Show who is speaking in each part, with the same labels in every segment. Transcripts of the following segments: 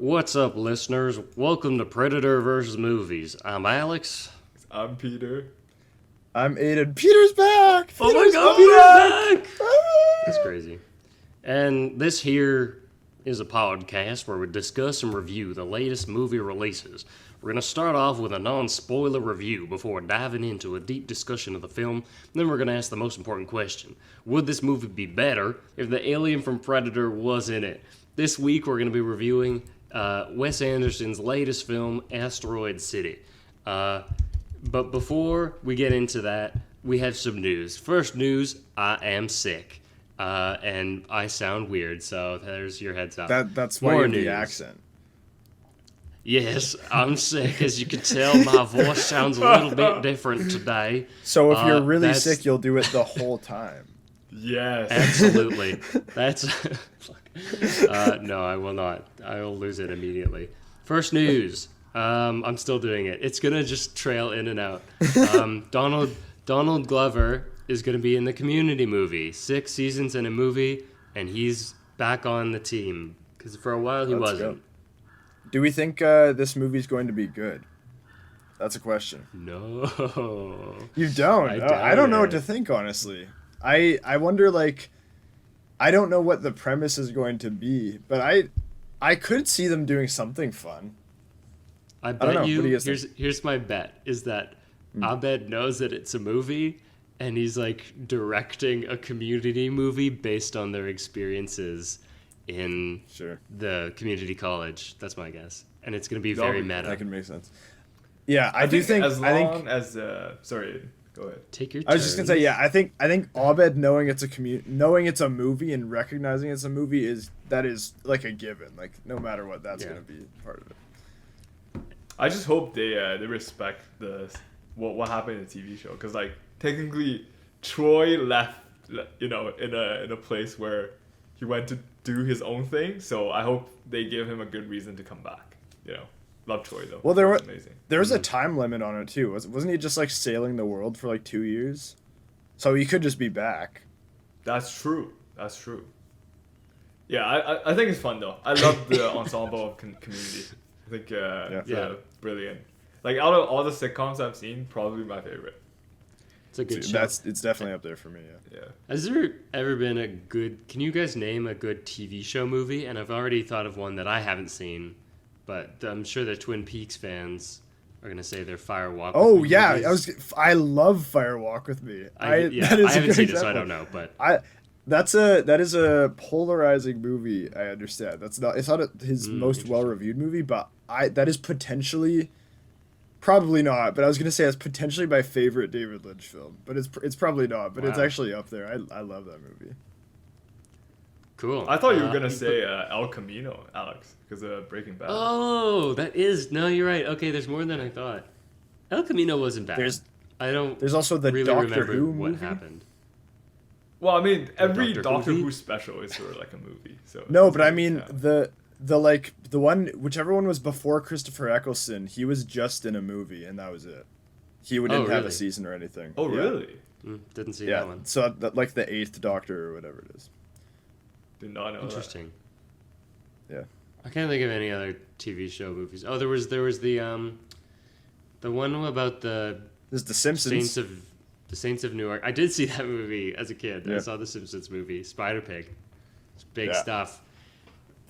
Speaker 1: What's up, listeners? Welcome to Predator vs. Movies. I'm Alex.
Speaker 2: I'm Peter.
Speaker 3: I'm Aiden. Peter's back!
Speaker 1: Oh my
Speaker 3: Peter's
Speaker 1: god, Peter's back! That's crazy. And this here is a podcast where we discuss and review the latest movie releases. We're going to start off with a non-spoiler review before diving into a deep discussion of the film. Then we're going to ask the most important question. Would this movie be better if the alien from Predator was in it? This week we're going to be reviewing Wes Anderson's latest film, Asteroid City. But before we get into that, we have some news. First news, I am sick. And I sound weird, so there's your heads up.
Speaker 3: That's why you have the accent.
Speaker 1: Yes, I'm sick. As you can tell, my voice sounds a little bit different today.
Speaker 3: So if you're really sick, you'll do it the whole time.
Speaker 2: Yes.
Speaker 1: Absolutely. That's... no, I will not. I will lose it immediately. First news. I'm still doing it. It's going to just trail in and out. Donald Glover is going to be in the Community movie. 6 seasons in a movie, and he's back on the team. Because for a while he wasn't.
Speaker 3: Go. Do we think this movie's going to be good? That's a question.
Speaker 1: No.
Speaker 3: You don't? I don't know what to think, honestly. I wonder, like... I don't know what the premise is going to be, but I could see them doing something fun.
Speaker 1: I bet here's my bet, is that Abed knows that it's a movie, and he's like directing a Community movie based on their experiences in the community college. That's my guess. And it's going to be very meta.
Speaker 3: That can make sense. Yeah, I do think...
Speaker 2: Sorry, go ahead.
Speaker 1: Take your turn.
Speaker 3: I was just going to say, yeah, I think Abed knowing it's a movie and recognizing it's a movie is like a given. Like, no matter what, that's going to be part of it.
Speaker 2: I just hope they respect what happened in the TV show, because like technically Troy left, in a place where he went to do his own thing. So I hope they give him a good reason to come back. Love Troy though.
Speaker 3: Well, there was a time limit on it too. Wasn't he just like sailing the world for like 2 years? So he could just be back.
Speaker 2: That's true. Yeah, I think it's fun though. I love the ensemble of Community. I think it's brilliant. Like out of all the sitcoms I've seen, probably my favorite.
Speaker 1: It's a good show.
Speaker 3: It's definitely up there for me. Yeah.
Speaker 1: Has there ever been a good? Can you guys name a good TV show movie? And I've already thought of one that I haven't seen, but I'm sure the Twin Peaks fans are gonna say they're Fire Walk.
Speaker 3: Oh
Speaker 1: with Me
Speaker 3: yeah,
Speaker 1: movies.
Speaker 3: I love Fire Walk with Me.
Speaker 1: I haven't seen it, so I don't know. But
Speaker 3: that is a polarizing movie. I understand. It's not his most well reviewed movie, but that is potentially. Probably not, but I was gonna say it's potentially my favorite David Lynch film, but it's probably not, but It's actually up there. I love that movie.
Speaker 1: Cool.
Speaker 2: I thought you were gonna say El Camino, Alex, because of Breaking Bad.
Speaker 1: Oh, you're right. Okay, there's more than I thought. El Camino wasn't bad.
Speaker 3: There's also the
Speaker 1: really
Speaker 3: Doctor
Speaker 1: remember
Speaker 3: Who
Speaker 1: what
Speaker 3: movie.
Speaker 1: happened.
Speaker 2: Well, I mean, every
Speaker 1: Doctor
Speaker 2: Who special is sort of like a movie. So
Speaker 3: no, but I mean the one, whichever one was before Christopher Eccleston, he was just in a movie and that was it. He didn't have a season or anything.
Speaker 2: Oh, really?
Speaker 1: Didn't see that one.
Speaker 3: So like the 8th Doctor or whatever it is.
Speaker 2: Did not know
Speaker 1: Interesting.
Speaker 3: That. Yeah.
Speaker 1: I can't think of any other TV show movies. Oh, there was the one about the
Speaker 3: Simpsons.
Speaker 1: the Saints of Newark. I did see that movie as a kid.
Speaker 3: Yeah.
Speaker 1: I saw the Simpsons movie, Spider Pig. It's big stuff.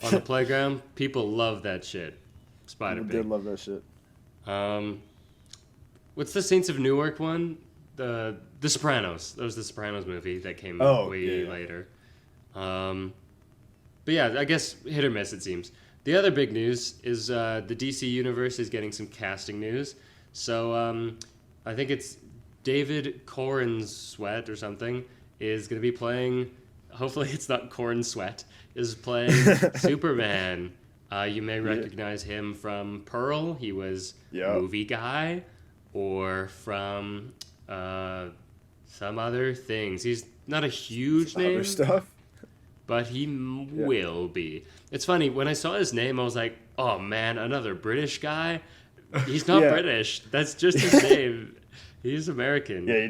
Speaker 1: On the playground, people love that shit. Spider Pig.
Speaker 3: Did love that shit.
Speaker 1: What's the Saints of Newark one? The Sopranos. That was the Sopranos movie that came way later. But yeah, I guess hit or miss, it seems. The other big news is the DC Universe is getting some casting news. So I think it's David Cornsweet or something is going to be playing... Hopefully it's not Corn Sweat, is playing Superman. You may recognize him from Pearl. He was movie guy. Or from some other things. He's not a huge name.
Speaker 3: Other stuff.
Speaker 1: But he will be. It's funny, when I saw his name, I was like, oh man, another British guy? He's not British. That's just his name. He's American.
Speaker 3: Yeah,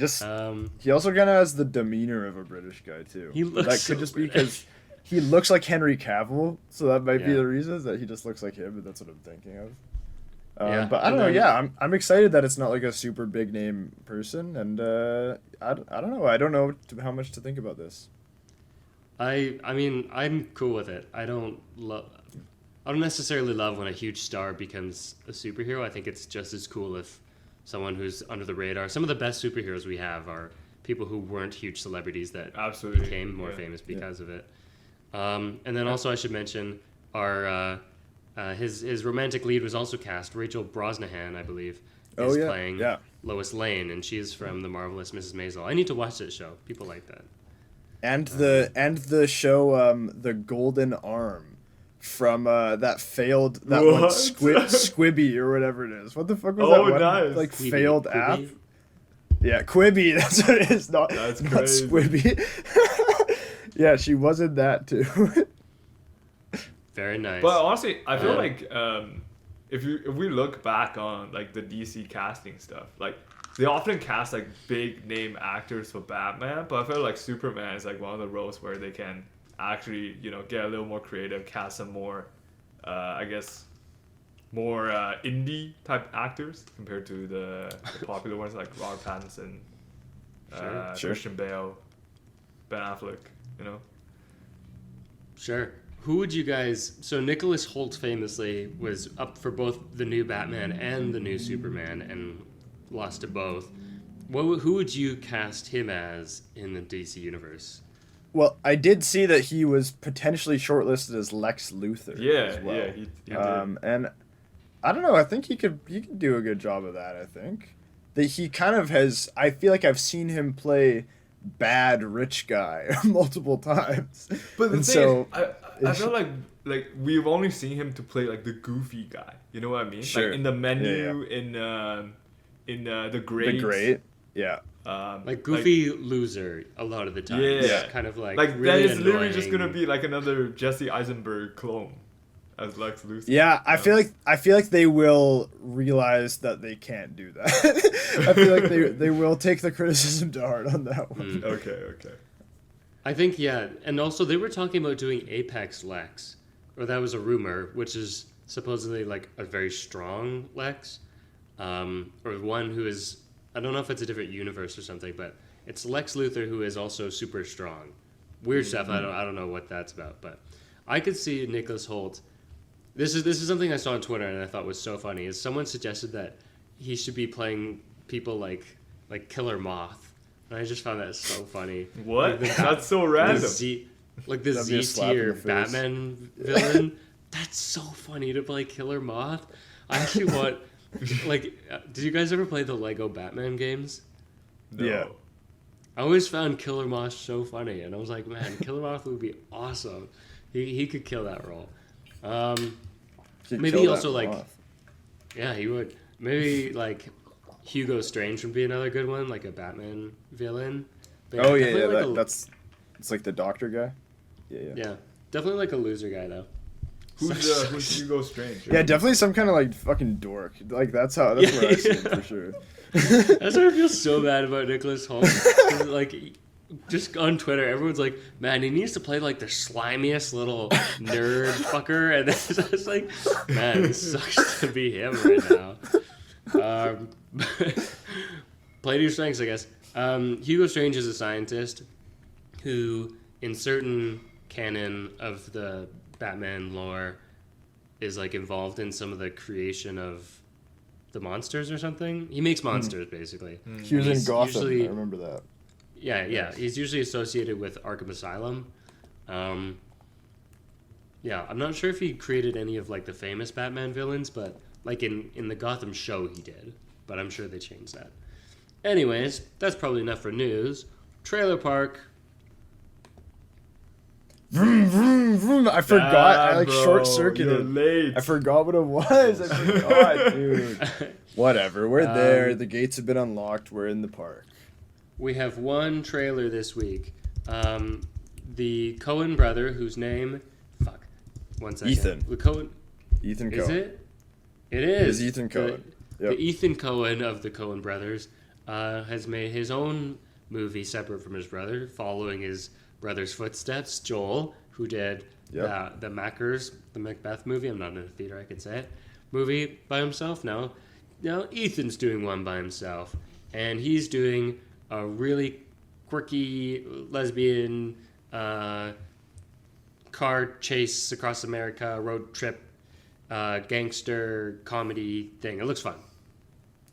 Speaker 3: he also kind of has the demeanor of a British guy too.
Speaker 1: He looks
Speaker 3: that could just be because he looks like Henry Cavill, so that might be
Speaker 1: Yeah.
Speaker 3: the reason is that he just looks like him, and that's what I'm thinking of.
Speaker 1: Yeah,
Speaker 3: But I don't
Speaker 1: and
Speaker 3: know.
Speaker 1: then-
Speaker 3: Yeah, I'm excited that it's not like a super big name person, and I don't know. I don't know how much to think about this.
Speaker 1: I mean, I'm cool with it. I don't necessarily love when a huge star becomes a superhero. I think it's just as cool if someone who's under the radar. Some of the best superheroes we have are people who weren't huge celebrities that
Speaker 2: Absolutely.
Speaker 1: became more
Speaker 2: Yeah.
Speaker 1: famous because of it. And then also I should mention our his romantic lead was also cast. Rachel Brosnahan, I believe, is playing Lois Lane, and she is from The Marvelous Mrs. Maisel. I need to watch that show. People like that.
Speaker 3: And the show The Golden Arm from that one
Speaker 2: What?
Speaker 3: Squibby or whatever it is. What the fuck was
Speaker 2: Oh,
Speaker 3: that one
Speaker 2: nice.
Speaker 3: like
Speaker 1: Quibi.
Speaker 3: failed
Speaker 1: Quibi?
Speaker 3: app? Yeah, Quibi. That's what it is. Not
Speaker 2: That's
Speaker 3: not
Speaker 2: crazy.
Speaker 3: Squibby. Yeah, she was in that too.
Speaker 1: Very nice.
Speaker 2: But honestly, I feel
Speaker 1: Yeah.
Speaker 2: like if we look back on like the DC casting stuff, like they often cast like big name actors for Batman, but I feel like Superman is like one of the roles where they can actually get a little more creative, cast some more, I guess, more indie type actors compared to the popular ones like Robert Pattinson,
Speaker 3: Sure.
Speaker 2: Christian Bale, Ben Affleck.
Speaker 1: Sure. Who would you guys... So Nicholas Hoult famously was up for both the new Batman and the new Superman and lost to both. Who would you cast him as in the DC universe?
Speaker 3: Well, I did see that he was potentially shortlisted as Lex Luthor.
Speaker 2: Yeah,
Speaker 3: as well.
Speaker 2: yeah, he did.
Speaker 3: And I don't know. I think he could do a good job of that. I think that he kind of has. I feel like I've seen him play bad rich guy multiple times.
Speaker 2: But the
Speaker 3: And
Speaker 2: thing
Speaker 3: so
Speaker 2: is, I feel like we've only seen him to play like the goofy guy. You know what I mean?
Speaker 3: Sure.
Speaker 2: Like in the menu,
Speaker 3: Yeah,
Speaker 2: in the Great.
Speaker 3: the great. Yeah.
Speaker 1: Like goofy loser a lot of the time.
Speaker 2: Yeah.
Speaker 1: Kind of like
Speaker 2: Like
Speaker 1: really
Speaker 2: that is literally just
Speaker 1: annoying.
Speaker 2: gonna be like another Jesse Eisenberg clone as Lex Luthor.
Speaker 3: Yeah, I feel like they will realize that they can't do that. I feel like they will take the criticism to heart on that one.
Speaker 2: Okay.
Speaker 1: I think, yeah. And also they were talking about doing Apex Lex. Or that was a rumor, which is supposedly like a very strong Lex. Or one who is... I don't know if it's a different universe or something, but it's Lex Luthor who is also super strong. Weird stuff. I don't know what that's about, but I could see Nicholas Hoult. This is something I saw on Twitter and I thought was so funny. Is someone suggested that he should be playing people like Killer Moth, and I just found that so funny.
Speaker 2: What?
Speaker 1: Like the
Speaker 2: That's so
Speaker 1: the
Speaker 2: random.
Speaker 1: Z
Speaker 3: That'd be a
Speaker 1: Z
Speaker 3: slap in
Speaker 1: tier
Speaker 3: the face.
Speaker 1: Batman villain. That's so funny to play Killer Moth. I actually want did you guys ever play the Lego Batman games?
Speaker 2: No.
Speaker 3: Yeah.
Speaker 1: I always found Killer Moth so funny, and I was like, man, Killer Moth would be awesome. He could kill that role. Maybe
Speaker 3: Kill that
Speaker 1: also, like-
Speaker 3: moth.
Speaker 1: Yeah, he would. Maybe like Hugo Strange would be another good one, like a Batman villain. But
Speaker 3: Oh yeah,
Speaker 1: definitely like
Speaker 3: that's it's like the doctor guy. Yeah.
Speaker 1: yeah, definitely like a loser guy though.
Speaker 2: Who's Hugo Strange?
Speaker 3: Yeah, definitely some kind of like fucking dork. Like that's where I see him for sure.
Speaker 1: That's why I feel so bad about Nicholas Hoult. 'Cause, like, just on Twitter, everyone's like, man, he needs to play like the slimiest little nerd fucker. And it's like, man, it sucks to be him right now. Play to your strengths, I guess. Hugo Strange is a scientist who, in certain canon of the Batman lore, is like involved in some of the creation of the monsters or something. He makes monsters basically.
Speaker 3: He was in
Speaker 1: He's
Speaker 3: Gotham.
Speaker 1: usually-
Speaker 3: I remember that.
Speaker 1: Yeah. He's usually associated with Arkham Asylum. Yeah, I'm not sure if he created any of like the famous Batman villains, but like in the Gotham show he did. But I'm sure they changed that. Anyways, that's probably enough for news. Trailer Park.
Speaker 3: Vroom, vroom, vroom. I forgot. I like
Speaker 2: Bro,
Speaker 3: short
Speaker 2: you're
Speaker 3: circuited.
Speaker 2: late.
Speaker 3: I forgot what it was. I forgot, dude. Whatever. We're there. The gates have been unlocked. We're in the park.
Speaker 1: We have one trailer this week. The Coen brother, whose name... Fuck. 1 second.
Speaker 3: Ethan.
Speaker 1: The Coen...
Speaker 3: Ethan Coen.
Speaker 1: Is it? It
Speaker 3: It
Speaker 1: is.
Speaker 3: is Ethan Coen.
Speaker 1: The
Speaker 3: Yep.
Speaker 1: Ethan Coen of the Coen brothers has made his own movie separate from his brother, following his brother's footsteps. Joel, who did the Macbeth movie. I'm not in a theater, I could say it. Movie by himself. Now Ethan's doing one by himself, and he's doing a really quirky lesbian car chase across America, road trip, gangster comedy thing. It looks fun.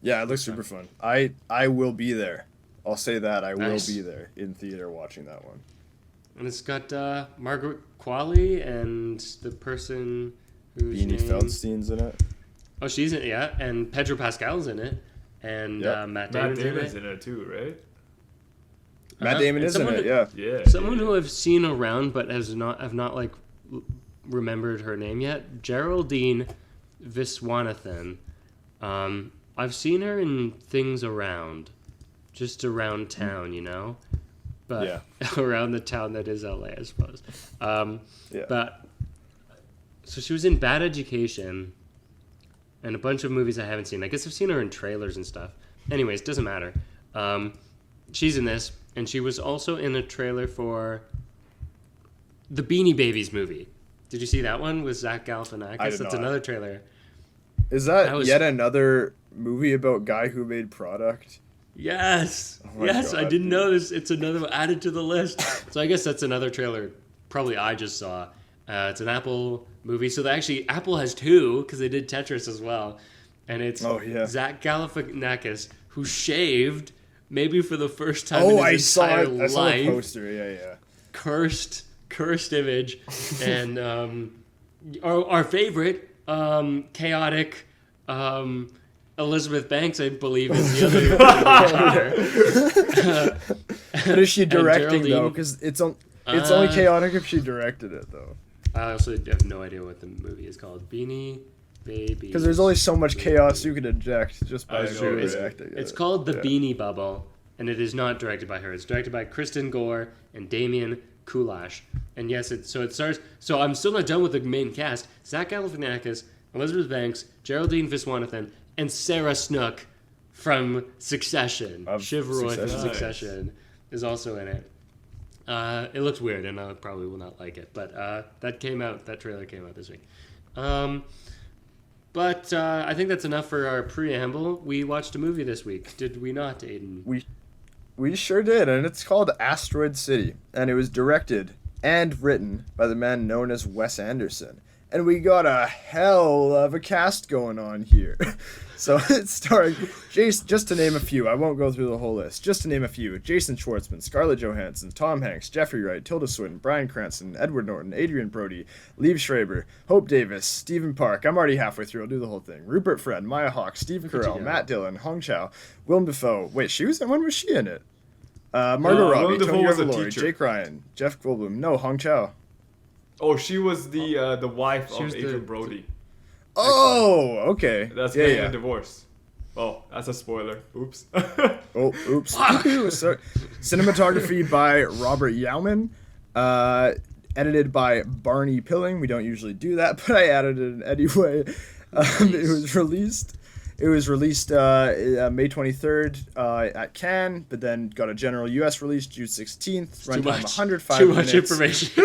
Speaker 3: Yeah, it looks super fun. I will be there. I'll say that. I
Speaker 1: Nice.
Speaker 3: will be there in theater watching that one.
Speaker 1: And it's got Margaret Qualley and the person whose
Speaker 3: Beanie
Speaker 1: name...
Speaker 3: Feldstein's in it.
Speaker 1: Oh, she's in it, yeah. And Pedro Pascal's in it. And
Speaker 3: Yep.
Speaker 1: Matt
Speaker 2: Matt
Speaker 1: Damon's
Speaker 2: Damon's
Speaker 1: in it.
Speaker 2: in it too, right?
Speaker 3: Matt Damon
Speaker 1: and
Speaker 3: is in
Speaker 1: someone
Speaker 3: it,
Speaker 1: who-
Speaker 3: yeah.
Speaker 2: Yeah.
Speaker 1: Someone who I've seen around but have not like remembered her name yet. Geraldine Viswanathan. I've seen her in things just around town, you know, but around the town that is LA, I suppose.
Speaker 3: Yeah.
Speaker 1: But so she was in Bad Education and a bunch of movies I haven't seen. I guess I've seen her in trailers and stuff. Anyways, doesn't matter. She's in this, and she was also in a trailer for the Beanie Babies movie. Did you see that one with Zach Galifianakis?
Speaker 3: I did
Speaker 1: That's
Speaker 3: not.
Speaker 1: another trailer.
Speaker 3: Is that
Speaker 1: That was-
Speaker 3: yet another movie about guy who made product?
Speaker 1: Yes,
Speaker 3: my
Speaker 1: yes, I
Speaker 3: God,
Speaker 1: didn't
Speaker 3: dude.
Speaker 1: know this. It's another one added to the list. So I guess that's another trailer. Probably I just saw. It's an Apple movie. So Apple has two because they did Tetris as well, and it's Zach Galifianakis who shaved maybe for the first time in
Speaker 3: I
Speaker 1: his
Speaker 3: saw
Speaker 1: entire
Speaker 3: it. I saw
Speaker 1: life.
Speaker 3: the poster. Yeah.
Speaker 1: Cursed image, and our favorite chaotic. Elizabeth Banks, I believe, is the other.
Speaker 3: But is she directing
Speaker 1: Geraldine.
Speaker 3: though? Because it's only chaotic if she directed it though.
Speaker 1: I also have no idea what the movie is called. Beanie Babies.
Speaker 3: Because there's only so much chaos you can inject just by
Speaker 2: I know, right?
Speaker 3: directing
Speaker 1: It's
Speaker 3: it.
Speaker 1: called The Beanie Bubble, and it is not directed by her. It's directed by Kristen Gore and Damien Kulash. And yes, it stars. So I'm still not done with the main cast. Zach Galifianakis, Elizabeth Banks, Geraldine Viswanathan, and Sarah Snook from Succession.
Speaker 3: Of
Speaker 1: Shiv Roy from
Speaker 3: Succession.
Speaker 1: Succession is also in it. It looks weird, and I probably will not like it. But that trailer came out this week. But I think that's enough for our preamble. We watched a movie this week, did we not, Aiden?
Speaker 3: We sure did, and it's called Asteroid City, and it was directed and written by the man known as Wes Anderson. And we got a hell of a cast going on here. So it's starring Jason, just to name a few. I won't go through the whole list. Just to name a few. Jason Schwartzman, Scarlett Johansson, Tom Hanks, Jeffrey Wright, Tilda Swinton, Bryan Cranston, Edward Norton, Adrian Brody, Liev Schreiber, Hope Davis, Stephen Park. I'm already halfway through. I'll do the whole thing. Rupert Friend, Maya Hawke, Steve Carell, Matt Dillon, Hong Chow, Willem Dafoe. Wait, when was she in it? Margot Robbie,
Speaker 2: Willem Dafoe
Speaker 3: Tony
Speaker 2: was a
Speaker 3: Revolori,
Speaker 2: teacher.
Speaker 3: Jake Ryan, Jeff Goldblum. No, Hong Chow.
Speaker 2: Oh, she was the wife
Speaker 1: She
Speaker 2: of
Speaker 1: was
Speaker 2: Adrian Brody.
Speaker 3: Oh, okay.
Speaker 2: That's
Speaker 3: yeah,
Speaker 2: getting
Speaker 3: yeah.
Speaker 2: a divorce. Oh, that's a spoiler. Oops.
Speaker 3: Oh, oops. Sorry. Cinematography by Robert Yauman. Edited by Barney Pilling. We don't usually do that, but I added it anyway. It was released May 23rd at Cannes, but then got a general U.S. release June 16th. Runtime 105
Speaker 1: Too
Speaker 3: minutes.
Speaker 1: much information.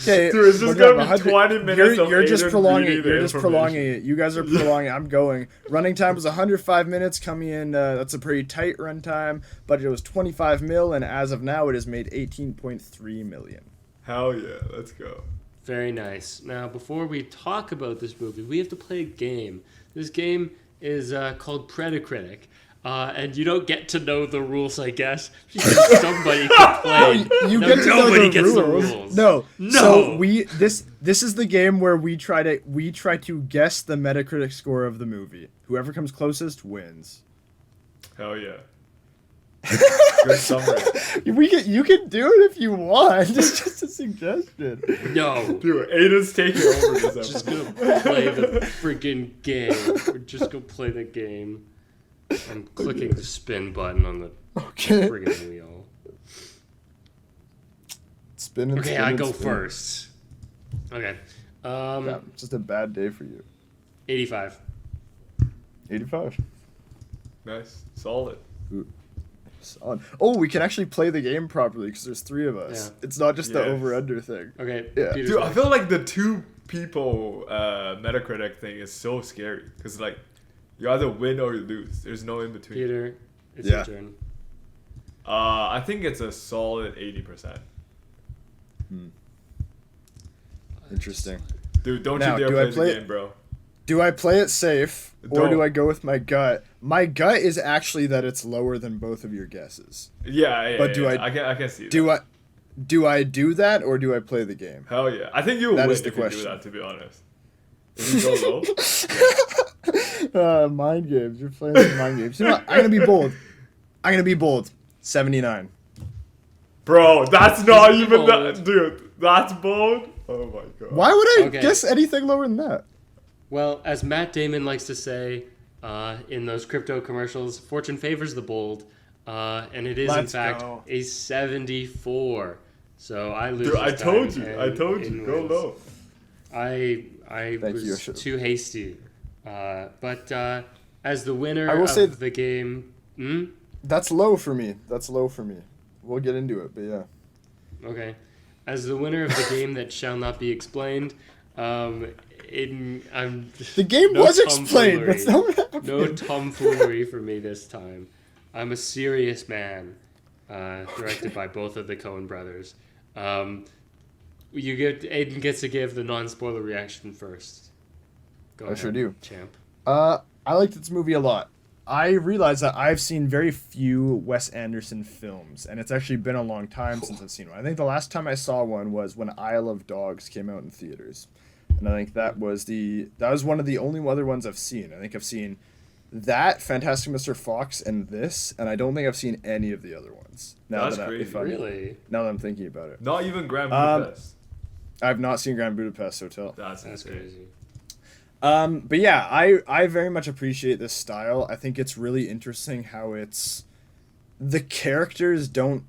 Speaker 3: Okay,
Speaker 2: Dude, it's just
Speaker 3: we're
Speaker 2: gonna be
Speaker 3: 100
Speaker 2: 20 minutes of
Speaker 3: You're just
Speaker 2: Aiden
Speaker 3: prolonging
Speaker 2: reading
Speaker 3: it.
Speaker 2: the
Speaker 3: You're just
Speaker 2: information.
Speaker 3: prolonging it. You guys are prolonging it. I'm going. Running time was 105 minutes. Coming in, that's a pretty tight run time. Budget was 25 mil, and as of now, it has made 18.3 million.
Speaker 2: Hell yeah, let's go.
Speaker 1: Very nice. Now, before we talk about this movie, we have to play a game. This game is called Predacritic. And you don't get to know the rules, I guess. Somebody can play.
Speaker 3: You
Speaker 1: No,
Speaker 3: get to know
Speaker 1: nobody
Speaker 3: the
Speaker 1: gets
Speaker 3: rules.
Speaker 1: the rules.
Speaker 3: No.
Speaker 1: No.
Speaker 3: So this is the game where we try to guess the Metacritic score of the movie. Whoever comes closest wins.
Speaker 2: Hell yeah. Good summary.
Speaker 3: You can do it if you want. It's just a suggestion.
Speaker 1: No.
Speaker 2: Dude, Aiden's taking over this
Speaker 1: Just
Speaker 2: episode.
Speaker 1: gonna play the freaking game. We're just gonna play the game. I'm clicking the spin button on the
Speaker 3: Okay.
Speaker 1: friggin' wheel.
Speaker 3: Spin and
Speaker 1: Okay,
Speaker 3: spin
Speaker 1: I
Speaker 3: and
Speaker 1: go
Speaker 3: spin.
Speaker 1: first. Okay.
Speaker 3: Yeah, just a bad day for you.
Speaker 1: 85.
Speaker 3: 85.
Speaker 2: Nice. Solid.
Speaker 3: Solid. Oh, we can actually play the game properly because there's 3 of us.
Speaker 1: Yeah.
Speaker 3: It's not just the
Speaker 2: Yes.
Speaker 3: over/under thing.
Speaker 1: Okay,
Speaker 3: Yeah.
Speaker 1: Peter's
Speaker 2: Dude, I
Speaker 1: next.
Speaker 2: feel like the 2 people Metacritic thing is so scary because like you either win or you lose. There's no in between.
Speaker 1: Peter, it's
Speaker 3: Yeah.
Speaker 1: your turn.
Speaker 2: I think it's a solid 80%.
Speaker 3: Interesting.
Speaker 2: Dude, don't
Speaker 3: Now,
Speaker 2: you dare
Speaker 3: do I
Speaker 2: play
Speaker 3: play-
Speaker 2: the game, bro.
Speaker 3: Do I play it safe or
Speaker 2: Don't.
Speaker 3: do I go with my gut? My gut is actually that it's lower than both of your guesses.
Speaker 2: Yeah,
Speaker 3: But do
Speaker 2: yeah.
Speaker 3: I-
Speaker 2: I can see that.
Speaker 3: Do I do that or do I play the game?
Speaker 2: Hell yeah. I think you'll
Speaker 3: That
Speaker 2: win
Speaker 3: is the
Speaker 2: if you do
Speaker 3: question.
Speaker 2: that, to be honest. If you go low.
Speaker 3: Mind games. You're playing some mind games. You know what? I'm gonna be bold. 79.
Speaker 2: Bro, that's not even
Speaker 1: bold.
Speaker 2: that. Dude, that's bold. Oh my god.
Speaker 3: Why would I
Speaker 1: Okay.
Speaker 3: guess anything lower than that?
Speaker 1: Well, as Matt Damon likes to say in those crypto commercials, fortune favors the bold, and it is
Speaker 3: Let's
Speaker 1: in fact
Speaker 3: go.
Speaker 1: a 74. So I lose.
Speaker 2: Dude, I
Speaker 1: this
Speaker 2: told
Speaker 1: time,
Speaker 2: you.
Speaker 1: and
Speaker 2: I told you.
Speaker 1: it
Speaker 2: Go
Speaker 1: wins.
Speaker 2: low.
Speaker 1: I
Speaker 3: Thank you, I
Speaker 1: was
Speaker 3: should've.
Speaker 1: too hasty, but as the winner
Speaker 3: I will
Speaker 1: of
Speaker 3: say
Speaker 1: the game,
Speaker 3: That's low for me. We'll get into it, but yeah.
Speaker 1: okay, as the winner of the game that shall not be explained, I'm
Speaker 3: The game
Speaker 1: no
Speaker 3: was explained.
Speaker 1: tomfoolery.
Speaker 3: That's not what happened.
Speaker 1: No tomfoolery for me this time. I'm a serious man, directed by both of the Coen brothers. Aiden gets to give the non-spoiler reaction first. Go
Speaker 3: I sure do.
Speaker 1: champ.
Speaker 3: I liked this movie a lot. I realized that I've seen very few Wes Anderson films, and it's actually been a long time since I've seen one. I think the last time I saw one was when Isle of Dogs came out in theaters, and I think that was one of the only other ones I've seen. I think I've seen that, Fantastic Mr. Fox, and this, and I don't think I've seen any of the other ones.
Speaker 2: That's crazy.
Speaker 1: Really?
Speaker 3: Now that I'm thinking about it,
Speaker 2: Not even Grand
Speaker 3: Um,
Speaker 2: Budapest.
Speaker 3: I've not seen Grand Budapest Hotel.
Speaker 2: That's
Speaker 1: That's
Speaker 2: insane.
Speaker 1: crazy.
Speaker 3: But yeah, I very much appreciate this style. I think it's really interesting how the characters don't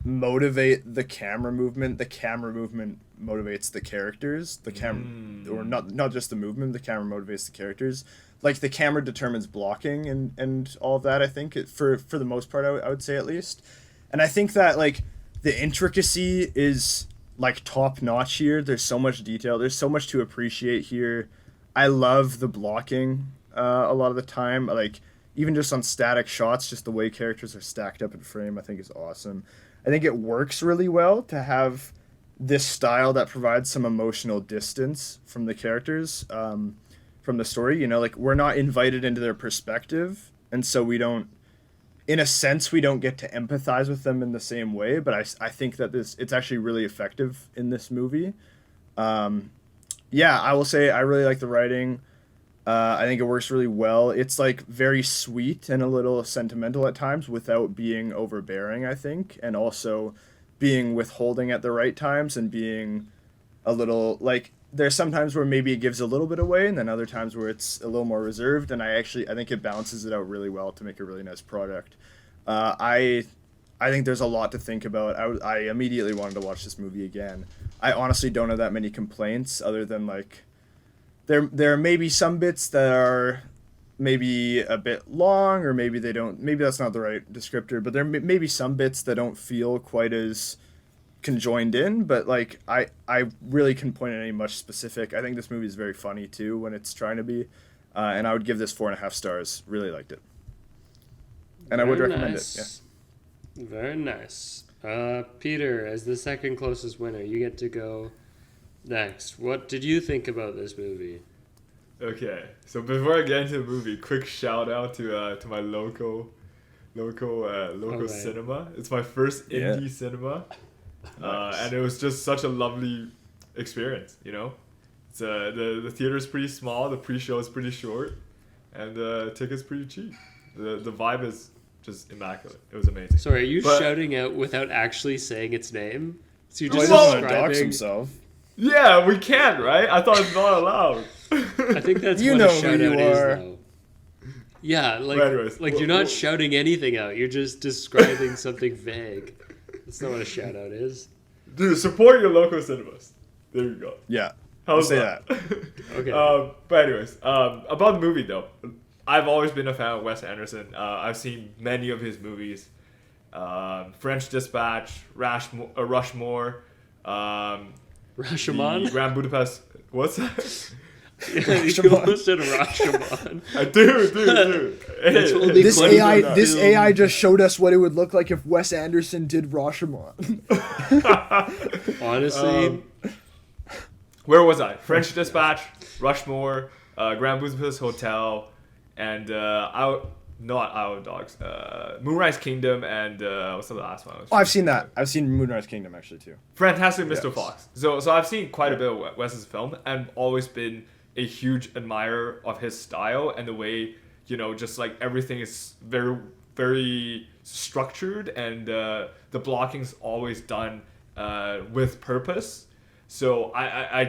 Speaker 3: motivate the camera movement. The camera movement motivates the characters. The camera, or not just the movement. The camera motivates the characters. Like the camera determines blocking and all of that. I think for the most part, I would say at least. And I think that like the intricacy is like top notch here. There's so much detail. There's so much to appreciate here. I love the blocking a lot of the time. Like even just on static shots, just the way characters are stacked up in frame, I think is awesome. I think it works really well to have this style that provides some emotional distance from the characters, from the story. You know, like we're not invited into their perspective, and so we don't, in a sense, we don't get to empathize with them in the same way. But I think that it's actually really effective in this movie. Yeah, I will say I really like the writing. I think it works really well. It's like very sweet and a little sentimental at times without being overbearing, I think, and also being withholding at the right times and being a little like there's some times where maybe it gives a little bit away and then other times where it's a little more reserved, and I think it balances it out really well to make a really nice product. I think there's a lot to think about. I immediately wanted to watch this movie again. I honestly don't have that many complaints other than like there are maybe some bits that are maybe a bit long, or maybe that's not the right descriptor, but there may be some bits that don't feel quite as conjoined in, but like I really couldn't point at any much specific. I think this movie is very funny too when it's trying to be, and I would give this 4.5 stars. Really liked it, and I would
Speaker 1: Very
Speaker 3: recommend
Speaker 1: nice.
Speaker 3: it. Yeah.
Speaker 1: Very nice. Peter, as the second closest winner, you get to go next. What did you think about this movie?
Speaker 2: Okay, so before I get into the movie, quick shout out to my local
Speaker 1: Alright.
Speaker 2: cinema. It's my first indie cinema, and it was just such a lovely experience. You know, it's the theater's pretty small, the pre-show is pretty short, and the ticket's pretty cheap. The vibe is just immaculate. It was amazing.
Speaker 1: Sorry, are you
Speaker 2: But-
Speaker 1: shouting out without actually saying its name? So you're
Speaker 3: Well,
Speaker 1: just
Speaker 3: he doesn't want to dox
Speaker 1: describing.
Speaker 3: himself.
Speaker 2: Yeah, we can, right? I thought it's not allowed.
Speaker 1: I think that's
Speaker 3: You
Speaker 1: what
Speaker 3: know
Speaker 1: a
Speaker 3: who
Speaker 1: shout
Speaker 3: you
Speaker 1: out is,
Speaker 3: are.
Speaker 1: though. Yeah, like,
Speaker 2: But anyways,
Speaker 1: like
Speaker 2: well-
Speaker 1: you're not
Speaker 2: well-
Speaker 1: shouting anything out. You're just describing something vague. That's not what a shout out is.
Speaker 2: Dude, support your local cinemas. There you go.
Speaker 3: Yeah.
Speaker 2: How's
Speaker 3: Say
Speaker 2: that?
Speaker 1: Okay.
Speaker 2: But anyways, about the movie though, I've always been a fan of Wes Anderson. I've seen many of his movies. French Dispatch, Rushmore,
Speaker 1: Rashomon?
Speaker 2: the Grand Budapest. What's that?
Speaker 1: You almost said Rashomon.
Speaker 2: I do.
Speaker 1: That's only
Speaker 3: This
Speaker 1: funny
Speaker 3: AI,
Speaker 1: for
Speaker 3: this
Speaker 1: film.
Speaker 3: AI just showed us what it would look like if Wes Anderson did Rashomon.
Speaker 1: Honestly,
Speaker 2: Where was I? French Dispatch, Rushmore, Grand Budapest Hotel, and not Isle of Dogs. Moonrise Kingdom, and what's the last one?
Speaker 3: Oh, I've seen that. I've seen Moonrise Kingdom actually too.
Speaker 2: Fantastic Mr.
Speaker 3: Yes.
Speaker 2: Fox. So I've seen quite a bit of Wes's film, and always been a huge admirer of his style and the way, just like everything is very, very structured, and the blocking's always done with purpose. So I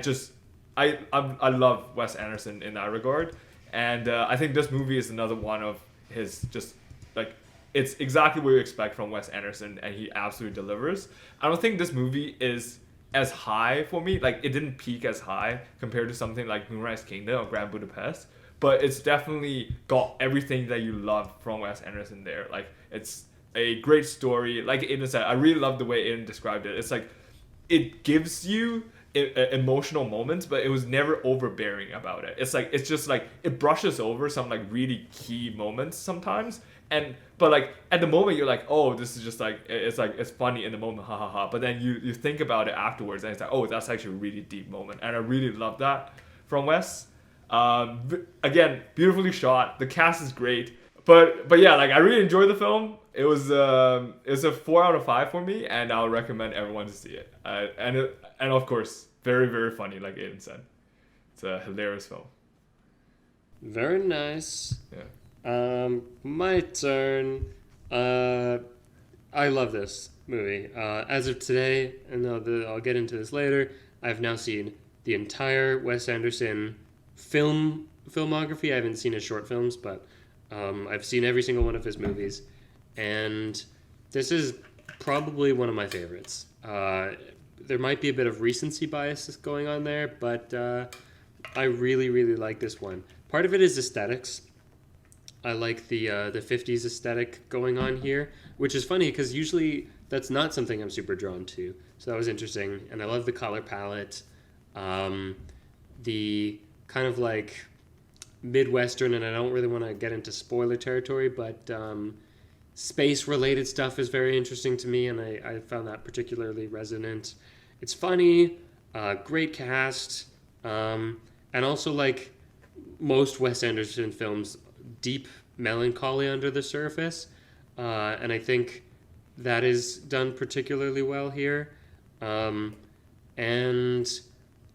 Speaker 2: love Wes Anderson in that regard, and I think this movie is another one of his just like it's exactly what you expect from Wes Anderson, and he absolutely delivers. I don't think this movie is as high for me, like it didn't peak as high compared to something like Moonrise Kingdom or Grand Budapest, but it's definitely got everything that you love from Wes Anderson there. Like it's a great story, like Aiden said. I really love the way Aiden described it. It's like it gives you emotional moments, but it was never overbearing about it. It's just like it brushes over some like really key moments sometimes, but like at the moment you're like, oh, this is just like it's funny in the moment, ha ha ha. But then you think about it afterwards, and it's like, oh, that's actually a really deep moment, and I really love that from Wes. Again, beautifully shot. The cast is great, but yeah, like I really enjoyed the film. It was a 4 out of 5 for me, and I'll recommend everyone to see it. And of course, very, very funny, like Aiden said. It's a hilarious film.
Speaker 1: very nice.
Speaker 2: Yeah.
Speaker 1: My turn. I love this movie. As of today, and I'll get into this later, I've now seen the entire Wes Anderson filmography. I haven't seen his short films, but I've seen every single one of his movies. And this is probably one of my favorites. There might be a bit of recency bias going on there, but I really, really like this one. Part of it is aesthetics. I like the 50s aesthetic going on here, which is funny because usually that's not something I'm super drawn to. So that was interesting. And I love the color palette. The kind of like Midwestern, and I don't really want to get into spoiler territory, but space-related stuff is very interesting to me, and I found that particularly resonant. It's funny, great cast, and also like most Wes Anderson films, deep melancholy under the surface, and I think that is done particularly well here. And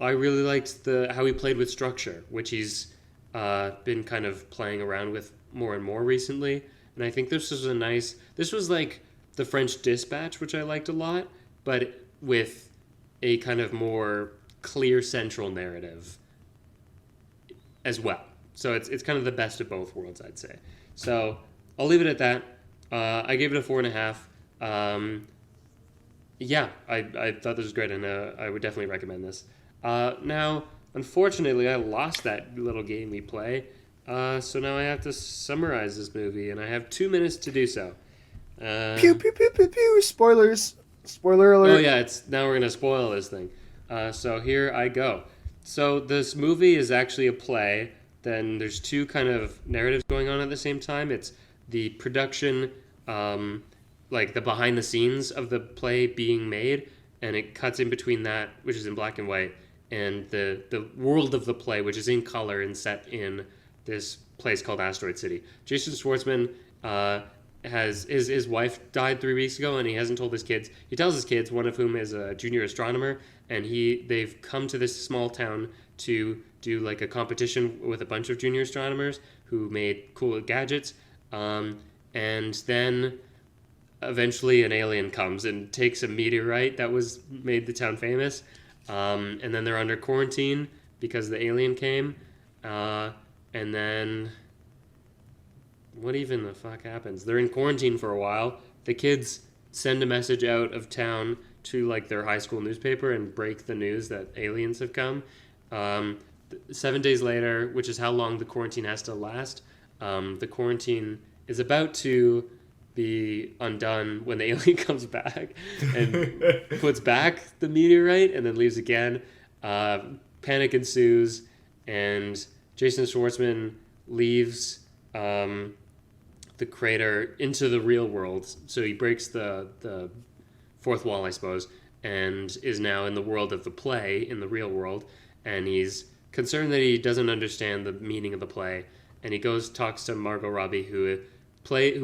Speaker 1: I really liked how he played with structure, which he's been kind of playing around with more and more recently. And I think this was like the French Dispatch, which I liked a lot, but with a kind of more clear central narrative as well. So it's kind of the best of both worlds, I'd say. So I'll leave it at that. I gave it a 4.5. Yeah, I thought this was great, and I would definitely recommend this. Now, unfortunately, I lost that little game we play. So now I have to summarize this movie, and I have 2 minutes to do so.
Speaker 3: Pew pew pew pew pew. Spoilers. Spoiler alert.
Speaker 1: Oh yeah, now we're gonna spoil this thing. So here I go. So this movie is actually a play. Then there's two kind of narratives going on at the same time. It's the production, like the behind the scenes of the play being made, and it cuts in between that, which is in black and white, and the world of the play, which is in color and set in this place called Asteroid City. Jason Schwartzman his wife died 3 weeks ago, and he hasn't told his kids. He tells his kids, one of whom is a junior astronomer, and they've come to this small town to do like a competition with a bunch of junior astronomers who made cool gadgets. And then eventually an alien comes and takes a meteorite that made the town famous. And then they're under quarantine because the alien came. And then what even the fuck happens? They're in quarantine for a while. The kids send a message out of town to like their high school newspaper and break the news that aliens have come. 7 days later, which is how long the quarantine has to last, the quarantine is about to be undone when the alien comes back and puts back the meteorite and then leaves again. Panic ensues, and Jason Schwartzman leaves the crater into the real world. So he breaks the fourth wall, I suppose, and is now in the world of the play, in the real world. And he's concerned that he doesn't understand the meaning of the play. And he talks to Margot Robbie, who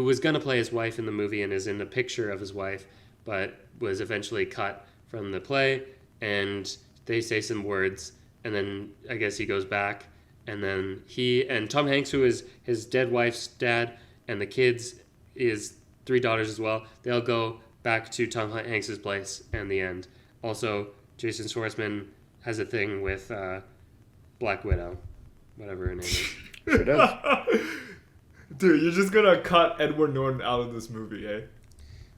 Speaker 1: was going to play his wife in the movie and is in a picture of his wife, but was eventually cut from the play. And they say some words, and then I guess he goes back. And then he and Tom Hanks, who is his dead wife's dad, and the kids, his 3 daughters as well, they all go back to Tom Hanks' place in the end. Also, Jason Schwartzman has a thing with Black Widow, whatever her name is.
Speaker 3: Sure does.
Speaker 2: Dude, you're just gonna cut Edward Norton out of this movie, eh?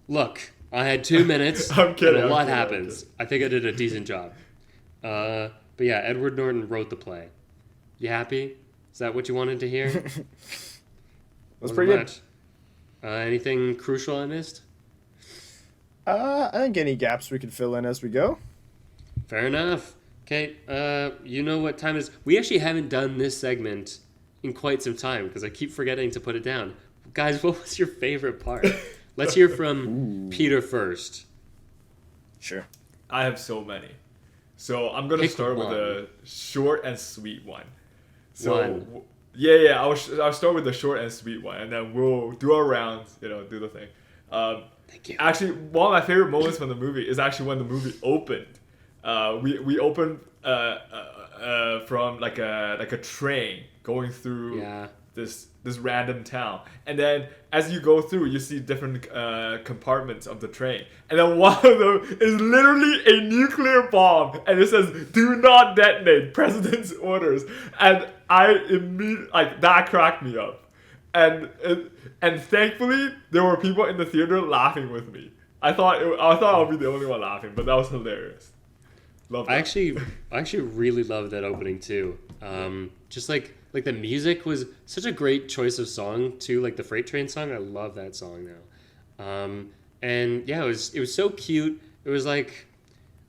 Speaker 1: Look, I had 2 minutes,
Speaker 2: I'm kidding,
Speaker 1: and a
Speaker 2: I'm
Speaker 1: lot
Speaker 2: kidding, I'm
Speaker 1: happens. I think I did a decent job. But yeah, Edward Norton wrote the play. You happy? Is that what you wanted to hear?
Speaker 3: That's pretty good.
Speaker 1: Anything crucial I missed?
Speaker 3: I think any gaps we could fill in as we go.
Speaker 1: Fair enough. Okay, you know what time it is. We actually haven't done this segment in quite some time because I keep forgetting to put it down. Guys, what was your favorite part? Let's hear from Peter first.
Speaker 3: Sure.
Speaker 2: I have so many. So I'm going to start with a short and sweet one. So, yeah, I'll start with the short and sweet one, and then we'll do our rounds, do the thing.
Speaker 1: Thank you.
Speaker 2: Actually, one of my favorite moments from the movie is actually when the movie opened. We opened from like a train going through this random town, and then as you go through, you see different compartments of the train, and then one of them is literally a nuclear bomb, and it says "Do not detonate, President's orders," and I immediately that cracked me up, and thankfully there were people in the theater laughing with me. I thought I'll be the only one laughing, but that was hilarious. Love that.
Speaker 1: I actually really love that opening too. Just like the music was such a great choice of song too, like the Freight Train song. I love that song now. And yeah, it was so cute. It was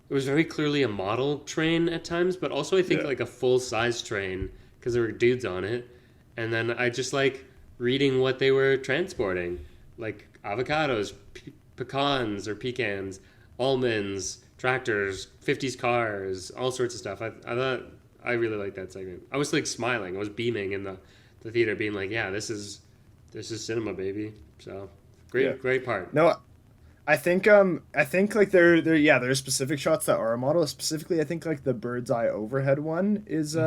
Speaker 1: very clearly a model train at times, but also I think like a full size train because there were dudes on it. And then I just like reading what they were transporting, like avocados, pecans or pecans, almonds, tractors, 50s cars, all sorts of stuff. I thought I really liked that segment. I was like smiling. I was beaming in the theater, being like, "Yeah, this is cinema, baby." So great part.
Speaker 3: No, I think like there's specific shots that are a model. Specifically, I think like the bird's eye overhead one is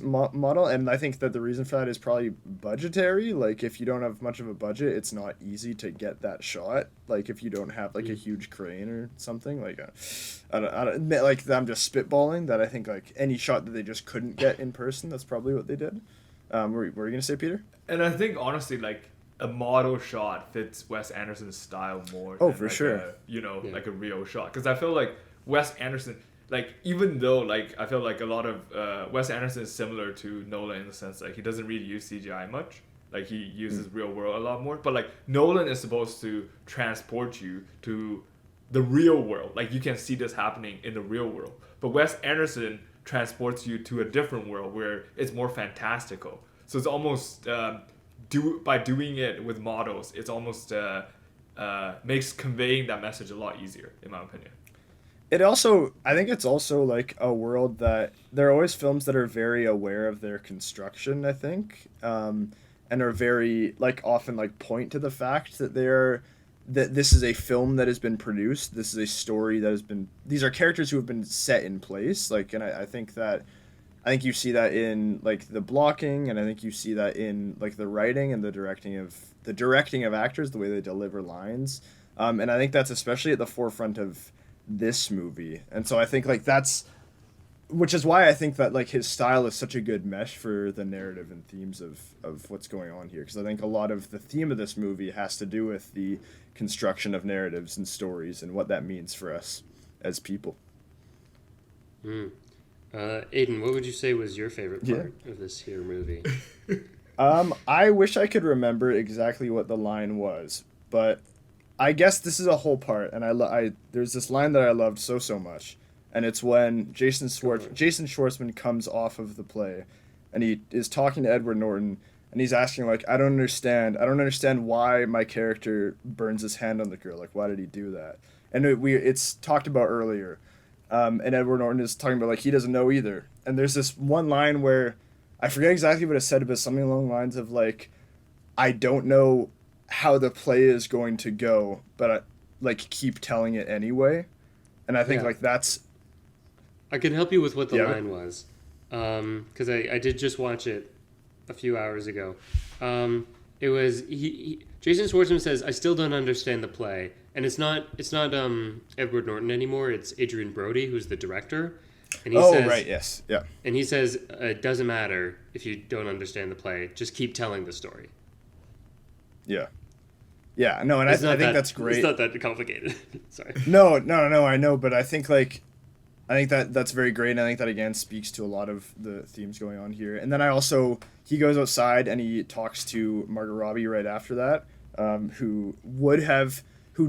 Speaker 3: model, and I think that the reason for that is probably budgetary. Like if you don't have much of a budget, it's not easy to get that shot. Like if you don't have like a huge crane or something. Like I don't like I'm just spitballing that. I think like any shot that they just couldn't get in person, that's probably what they did. Were you gonna say, Peter?
Speaker 2: And I think honestly, like a model shot fits Wes Anderson's style more.
Speaker 3: Oh,
Speaker 2: than
Speaker 3: for
Speaker 2: like
Speaker 3: sure.
Speaker 2: Like a real shot, because I feel like Wes Anderson. Like, even though, like, I feel like a lot of Wes Anderson is similar to Nolan in the sense, like, he doesn't really use CGI much. Like, he uses real world a lot more. But, like, Nolan is supposed to transport you to the real world. Like, you can see this happening in the real world. But Wes Anderson transports you to a different world where it's more fantastical. So it's almost, by doing it with models, it's almost makes conveying that message a lot easier, in my opinion.
Speaker 3: I think it's also like a world that there are always films that are very aware of their construction, I think, and are very like often like point to the fact that that this is a film that has been produced. This is a story that has been. These are characters who have been set in place. Like, and I think you see that in like the blocking, and I think you see that in like the writing and the directing of actors, the way they deliver lines, and I think that's especially at the forefront of this movie. And so I think like which is why I think that like his style is such a good mesh for the narrative and themes of what's going on here, because I think a lot of the theme of this movie has to do with the construction of narratives and stories and what that means for us as people.
Speaker 1: Aiden, what would you say was your favorite part of this here movie?
Speaker 3: I wish I could remember exactly what the line was, but I guess this is a whole part, and I there's this line that I loved so much, and it's when Jason Schwartzman comes off of the play, and he is talking to Edward Norton, and he's asking like, I don't understand why my character burns his hand on the girl, like why did he do that? And it's talked about earlier, and Edward Norton is talking about like he doesn't know either, and there's this one line where I forget exactly what it said, but something along the lines of like, I don't know how the play is going to go, but I like keep telling it anyway. And I think like that's.
Speaker 1: I can help you with what the line was, because I did just watch it a few hours ago. It was Jason Schwartzman says, "I still don't understand the play," and it's not Edward Norton anymore. It's Adrian Brody, who's the director. And he says,
Speaker 3: right, yes, yeah.
Speaker 1: And he says, "It doesn't matter if you don't understand the play. Just keep telling the story."
Speaker 3: Yeah. Yeah, no, and I think that's great.
Speaker 1: It's not that complicated. Sorry.
Speaker 3: No, I know, but I think that's very great, and I think that again speaks to a lot of the themes going on here. And then he goes outside and he talks to Margot Robbie right after that, who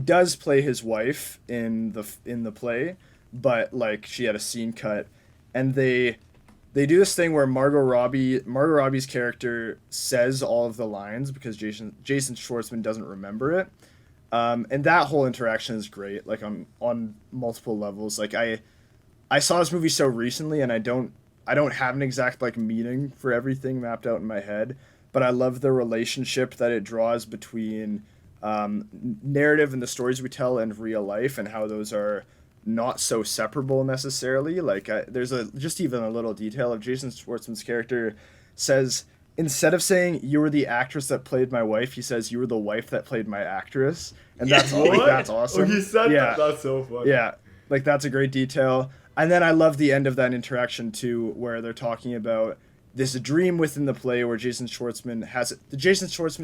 Speaker 3: does play his wife in the play, but like she had a scene cut, and they do this thing where Margot Robbie's character says all of the lines because Jason Schwartzman doesn't remember it, and that whole interaction is great, like on multiple levels. Like I saw this movie so recently, and I don't have an exact like meaning for everything mapped out in my head, but I love the relationship that it draws between narrative and the stories we tell and real life, and how those are not so separable necessarily. Like there's just even a little detail of Jason Schwartzman's character says, instead of saying you were the actress that played my wife, he says you were the wife that played my actress, and that's awesome.
Speaker 2: Oh, he said that. That's so funny.
Speaker 3: Yeah, like that's a great detail. And then I love the end of that interaction too, where they're talking about this dream within the play where Jason Schwartzman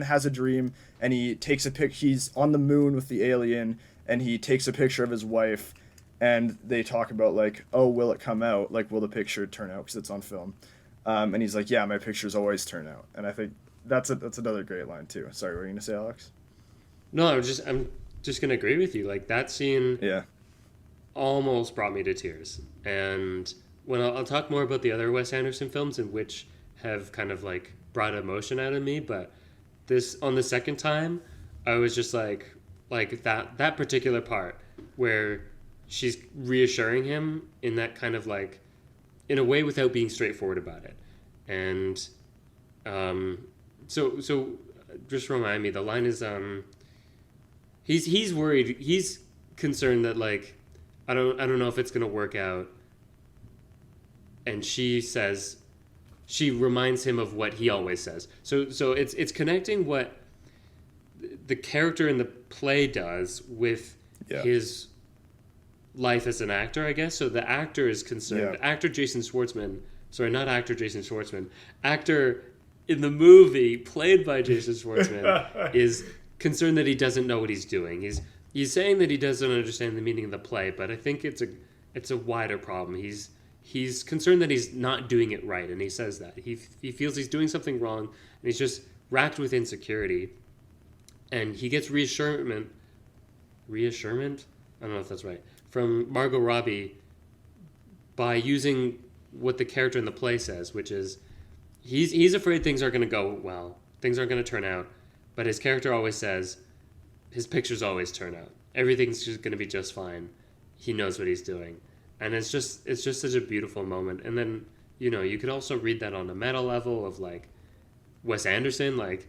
Speaker 3: has a dream, and he takes a pic. He's on the moon with the alien, and he takes a picture of his wife. And they talk about like, oh, will it come out? Like, will the picture turn out because it's on film? And he's like, yeah, my pictures always turn out. And I think that's another great line too. Sorry, what were you gonna say, Alex?
Speaker 1: No, I'm just gonna agree with you. Like that scene, almost brought me to tears. And when I'll talk more about the other Wes Anderson films, in which have kind of like brought emotion out of me, but this on the second time, I was just like that particular part where she's reassuring him in that kind of like, in a way without being straightforward about it. And so just remind me, the line is he's worried, he's concerned that like I don't know if it's gonna work out. And she reminds him of what he always says. So it's connecting what the character in the play does with his life as an actor, I guess. So the actor is concerned. Actor Jason Schwartzman in the movie played by Jason Schwartzman is concerned that he doesn't know what he's doing. He's saying that he doesn't understand the meaning of the play, but I think it's a wider problem. He's concerned that he's not doing it right, and he says that. He feels he's doing something wrong, and he's just racked with insecurity. And he gets reassurance? I don't know if that's right. From Margot Robbie by using what the character in the play says, which is he's afraid things aren't going to go well, things aren't going to turn out, but his character always says his pictures always turn out. Everything's just going to be just fine. He knows what he's doing. And it's just such a beautiful moment. And then, you could also read that on a meta level of like Wes Anderson, like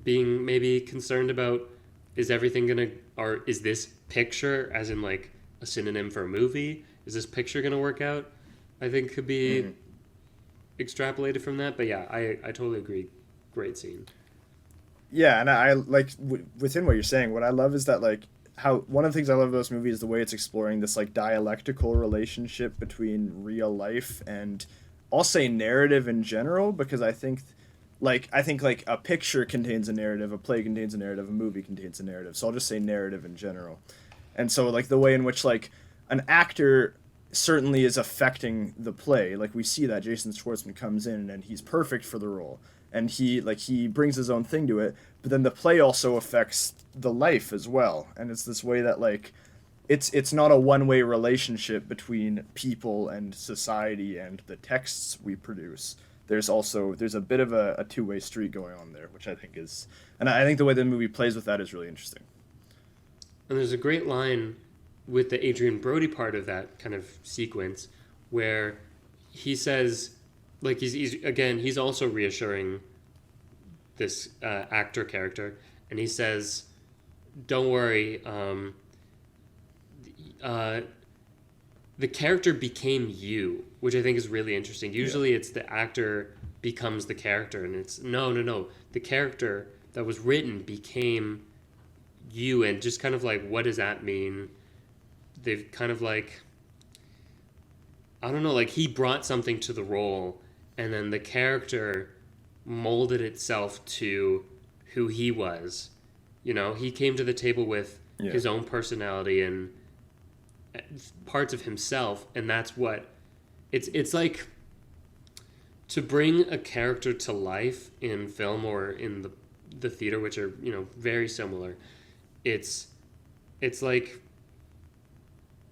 Speaker 1: being maybe concerned about, is everything going to, or is this picture, as in like a synonym for a movie, is this picture going to work out? I think could be extrapolated from that. But yeah, I totally agree. Great scene.
Speaker 3: Yeah, and I like within what you're saying, what I love is that like how one of the things I love about this movie is the way it's exploring this like dialectical relationship between real life and I'll say narrative in general, because I think like a picture contains a narrative, a play contains a narrative, a movie contains a narrative. So I'll just say narrative in general. And so like the way in which like an actor certainly is affecting the play. Like we see that Jason Schwartzman comes in and he's perfect for the role, and he brings his own thing to it. But then the play also affects the life as well, and it's this way that like it's not a one-way relationship between people and society and the texts we produce. There's a bit of a two-way street going on there, which I think is, and I think the way the movie plays with that is really interesting.
Speaker 1: And there's a great line with the Adrian Brody part of that kind of sequence where he says, like he's also reassuring this actor character, and he says, "Don't worry, the character became you," which I think is really interesting. Usually it's the actor becomes the character, and it's no. The character that was written became you, and just kind of like, what does that mean? They've kind of like, I don't know, like he brought something to the role, and then the character molded itself to who he was. You know, he came to the table with his own personality and parts of himself, and that's what it's like to bring a character to life in film or in the theater, which are, you know, very similar. It's like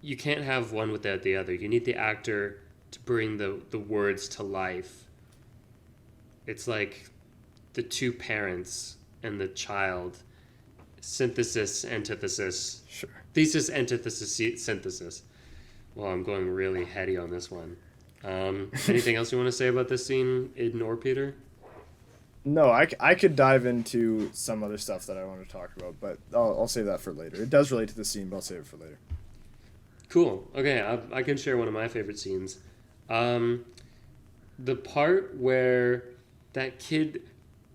Speaker 1: you can't have one without the other. You need the actor to bring the words to life. It's like the two parents and the child. Synthesis, antithesis.
Speaker 3: Sure.
Speaker 1: Thesis, antithesis, synthesis. Well, I'm going really heady on this one. Anything else you want to say about this scene, Aiden or Peter?
Speaker 3: No, I could dive into some other stuff that I want to talk about, but I'll save that for later. It does relate to the scene, but I'll save it for later.
Speaker 1: Cool. Okay, I can share one of my favorite scenes. The part where that kid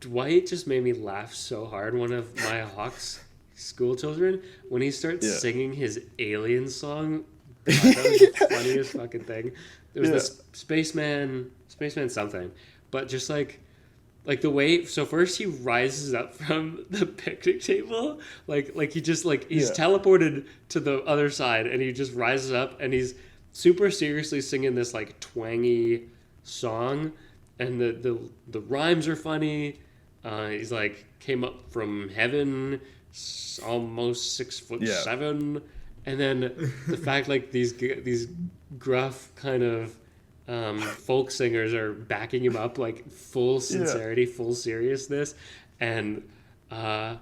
Speaker 1: Dwight just made me laugh so hard. One of Maya Hawke's school children, when he starts singing his alien song. God, that was the funniest fucking thing. There was this spaceman something, but just like the way. So first he rises up from the picnic table, like he just like he's teleported to the other side, and he just rises up and he's super seriously singing this like twangy song, and the rhymes are funny. He's like came up from heaven, almost 6'7", and then the fact like these gruff kind of folk singers are backing him up, like full sincerity, full seriousness, and
Speaker 3: then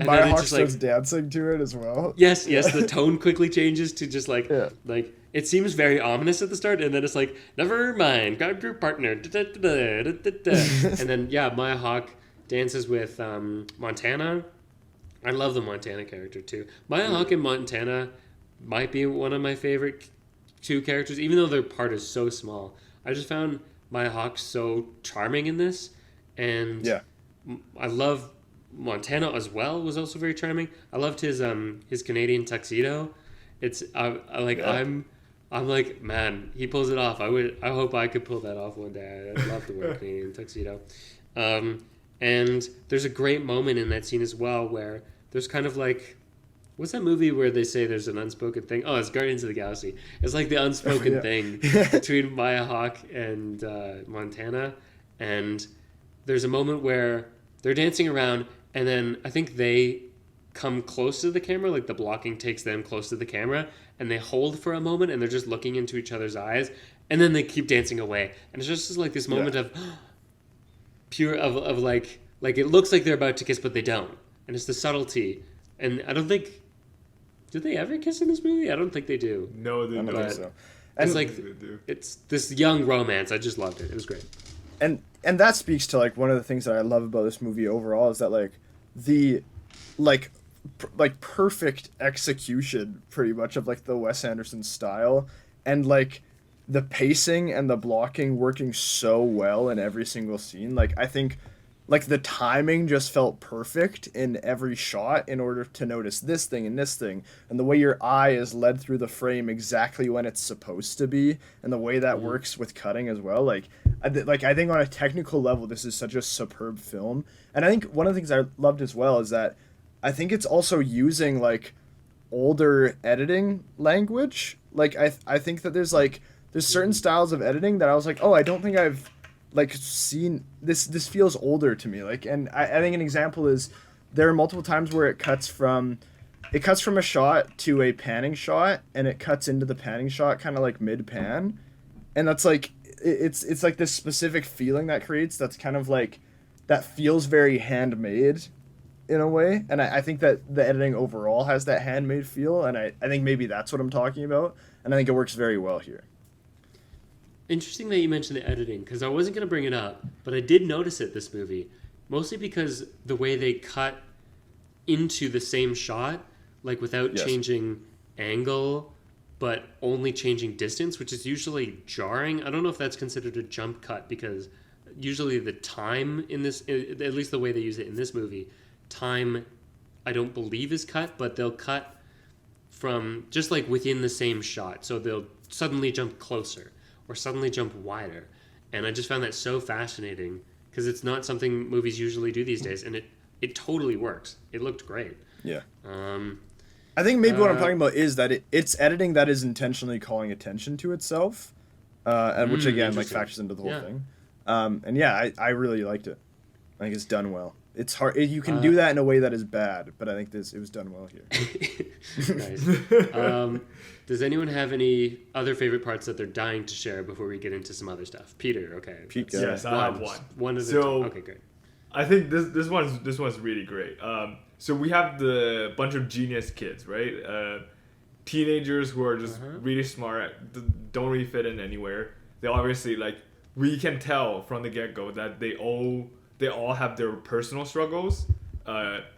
Speaker 3: Maya Hawke starts dancing to it as well.
Speaker 1: Yes, the tone quickly changes to just like it seems very ominous at the start, and then it's like, never mind, got your partner, and then Maya Hawke dances with Montana. I love the Montana character too. Maya Hawke and Montana might be one of my favorite two characters, even though their part is so small. I just found Maya Hawke so charming in this, and I love Montana as well. Was also very charming. I loved his Canadian tuxedo. It's I'm like, man, he pulls it off. I hope I could pull that off one day. I'd love to wear a Canadian tuxedo. And there's a great moment in that scene as well where there's kind of like, what's that movie where they say there's an unspoken thing? Oh, it's Guardians of the Galaxy. It's like the unspoken thing between Maya Hawke and Montana. And there's a moment where they're dancing around, and then I think they come close to the camera, like the blocking takes them close to the camera, and they hold for a moment, and they're just looking into each other's eyes, and then they keep dancing away. And it's just like this moment of pure of like it looks like they're about to kiss, but they don't. And it's the subtlety. And I don't think, did they ever kiss in this movie? I don't think they do.
Speaker 2: No, they don't think
Speaker 3: so.
Speaker 1: And it's like it's this young romance. I just loved it. It was great.
Speaker 3: And that speaks to like one of the things that I love about this movie overall is that like the perfect execution pretty much of like the Wes Anderson style, and like the pacing and the blocking working so well in every single scene. Like I think like the timing just felt perfect in every shot in order to notice this thing and this thing, and the way your eye is led through the frame exactly when it's supposed to be, and the way that works with cutting as well. Like I think on a technical level this is such a superb film. And I think one of the things I loved as well is that I think it's also using like older editing language. Like I think that there's certain styles of editing that I was like, oh, I don't think I've like seen this. This feels older to me. Like, and I think an example is there are multiple times where it cuts from a shot to a panning shot, and it cuts into the panning shot kind of like mid pan, and that's like it's like this specific feeling that creates that's kind of like that feels very handmade in a way, and I think that the editing overall has that handmade feel, and I think maybe that's what I'm talking about, and I think it works very well here.
Speaker 4: Interesting that you mentioned the editing, because I wasn't going to bring it up, but I did notice it this movie, mostly because the way they cut into the same shot, like without changing angle, but only changing distance, which is usually jarring. I don't know if that's considered a jump cut, because usually the time in this, at least the way they use it in this movie, time I don't believe is cut, but they'll cut from just like within the same shot. So they'll suddenly jump closer or suddenly jump wider. And I just found that so fascinating because it's not something movies usually do these days. And it totally works. It looked great.
Speaker 3: Yeah. I think maybe what I'm talking about is that it's editing that is intentionally calling attention to itself, and which again like factors into the whole thing. And yeah, I really liked it. I think it's done well. It's hard. You can do that in a way that is bad, but I think it was done well here.
Speaker 4: Nice. Does anyone have any other favorite parts that they're dying to share before we get into some other stuff? Peter, okay.
Speaker 3: Pete,
Speaker 2: yes, I have one.
Speaker 4: One of the two. Okay, great.
Speaker 2: I think this one's really great. So we have the bunch of genius kids, right? Teenagers who are just really smart, don't really fit in anywhere. They obviously we can tell from the get go that they all have their personal struggles,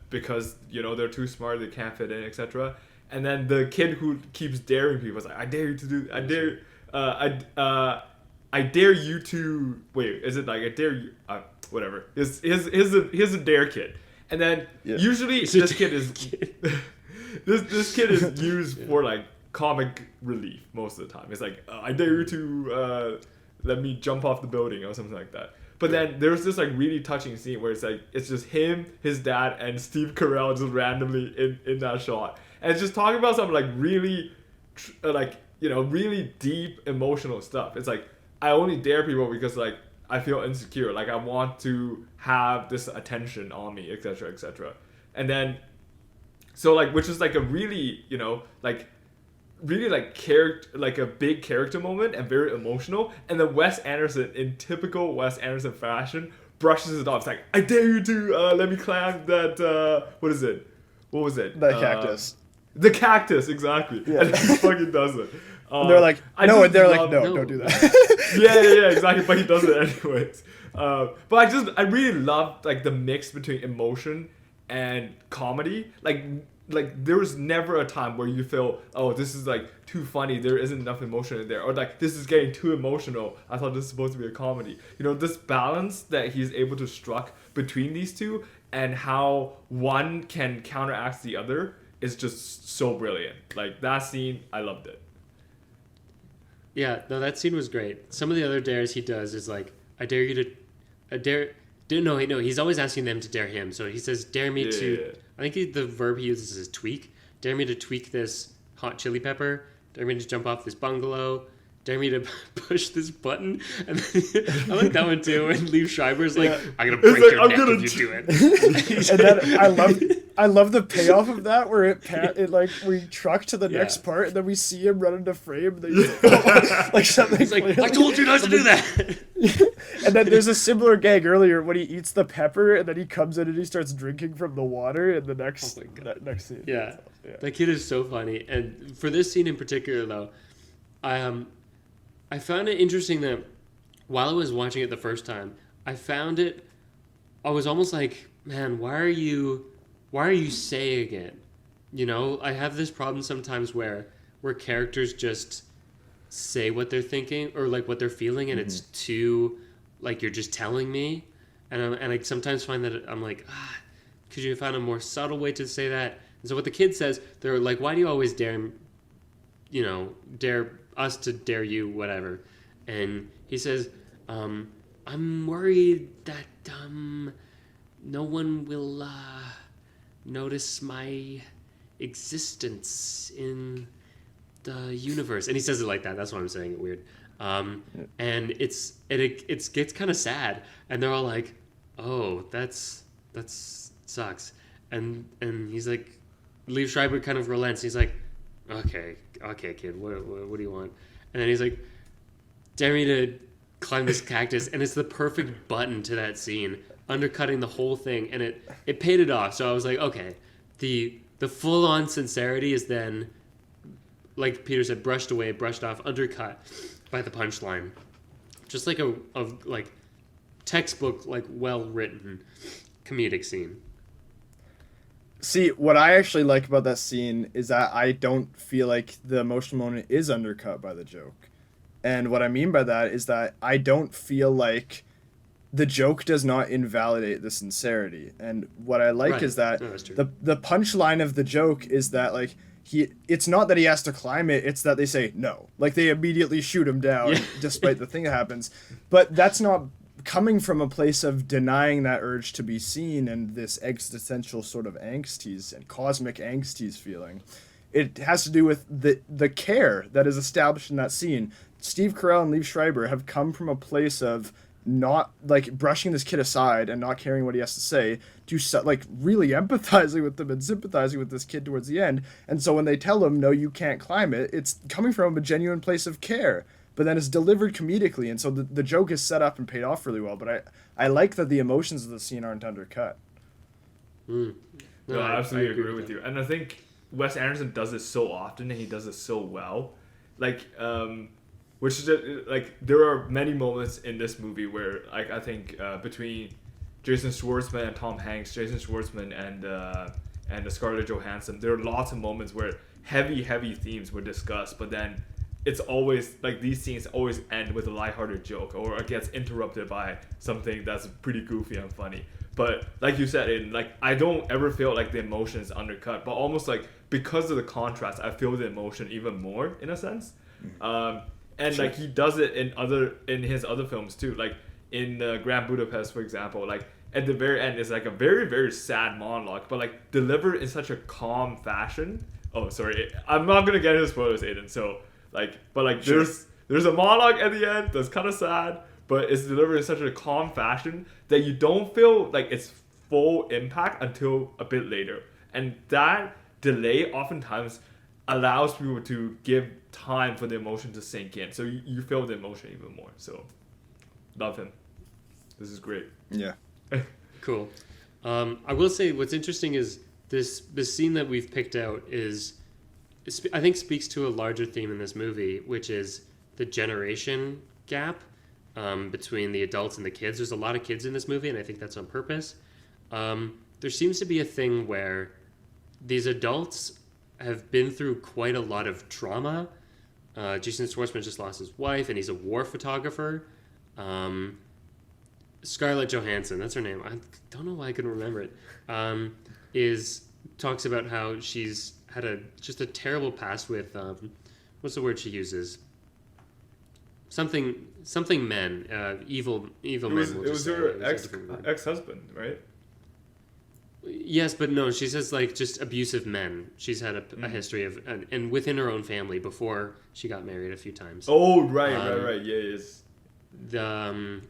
Speaker 2: because they're too smart, they can't fit in, etc. And then the kid who keeps daring people is like, I dare you to do, I dare you to wait. Is it like I dare you? Whatever. Here's a dare kid, and then usually this kid is this kid is used for like comic relief most of the time. It's like I dare you to let me jump off the building or something like that. But then there's this like really touching scene where it's just him, his dad, and Steve Carell just randomly in that shot, and it's just talking about some like really really deep emotional stuff. It's like I only dare people because like I feel insecure, like I want to have this attention on me, etc., etc. And then so like which is like a really really like character, like a big character moment and very emotional, and then Wes Anderson in typical Wes Anderson fashion brushes it off. It's like I dare you to let me climb that what was it
Speaker 3: The cactus.
Speaker 2: The cactus, exactly.
Speaker 3: Yeah.
Speaker 2: And he fucking does it.
Speaker 3: And they're like, no, don't do that.
Speaker 2: yeah, exactly. But he does it anyways. But I really loved like the mix between emotion and comedy. Like there was never a time where you feel, oh, this is like too funny, there isn't enough emotion in there, or like this is getting too emotional, I thought this is supposed to be a comedy. This balance that he's able to struck between these two and how one can counteract the other is just so brilliant. Like that scene, I loved it.
Speaker 4: Yeah, no, that scene was great. Some of the other dares he does is like, I dare you to, no, he's always asking them to dare him. So he says, dare me to, I think the verb he uses is tweak. Dare me to tweak this hot chili pepper. Dare me to jump off this bungalow. Dare me to push this button. And then, I like that one too. And Liev Schreiber's like, I'm going to break your neck if you do it.
Speaker 3: And then I love the payoff of that where we truck to the next part and then we see him run into frame. And like something.
Speaker 4: He's like, I told you not to do that.
Speaker 3: And then there's a similar gag earlier when he eats the pepper and then he comes in and he starts drinking from the water in the next scene.
Speaker 4: Yeah. That kid is so funny. And for this scene in particular, though, I found it interesting that while I was watching it the first time, I was almost like, man, why are you saying it? I have this problem sometimes where characters just say what they're thinking or like what they're feeling, and it's too like you're just telling me, and I sometimes find that I'm like, could you have found a more subtle way to say that? And so what the kid says, they're like, why do you always dare us to dare you, whatever? And he says, I'm worried that no one will notice my existence in the universe, and he says it like that. That's why I'm saying it weird. And it gets kind of sad, and they're all like, "Oh, that sucks," and he's like, Liev Schreiber kind of relents. He's like, "Okay, kid, what do you want?" And then he's like, "Dare me to climb this cactus," and it's the perfect button to that scene, undercutting the whole thing, and it paid it off. So I was like, okay, the full on sincerity is then, like Peter said, brushed away, brushed off, undercut by the punchline, just like a like textbook, like well written comedic scene.
Speaker 3: See, what I actually like about that scene is that I don't feel like the emotional moment is undercut by the joke. And what I mean by that is that I don't feel like the joke does not invalidate the sincerity. And what I like is that the punchline of the joke is that, like, it's not that he has to climb it, it's that they say no. Like, they immediately shoot him down despite the thing that happens. But that's not coming from a place of denying that urge to be seen and this existential sort of angst and cosmic angst he's feeling. It has to do with the care that is established in that scene. Steve Carell and Liev Schreiber have come from a place of not, like, brushing this kid aside and not caring what he has to say to, like, really empathizing with them and sympathizing with this kid towards the end. And so when they tell him, no, you can't climb it, it's coming from a genuine place of care. But then it's delivered comedically, and so the joke is set up and paid off really well. But I like that the emotions of the scene aren't undercut.
Speaker 2: No, I absolutely agree with you. And I think Wes Anderson does it so often, and he does it so well. Like, which is like, there are many moments in this movie where, like, I think between Jason Schwartzman and Tom Hanks, Jason Schwartzman and Scarlett Johansson, there are lots of moments where heavy themes were discussed, but then it's always like these scenes always end with a lighthearted joke, or it gets interrupted by something that's pretty goofy and funny. But like you said, like, I don't ever feel like the emotion is undercut, but almost like because of the contrast, I feel the emotion even more in a sense. And like, he does it in his other films too, like in Grand Budapest, for example. Like, at the very end, it's like a very, very sad monologue, but like delivered in such a calm fashion. Oh, sorry, I'm not gonna get into spoilers, Aiden. So like, but like,
Speaker 3: sure.
Speaker 2: there's a monologue at the end that's kind of sad, but it's delivered in such a calm fashion that you don't feel like it's full impact until a bit later, and that delay oftentimes allows people to give time for the emotion to sink in, so you feel the emotion even more. So love him. This is great.
Speaker 3: Yeah.
Speaker 4: Cool. I will say what's interesting is this scene that we've picked out I think speaks to a larger theme in this movie, which is the generation gap between the adults and the kids. There's a lot of kids in this movie, and I think that's on purpose. There seems to be a thing where these adults have been through quite a lot of trauma. Jason Schwartzman just lost his wife, and he's a war photographer. Scarlett Johansson, that's her name. I don't know why I couldn't remember it. Talks about how she's had just a terrible past with what's the word she uses? Something men, evil men.
Speaker 2: It was her ex-husband, right?
Speaker 4: Yes, but no, she says like just abusive men. She's had a history of, and within her own family before she got married a few times.
Speaker 2: Oh, right. Yeah, yes.
Speaker 4: The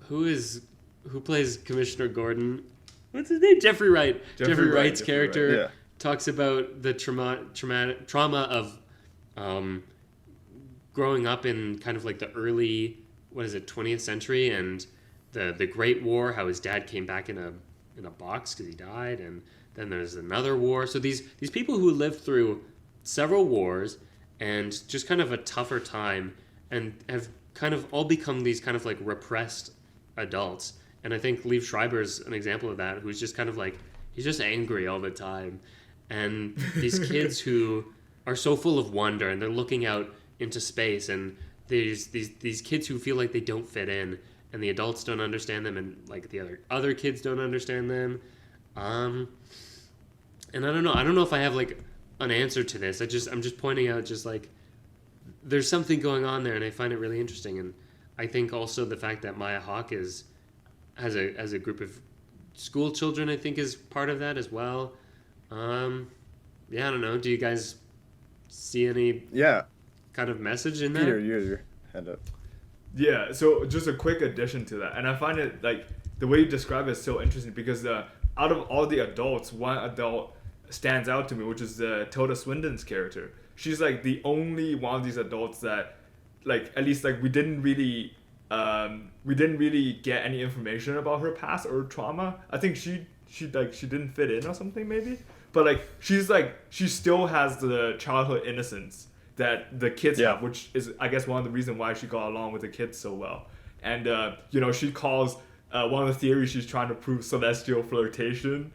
Speaker 4: who plays Commissioner Gordon? What's his name? Jeffrey Wright. Jeffrey Wright's character talks about the trauma of growing up in kind of like the early 20th century, and the Great War. How his dad came back in a box because he died, and then there's another war. So these people who lived through several wars and just kind of a tougher time, and have kind of all become these kind of like repressed adults. And I think Liev Schreiber's an example of that, who's just kind of like, he's just angry all the time. And these kids who are so full of wonder, and they're looking out into space, and there's these kids who feel like they don't fit in, and the adults don't understand them, and like the other kids don't understand them. And I don't know if I have like an answer to this. I'm just pointing out just like there's something going on there, and I find it really interesting. And I think also the fact that Maya Hawke has a group of school children, I think, is part of that as well. Yeah, I don't know. Do you guys see any
Speaker 3: Yeah,
Speaker 4: kind of message in
Speaker 3: Peter,
Speaker 4: there?
Speaker 3: your hand up.
Speaker 2: Yeah, so just a quick addition to that, and I find it like the way you describe it is so interesting because out of all the adults, one adult stands out to me, which is Tilda Swinton's character. She's like the only one of these adults that, like, at least like we didn't really get any information about her past or trauma. I think she didn't fit in or something maybe, but like she still has the childhood innocence that the kids have, which is I guess one of the reasons why she got along with the kids so well. And she calls one of the theories she's trying to prove celestial flirtation.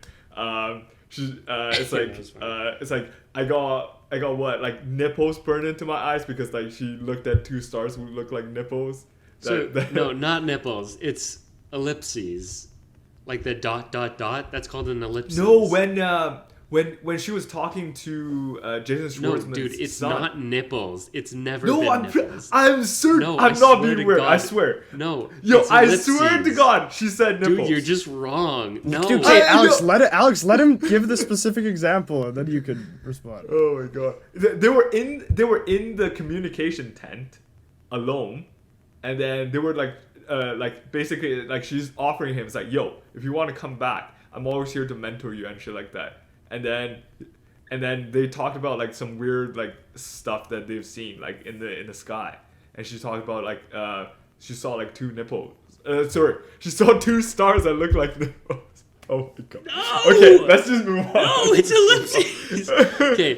Speaker 2: It's like I got what, like nipples burned into my eyes because like she looked at two stars who look like nipples.
Speaker 4: No, not nipples. It's ellipses, like the ... That's called an ellipsis.
Speaker 2: No, when she was talking to Jason
Speaker 4: No,
Speaker 2: Schwartzman's
Speaker 4: dude, it's
Speaker 2: son.
Speaker 4: not nipples. It's never
Speaker 2: No,
Speaker 4: been nipples.
Speaker 2: I'm certain.
Speaker 4: No,
Speaker 2: I'm
Speaker 4: I
Speaker 2: not
Speaker 4: swear
Speaker 2: being
Speaker 4: to
Speaker 2: weird.
Speaker 4: God.
Speaker 2: I swear.
Speaker 4: No,
Speaker 2: Yo,
Speaker 4: it's
Speaker 2: I
Speaker 4: ellipses.
Speaker 2: swear to God, she said nipples.
Speaker 4: Dude, you're just wrong. No.
Speaker 3: Dude, okay, Alex,
Speaker 2: yo-
Speaker 3: let him give the specific example, and then you can respond.
Speaker 2: Oh my God, they were in the communication tent, alone, and then they were like basically like she's offering him. It's like, yo, if you want to come back, I'm always here to mentor you and shit like that. And then they talked about like some weird like stuff that they've seen like in the sky, and she talked about like she saw like two nipples. She saw two stars that looked like nipples. Oh my God.
Speaker 4: No!
Speaker 2: Okay, let's just move on.
Speaker 4: No, it's ellipses. Okay,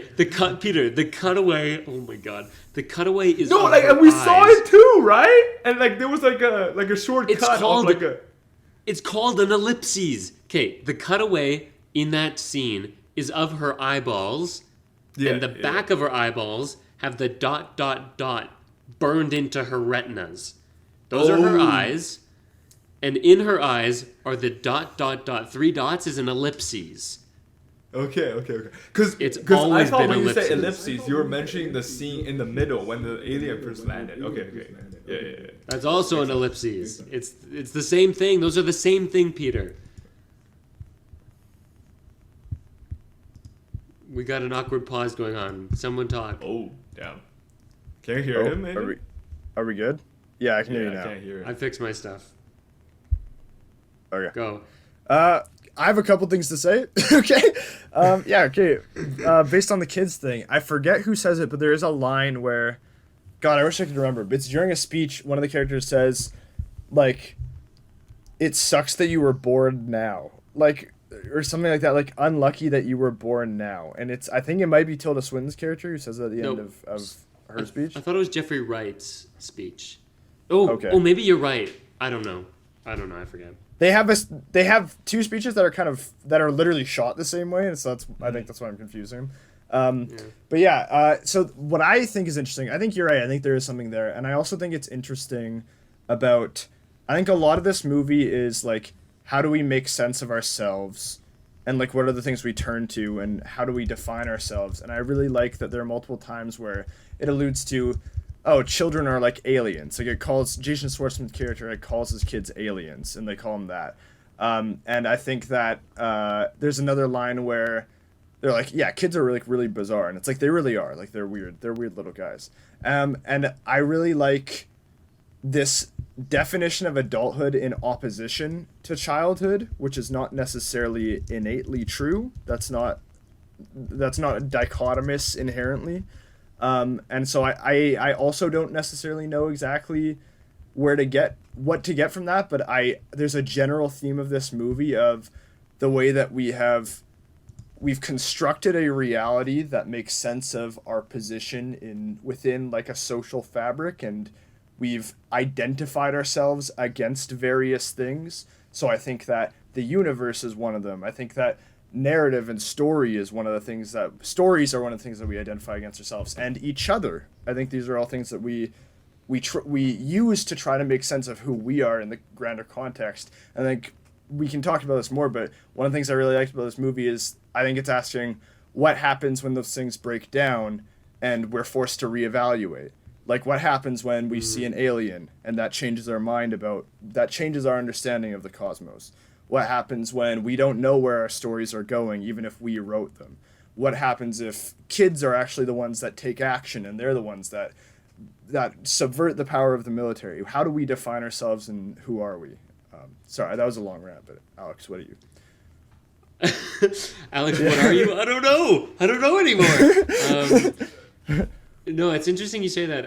Speaker 4: Peter, the cutaway. Oh my God, the cutaway is
Speaker 2: No,
Speaker 4: of
Speaker 2: like
Speaker 4: her
Speaker 2: and we saw
Speaker 4: eyes.
Speaker 2: it too, right? And like there was like a short
Speaker 4: It's
Speaker 2: cut
Speaker 4: called-
Speaker 2: of like a.
Speaker 4: It's called an ellipses. Okay, the cutaway in that scene is of her eyeballs, and the back of her eyeballs have the ... burned into her retinas. Those are her eyes, and in her eyes are the ... 3 dots is an ellipses.
Speaker 2: Okay. Because
Speaker 4: It's
Speaker 2: I
Speaker 4: always
Speaker 2: thought
Speaker 4: been
Speaker 2: when you said
Speaker 4: ellipses.
Speaker 2: ellipses, you were mentioning the scene in the middle when the alien first landed. Okay. Yeah.
Speaker 4: That's also an ellipses. It's the same thing. Those are the same thing, Peter. We got an awkward pause going on. Someone talk.
Speaker 2: Oh, damn. Can you hear him? Maybe.
Speaker 3: Are we good? Yeah, I can hear you
Speaker 2: I
Speaker 3: now.
Speaker 2: can't hear
Speaker 4: I
Speaker 2: him.
Speaker 4: fixed my stuff.
Speaker 3: Okay.
Speaker 4: Go.
Speaker 3: I have a couple things to say. Okay. Okay. Based on the kids thing, I forget who says it, but there is a line where, God, I wish I could remember. But it's during a speech. One of the characters says, like, "It sucks that you were born now," like, or something like that. Like, unlucky that you were born now. And I think it might be Tilda Swinton's character who says it at the end of her speech.
Speaker 4: I thought it was Jeffrey Wright's speech. Oh,
Speaker 3: Okay.
Speaker 4: Oh, maybe you're right. I don't know. I forget.
Speaker 3: They have two speeches that are literally shot the same way, and so I think that's why I'm confusing them. But yeah, so what I think is interesting, I think you're right. I think there is something there, and I also think it's interesting about. I think a lot of this movie is like, how do we make sense of ourselves, and like what are the things we turn to, and how do we define ourselves? And I really like that there are multiple times where it alludes to, oh, children are like aliens. Like it calls Jason Schwartzman's character, it calls his kids aliens, and they call them that. And I think that there's another line where they're like, yeah, kids are really, really bizarre, and it's like they really are. Like they're weird little guys. And I really like this definition of adulthood in opposition to childhood, which is not necessarily innately true. That's not dichotomous inherently. And so I also don't necessarily know exactly what to get from that, but there's a general theme of this movie of the way that we've constructed a reality that makes sense of our position within like a social fabric, and we've identified ourselves against various things. So I think that the universe is one of them. I think that narrative and story is one of the things that stories are one of the things that we identify against ourselves and each other. I think these are all things that we use to try to make sense of who we are in the grander context. I think we can talk about this more, but one of the things I really liked about this movie is I think it's asking what happens when those things break down and we're forced to reevaluate. Like what happens when we see an alien and that changes our understanding of the cosmos. What happens when we don't know where our stories are going, even if we wrote them? What happens if kids are actually the ones that take action and they're the ones that subvert the power of the military? How do we define ourselves and who are we? Sorry, that was a long rant, but Alex, what are you?
Speaker 4: Alex, what are you? I don't know. I don't know anymore. No, it's interesting you say that.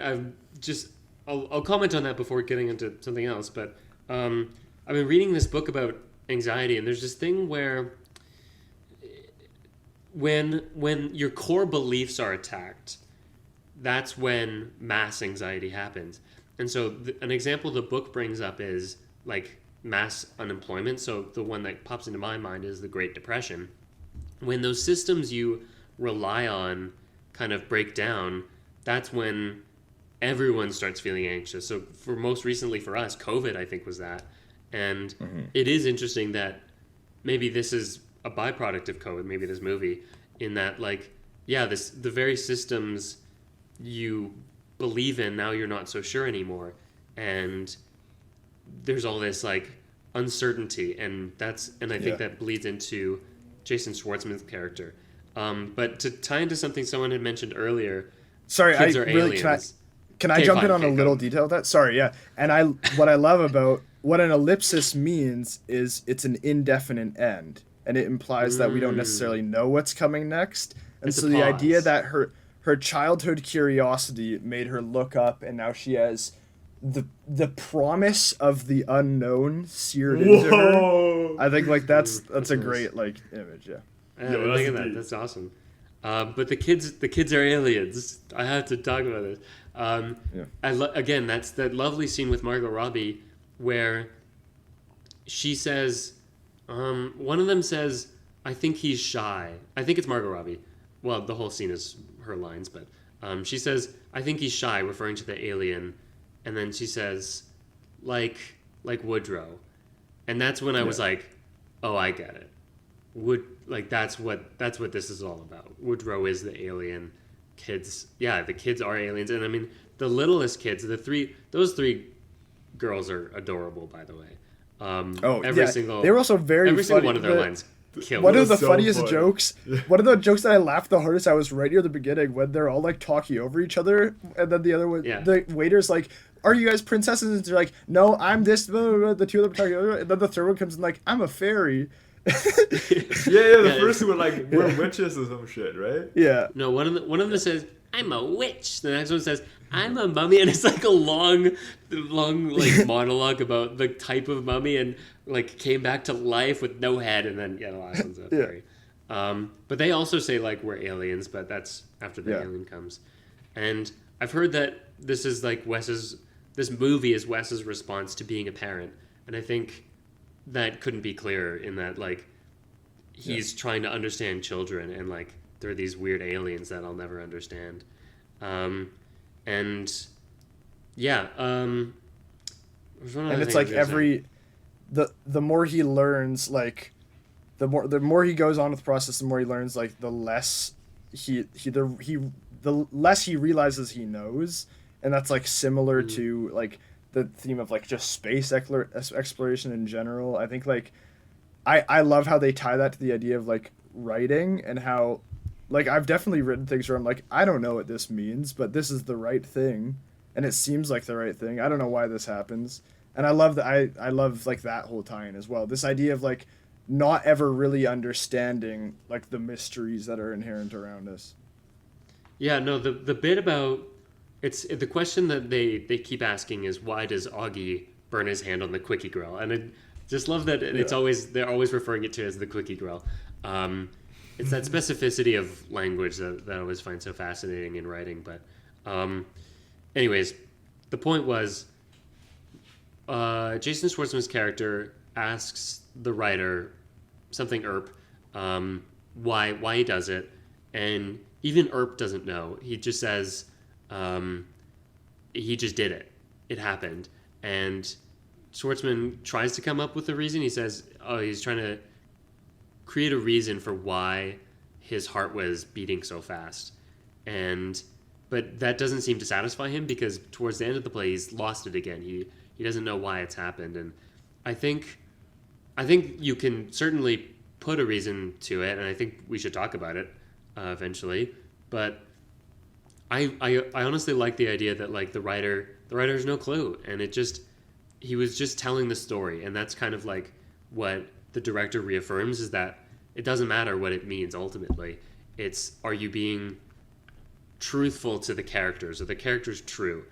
Speaker 4: I'll comment on that before getting into something else. But I've been reading this book about anxiety, and there's this thing where when your core beliefs are attacked, that's when mass anxiety happens. And so an example the book brings up is like mass unemployment. So the one that pops into my mind is the Great Depression. When those systems you rely on kind of break down, that's when everyone starts feeling anxious. So for most recently for us, COVID, I think, was that. And it is interesting that maybe this is a byproduct of COVID, maybe this movie, in that, like, yeah, the very systems you believe in, now you're not so sure anymore. And there's all this, like, uncertainty, and I think that bleeds into Jason Schwartzman's character. But to tie into something someone had mentioned earlier,
Speaker 3: sorry,
Speaker 4: kids are aliens.
Speaker 3: Can I jump in on a little detail of that? Sorry, yeah. And what I love about what an ellipsis means is it's an indefinite end, and it implies that we don't necessarily know what's coming next. And
Speaker 4: It's
Speaker 3: so
Speaker 4: a
Speaker 3: the
Speaker 4: pause.
Speaker 3: idea that her childhood curiosity made her look up, and now she has the promise of the unknown seared into her.
Speaker 2: Whoa!
Speaker 3: I think like that's a great like image, yeah.
Speaker 4: Yeah,
Speaker 2: Yo,
Speaker 4: look
Speaker 2: that's
Speaker 4: at that.
Speaker 2: deep.
Speaker 4: That's awesome. But the kids are aliens. I have to talk about this. Again, that's that lovely scene with Margot Robbie where she says, one of them says, "I think he's shy." I think it's Margot Robbie. Well, the whole scene is her lines, but she says, "I think he's shy," referring to the alien, and then she says, like Woodrow, and that's when I was like, "Oh, I get it." That's what this is all about. Woodrow is the alien. Kids, yeah, the kids are aliens, and I mean the littlest kids, those three girls are adorable, by the way.
Speaker 3: They were also very
Speaker 4: every single
Speaker 3: funny.
Speaker 4: one of their lines killed.
Speaker 3: One
Speaker 4: me.
Speaker 3: of the
Speaker 2: so
Speaker 3: funniest
Speaker 2: funny.
Speaker 3: jokes, one of the jokes that I laughed the hardest, I was right near the beginning when they're all like talking over each other, and then the other one, the waiter's like, "Are you guys princesses?" And they're like, "No, I'm this." Blah, blah, blah. The two of them are talking, and then the third one comes in like, "I'm a fairy."
Speaker 2: The first two were like, we're witches or some shit, right?
Speaker 3: Yeah.
Speaker 4: No, one of them says, "I'm a witch." The next one says, "I'm a mummy," and it's like a long like monologue about the type of mummy and like came back to life with no head, and then the last one's a fairy. But they also say like we're aliens, but that's after the alien comes. And I've heard that this is like this movie is Wes's response to being a parent, and I think that couldn't be clearer in that like he's trying to understand children, and like they're these weird aliens that I'll never understand. And it's
Speaker 3: like the more he learns, like the more he goes on with the process, the more he learns, like the less the less he realizes he knows, and that's like similar to like the theme of like just space exploration in general. I think like I love how they tie that to the idea of like writing, and how like I've definitely written things where I'm like, I don't know what this means, but this is the right thing, and it seems like the right thing. I don't know why this happens. And I love that I love like that whole tie-in as well. This idea of like not ever really understanding like the mysteries that are inherent around us.
Speaker 4: Yeah, no, the bit about the question that they keep asking is, why does Augie burn his hand on the quickie grill? And I just love that they're always referring it to as the quickie grill. It's that specificity of language that I always find so fascinating in writing. But anyways, the point was Jason Schwartzman's character asks the writer something why he does it, and even Earp doesn't know. He just says he just did it. It happened. And Schwartzman tries to come up with a reason. He says, he's trying to create a reason for why his heart was beating so fast. But that doesn't seem to satisfy him, because towards the end of the play, he's lost it again. He doesn't know why it's happened. And I think I think you can certainly put a reason to it, and I think we should talk about it eventually. But I honestly like the idea that like the writer has no clue, and he was just telling the story, and that's kind of like what the director reaffirms, is that it doesn't matter what it means ultimately. It's, are you being truthful to the characters? Are the characters true?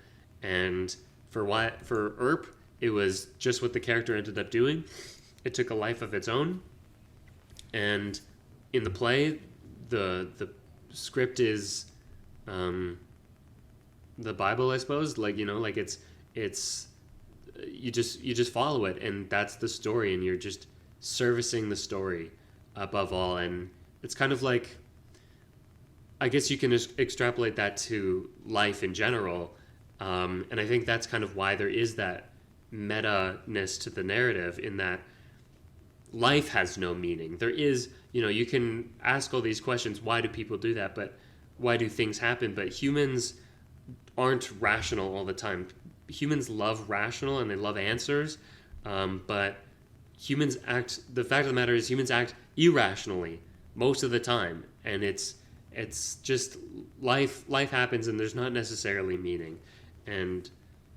Speaker 4: And for Earp, it was just what the character ended up doing. It took a life of its own, and in the play, the script is the Bible, I suppose. Like, you know, like it's you just follow it, and that's the story, and you're just servicing the story above all. And it's kind of like, I guess you can extrapolate that to life in general, and I think that's kind of why there is that meta-ness to the narrative, in that life has no meaning. There is, you know, you can ask all these questions, why do people do that, but why do things happen? But humans aren't rational all the time. Humans love rational and they love answers, but humans act, the fact of the matter is humans act irrationally most of the time, and it's just life happens, and there's not necessarily meaning. And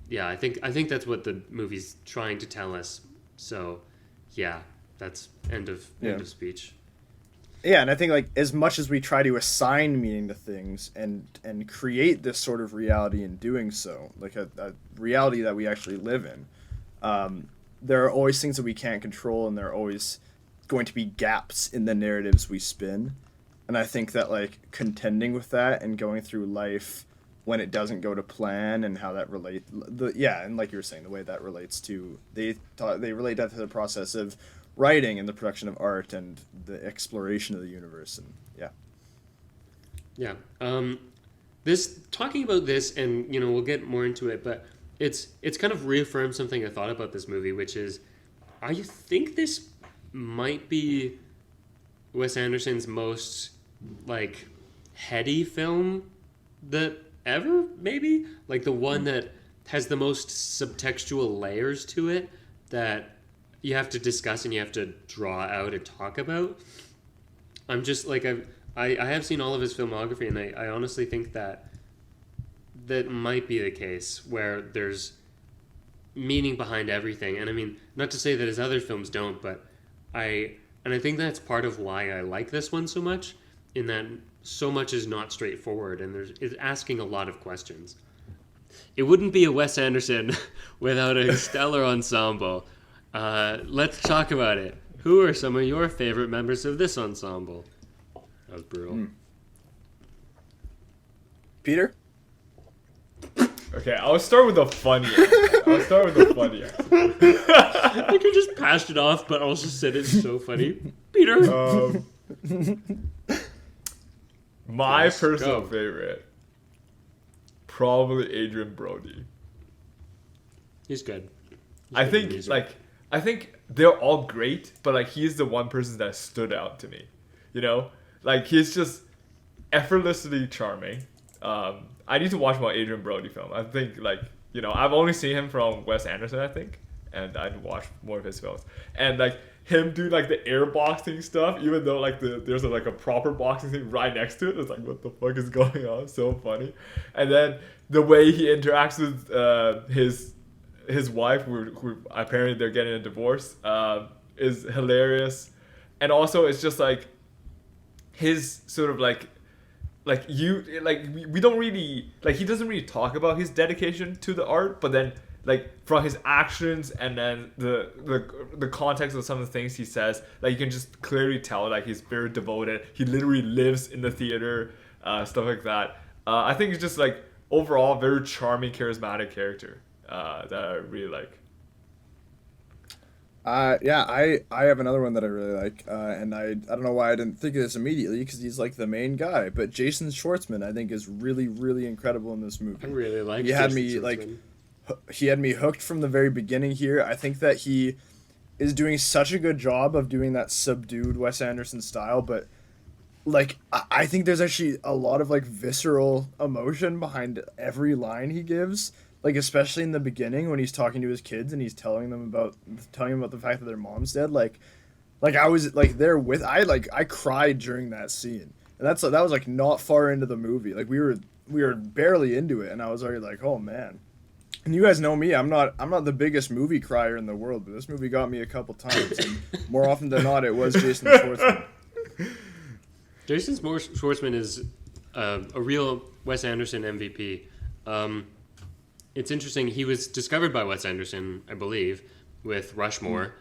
Speaker 4: yeah, I think that's what the movie's trying to tell us. So yeah, that's end of speech.
Speaker 3: Yeah, and I think like as much as we try to assign meaning to things and create this sort of reality in doing so, like a reality that we actually live in, there are always things that we can't control, and there are always going to be gaps in the narratives we spin. And I think that like contending with that and going through life when it doesn't go to plan, and how that relates, and like you were saying, the way that relates to they relate that to the process of writing and the production of art and the exploration of the universe. And
Speaker 4: this, talking about this, and you know, we'll get more into it, but it's kind of reaffirmed something I thought about this movie, which is I think this might be Wes Anderson's most like heady film that ever, maybe, like the one that has the most subtextual layers to it that you have to discuss and you have to draw out and talk about. I'm just like, I have seen all of his filmography, and I honestly think that might be the case, where there's meaning behind everything. And I mean, not to say that his other films don't, but I think that's part of why I like this one so much, in that so much is not straightforward, and it's asking a lot of questions. It wouldn't be a Wes Anderson without a stellar ensemble. Let's talk about it. Who are some of your favorite members of this ensemble? That was brutal.
Speaker 3: Peter?
Speaker 2: Okay, I'll start with the funniest.
Speaker 4: I could just pass it off, but also said it's so funny. Peter?
Speaker 2: My
Speaker 4: Yes,
Speaker 2: personal
Speaker 4: go.
Speaker 2: favorite, probably Adrian Brody.
Speaker 4: He's good.
Speaker 2: I think they're all great, but like he's the one person that stood out to me. You know, like he's just effortlessly charming. I need to watch more Adrian Brody film. I think like, you know, I've only seen him from Wes Anderson, I think, and I'd watch more of his films. And like him do like the air boxing stuff, even though like there's a proper boxing thing right next to it. It's like, what the fuck is going on? So funny. And then the way he interacts with his wife, who apparently they're getting a divorce, is hilarious. And also it's just like his sort of we don't really, like, he doesn't really talk about his dedication to the art, but then like from his actions and then the context of some of the things he says, like you can just clearly tell like he's very devoted. He literally lives in the theater, stuff like that. I think he's just like overall very charming, charismatic character that I really like.
Speaker 3: I have another one that I really like, and I don't know why I didn't think of this immediately, because he's like the main guy, but Jason Schwartzman I think is really, really incredible in this movie.
Speaker 4: I really like.
Speaker 3: He had
Speaker 4: Jason
Speaker 3: me
Speaker 4: Schwartzman.
Speaker 3: like, he had me hooked from the very beginning here. I think that he is doing such a good job of doing that subdued Wes Anderson style, but like I think there's actually a lot of like visceral emotion behind every line he gives. Like especially in the beginning when he's talking to his kids and he's telling them about the fact that their mom's dead. Like I was like there with I cried during that scene, and that was like not far into the movie. Like we were barely into it, and I was already like, oh man. And you guys know me, I'm not the biggest movie crier in the world, but this movie got me a couple times, and more often than not, it was Jason Schwartzman.
Speaker 4: Jason Schwartzman is a real Wes Anderson MVP. It's interesting. He was discovered by Wes Anderson, I believe, with Rushmore,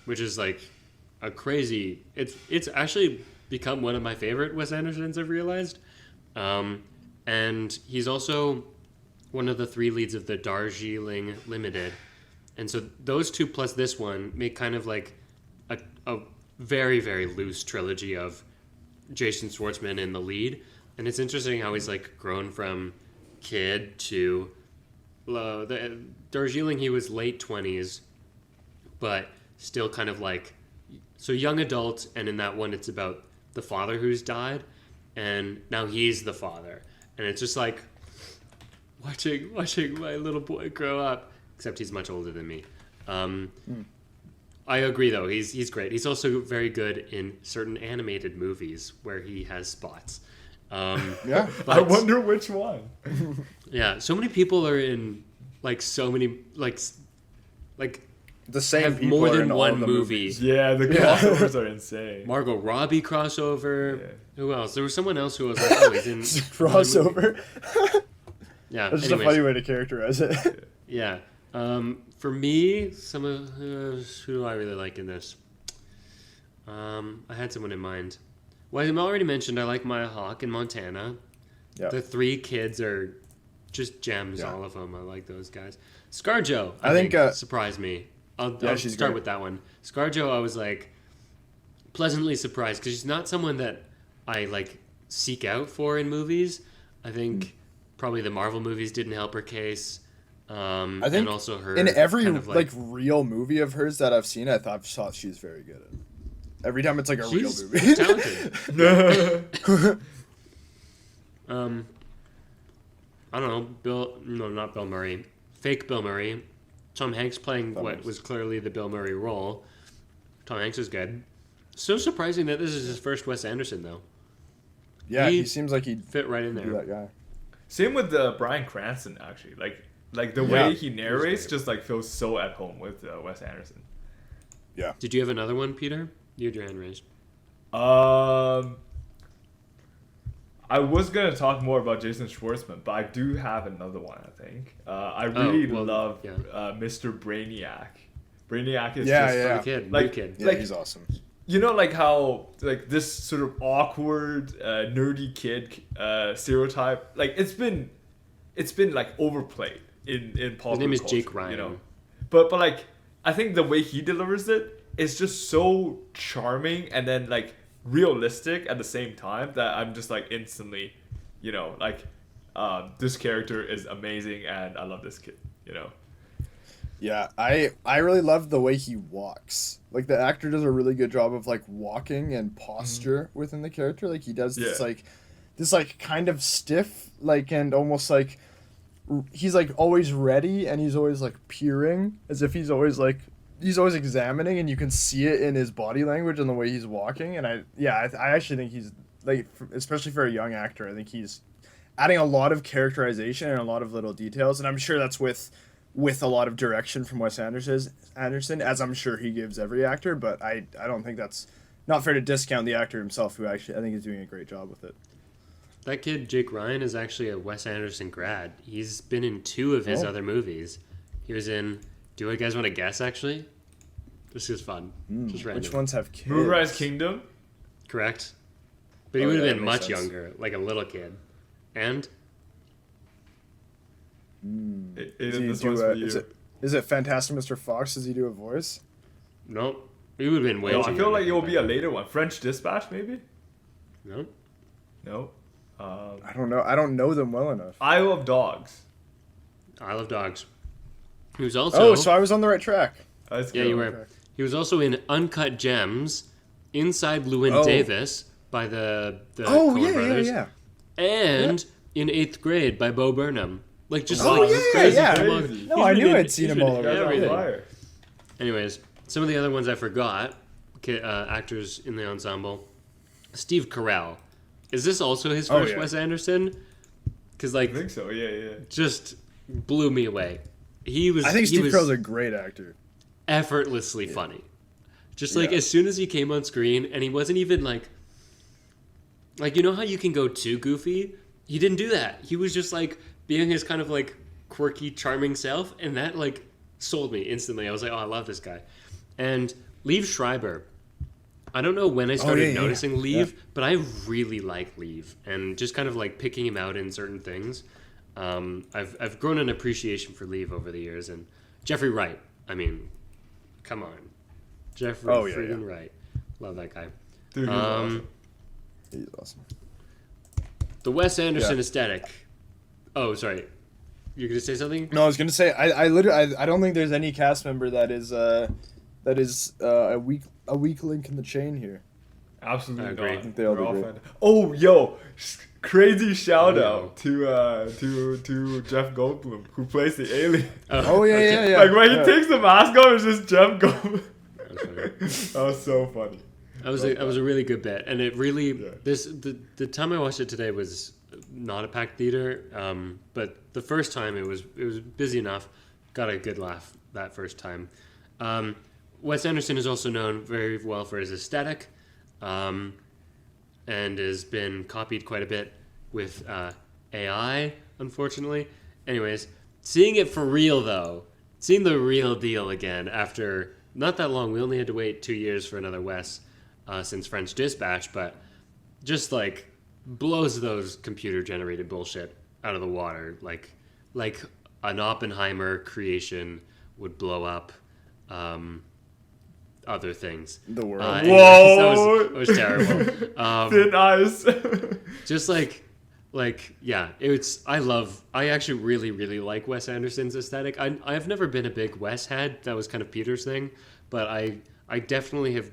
Speaker 4: which is like a crazy. It's actually become one of my favorite Wes Andersons, I've realized. And he's also one of the 3 leads of the Darjeeling Limited, and so those 2 plus this one make kind of like a very, very loose trilogy of Jason Schwartzman in the lead. And it's interesting how he's like grown from kid to the Darjeeling. He was late 20s, but still kind of like so young adult. And in that one, it's about the father who's died, and now he's the father, and it's just like watching my little boy grow up. Except he's much older than me. I agree, though. He's great. He's also very good in certain animated movies where he has spots.
Speaker 3: Yeah,
Speaker 2: I wonder which one.
Speaker 4: Yeah, so many people are in like so many like
Speaker 3: the same
Speaker 4: have
Speaker 3: people
Speaker 4: more
Speaker 3: are
Speaker 4: than
Speaker 3: in all
Speaker 4: one
Speaker 3: of the
Speaker 4: movie.
Speaker 3: movies.
Speaker 2: Yeah, the crossovers are insane.
Speaker 4: Margot Robbie crossover.
Speaker 2: Yeah.
Speaker 4: Who else? There was someone else who was like, oh, he's in
Speaker 3: Crossover.
Speaker 4: Yeah,
Speaker 3: That's just a funny way to characterize it.
Speaker 4: Yeah. For me, some of who do I really like in this? I had someone in mind. Well, I already mentioned I like Maya Hawke in Montana.
Speaker 3: Yeah.
Speaker 4: The 3 kids are just gems,
Speaker 3: Yeah.
Speaker 4: all of them. I like those guys. ScarJo,
Speaker 3: I think,
Speaker 4: surprised me. I'll
Speaker 3: she's
Speaker 4: start
Speaker 3: great.
Speaker 4: with that one. ScarJo, I was like pleasantly surprised because she's not someone that I like seek out for in movies. I think probably the Marvel movies didn't help her case.
Speaker 3: I think
Speaker 4: and also her
Speaker 3: in every
Speaker 4: kind of
Speaker 3: like real movie of hers that I've seen, I thought she's very good at. Every time it's like a real
Speaker 4: she's
Speaker 3: movie.
Speaker 4: talented. I don't know, not Bill Murray. Fake Bill Murray. Tom Hanks playing what was clearly the Bill Murray role. Tom Hanks is good. So surprising that this is his first Wes Anderson, though.
Speaker 3: Yeah, he seems like he'd
Speaker 4: fit right in
Speaker 3: be
Speaker 4: there.
Speaker 3: that guy.
Speaker 2: Same with Bryan Cranston, actually. Like the way he narrates just like feels so at home with Wes Anderson.
Speaker 3: Yeah.
Speaker 4: Did you have another one, Peter? You had your hand raised.
Speaker 2: I was gonna talk more about Jason Schwartzman, but I do have another one. I think I really love Mr. Brainiac. Brainiac is
Speaker 3: Yeah.
Speaker 4: The kid,
Speaker 2: like
Speaker 4: new kid.
Speaker 3: Yeah, he's awesome.
Speaker 2: You know, like how like this sort of awkward, nerdy kid stereotype. Like it's been like overplayed in pop
Speaker 4: His name is
Speaker 2: culture,
Speaker 4: Jake Ryan.
Speaker 2: You know, but like I think the way he delivers it is just so charming and then like realistic at the same time that I'm just like instantly, you know, like this character is amazing and I love this kid. You know.
Speaker 3: Yeah, I really love the way he walks. Like the actor does a really good job of like walking and posture within the character. Like he does this like kind of stiff like and almost like he's like always ready and he's always like peering as if he's always examining, and you can see it in his body language and the way he's walking. And I actually think he's like, especially for a young actor, I think he's adding a lot of characterization and a lot of little details, and I'm sure that's with a lot of direction from Wes Anderson, as I'm sure he gives every actor, but I don't think that's not fair to discount the actor himself, who actually I think is doing a great job with it.
Speaker 4: That kid, Jake Ryan, is actually a Wes Anderson grad. He's been in 2 of his other movies. He was in, do you guys want to guess, actually? This is fun. Just random.
Speaker 3: Which ones have kids?
Speaker 2: Moonrise Kingdom.
Speaker 4: Correct. But he would have
Speaker 3: yeah,
Speaker 4: been
Speaker 3: makes
Speaker 4: much
Speaker 3: sense.
Speaker 4: younger, like a little kid. And?
Speaker 2: Aiden, this one's for you.
Speaker 3: Is it Fantastic Mr. Fox? Does he do a voice?
Speaker 4: Nope. He would have been way too
Speaker 2: No, I feel like it will
Speaker 4: younger
Speaker 2: be a
Speaker 4: than
Speaker 2: later one. French Dispatch, maybe?
Speaker 4: that. No.
Speaker 2: No.
Speaker 3: I don't know. I don't know them well enough.
Speaker 2: Isle of Dogs.
Speaker 4: I Love Dogs. He was also...
Speaker 3: Oh, so I was on the right track.
Speaker 2: Let's
Speaker 4: Yeah,
Speaker 2: go.
Speaker 4: you were.
Speaker 3: Okay.
Speaker 4: He was also in Uncut Gems, Inside Llewyn Davis by the
Speaker 3: Oh,
Speaker 4: Coen
Speaker 3: yeah,
Speaker 4: brothers,
Speaker 3: yeah.
Speaker 4: and in 8th Grade by Bo Burnham. Like just
Speaker 3: Oh,
Speaker 4: like
Speaker 3: yeah,
Speaker 4: crazy
Speaker 3: yeah.
Speaker 4: filmog-
Speaker 2: Crazy.
Speaker 3: No, I
Speaker 4: He's
Speaker 3: knew
Speaker 4: been
Speaker 3: I'd seen
Speaker 4: he's
Speaker 3: him
Speaker 4: been
Speaker 3: all
Speaker 4: in
Speaker 3: over.
Speaker 2: That's on
Speaker 4: everything.
Speaker 2: fire.
Speaker 1: Anyways, some of the other ones I forgot, actors in the ensemble. Steve Carell. Is this also his
Speaker 3: Oh,
Speaker 1: first
Speaker 3: yeah.
Speaker 1: Wes Anderson? Because
Speaker 2: I
Speaker 1: like,
Speaker 2: think so. Yeah.
Speaker 1: just blew me away. He was.
Speaker 3: I think
Speaker 1: he
Speaker 3: Steve
Speaker 1: was
Speaker 3: Carell's a great actor.
Speaker 1: effortlessly funny. Just like
Speaker 3: Yeah.
Speaker 1: as soon as he came on screen, and he wasn't even like you know how you can go too goofy. He didn't do that. He was just like being his kind of like quirky, charming self, and that like sold me instantly. I was like, oh, I love this guy. And Liev Schreiber. I don't know when I started
Speaker 3: yeah.
Speaker 1: noticing Liev, but I really like Liev, and just kind of like picking him out in certain things. I've grown an appreciation for Liev over the years, and Jeffrey Wright. I mean, come on, Jeffrey freaking Wright. Love that guy.
Speaker 2: Dude, he's awesome.
Speaker 3: He's awesome.
Speaker 1: The Wes Anderson
Speaker 3: Yeah.
Speaker 1: aesthetic. Oh, sorry. You're gonna say something?
Speaker 3: No, I was gonna say I literally I don't think there's any cast member that is a weak link in the chain here.
Speaker 2: Absolutely
Speaker 1: I agree.
Speaker 2: not.
Speaker 1: I
Speaker 3: think they all
Speaker 2: We're
Speaker 3: do
Speaker 2: all
Speaker 3: great.
Speaker 2: fan- Oh, yo, crazy shout
Speaker 1: Oh,
Speaker 2: out to Jeff Goldblum who plays the alien.
Speaker 3: Oh yeah,
Speaker 1: okay.
Speaker 3: yeah, yeah.
Speaker 2: Like when
Speaker 3: yeah.
Speaker 2: he takes the mask off, it's just Jeff Goldblum.
Speaker 1: That was funny.
Speaker 2: That was so funny.
Speaker 1: That was a really good bit, and it really
Speaker 2: Yeah.
Speaker 1: the time I watched it today was not a packed theater, but the first time it was busy enough. Got a good laugh that first time. Wes Anderson is also known very well for his aesthetic, and has been copied quite a bit with AI, unfortunately. Anyways, seeing it for real though, seeing the real deal again after not that long. We only had to wait 2 years for another Wes since French Dispatch, but just like blows those computer generated bullshit out of the water, like an Oppenheimer creation would blow up other things.
Speaker 3: The world.
Speaker 1: Anyways,
Speaker 2: Whoa!
Speaker 1: that was terrible.
Speaker 2: Thin ice.
Speaker 1: Just like yeah, I actually really like Wes Anderson's aesthetic. I've never been a big Wes head. That was kind of Peter's thing, but I definitely have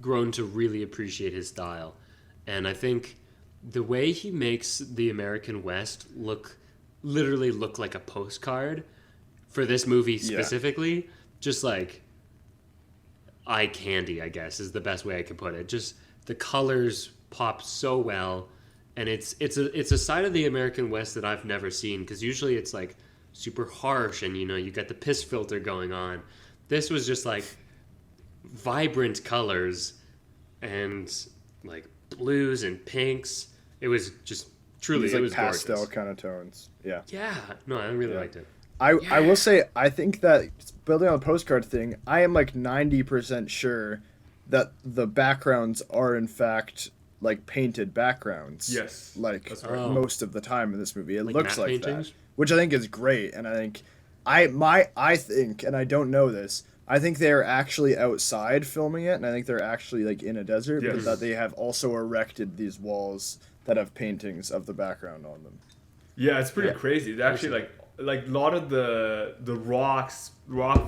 Speaker 1: grown to really appreciate his style. And I think the way he makes the American West literally look like a postcard for this movie specifically, just like eye candy, I guess is the best way I can put it. Just the colors pop so well, and it's a side of the American West that I've never seen, because usually it's like super harsh, and you got the piss filter going on. This was just like vibrant colors and like blues and pinks. It was just truly
Speaker 3: It's
Speaker 1: it
Speaker 3: like
Speaker 1: was
Speaker 3: pastel
Speaker 1: gorgeous.
Speaker 3: kind of tones. Yeah.
Speaker 1: Yeah, no, I really liked it.
Speaker 3: I will say, I think that building on the postcard thing, I am like 90% sure that the backgrounds are in fact like painted backgrounds.
Speaker 2: Yes,
Speaker 3: Like
Speaker 2: that's right.
Speaker 1: Oh.
Speaker 3: most of the time in this movie. It
Speaker 1: Like
Speaker 3: looks
Speaker 1: matte
Speaker 3: like
Speaker 1: paintings?
Speaker 3: that. Which I think is great. And I think I think, and I don't know this, I think they're actually outside filming it, and I think they're actually like in a desert, but
Speaker 2: Yes.
Speaker 3: that they have also erected these walls that have paintings of the background on them.
Speaker 2: Yeah, it's pretty
Speaker 3: Yeah.
Speaker 2: crazy. They actually like a lot of the rock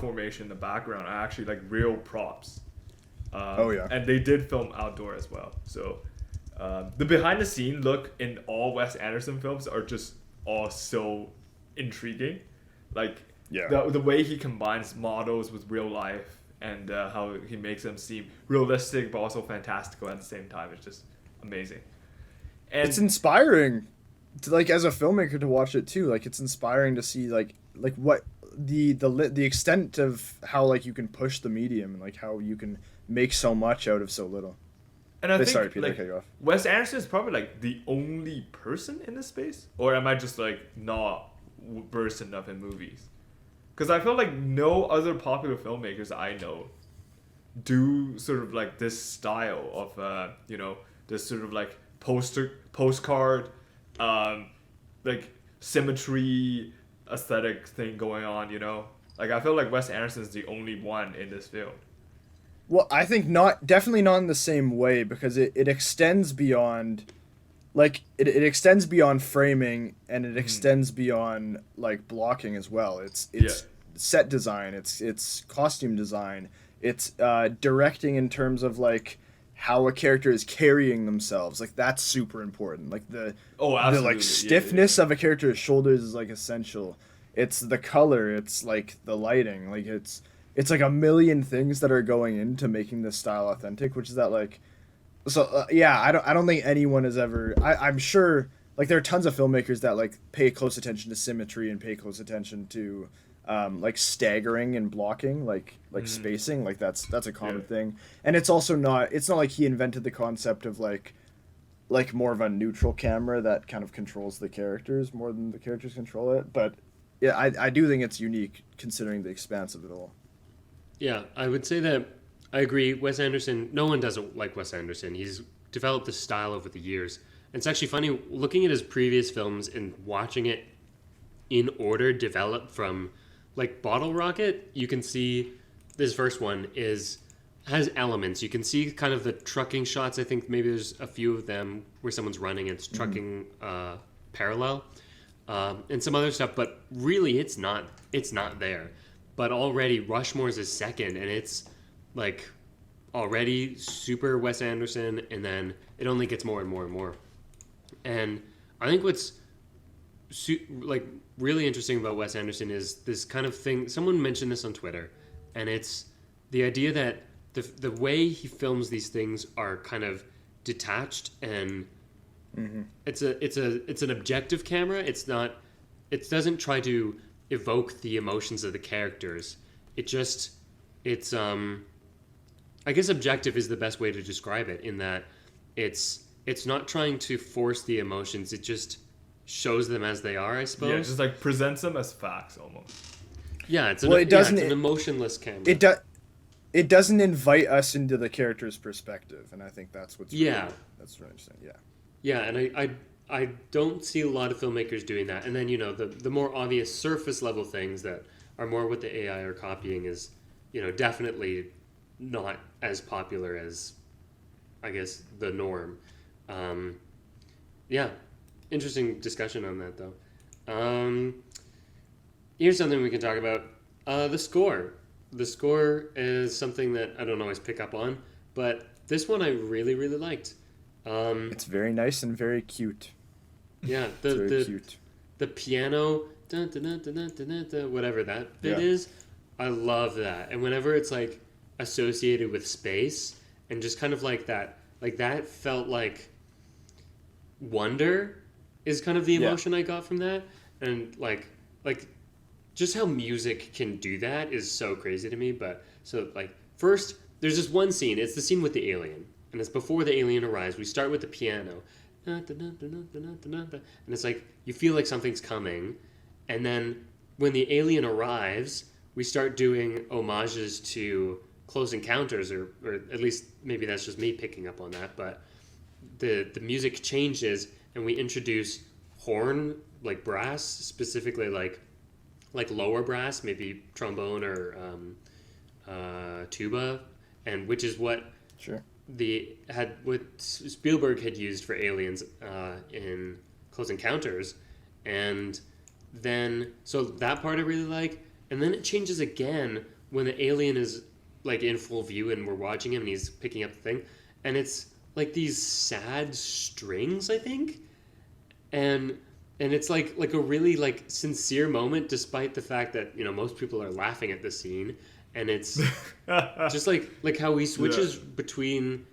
Speaker 2: formation in the background are actually like real props.
Speaker 3: Oh, yeah.
Speaker 2: And they did film outdoor as well. So the behind the scene look in all Wes Anderson films are just all so intriguing. Like
Speaker 3: Yeah.
Speaker 2: the way he combines models with real life, and how he makes them seem realistic but also fantastical at the same time. It's just amazing. And
Speaker 3: It's inspiring to, like, as a filmmaker to watch it too. Like, it's inspiring to see like what the extent of how like you can push the medium and like how you can make so much out of so little.
Speaker 2: And I think
Speaker 3: Sorry, Peter,
Speaker 2: like
Speaker 3: cut you off.
Speaker 2: Wes Anderson is probably like the only person in this space, or am I just like not versed enough in movies? Because I feel like no other popular filmmakers I know do sort of like this style of this sort of like postcard, like symmetry aesthetic thing going on. Like I feel like Wes Anderson is the only one in this field.
Speaker 3: Well, I think definitely not in the same way, because it extends beyond, like, it extends beyond framing, and it extends beyond like blocking as well. It's set design, it's costume design, it's directing in terms of like how a character is carrying themselves. Like that's super important. Like the
Speaker 2: absolutely.
Speaker 3: like stiffness of a character's shoulders is like essential. It's the color, it's like the lighting, like it's like a million things that are going into making this style authentic, which is that like yeah, I don't think anyone has ever I'm sure like there are tons of filmmakers that like pay close attention to symmetry and pay close attention to like staggering and blocking, like spacing, like that's a common thing. And it's also it's not like he invented the concept of like more of a neutral camera that kind of controls the characters more than the characters control it. But yeah, I do think it's unique considering the expanse of it all.
Speaker 4: Yeah, I would say that I agree. Wes Anderson, no one doesn't like Wes Anderson. He's developed this style over the years. And it's actually funny looking at his previous films and watching it in order develop from like Bottle Rocket. You can see this first one has elements. You can see kind of the trucking shots. I think maybe there's a few of them where someone's running. It's trucking parallel and some other stuff. But really, it's not there. But already Rushmore's is second, and it's like already super Wes Anderson, and then it only gets more and more and more. And I think what's like really interesting about Wes Anderson is this kind of thing. Someone mentioned this on Twitter, and it's the idea that the way he films these things are kind of detached, and it's an objective camera. It doesn't try to evoke the emotions of the characters. I guess objective is the best way to describe it, in that it's not trying to force the emotions. It just shows them as they are, I suppose.
Speaker 2: Yeah, just like presents them as facts almost.
Speaker 4: Yeah, it's an emotionless camera.
Speaker 3: It doesn't invite us into the character's perspective, and I think that's what's really interesting. Yeah.
Speaker 4: Yeah, and I don't see a lot of filmmakers doing that. And then, the more obvious surface level things that are more what the AI are copying is, definitely not as popular as, I guess, the norm. Yeah, interesting discussion on that, though. Here's something we can talk about. The score. The score is something that I don't always pick up on, but this one I really, really liked.
Speaker 3: It's very nice and very cute.
Speaker 4: Yeah, the piano, dun, dun, dun, dun, dun, dun, dun, whatever that bit is, I love that. And whenever it's like associated with space and just kind of like that felt like wonder is kind of the emotion I got from that. And like just how music can do that is so crazy to me. But so like first there's this one scene. It's the scene with the alien, and it's before the alien arrives. We start with the piano. And it's like you feel like something's coming, and then when the alien arrives, we start doing homages to Close Encounters, or at least maybe that's just me picking up on that. But the music changes, and we introduce horn, like brass, specifically like lower brass, maybe trombone or tuba, and which is what what Spielberg had used for aliens in Close Encounters. And then so that part I really like, and then it changes again when the alien is like in full view and we're watching him and he's picking up the thing, and it's like these sad strings, I think, and it's like a really like sincere moment, despite the fact that most people are laughing at the scene. And it's just like how he switches between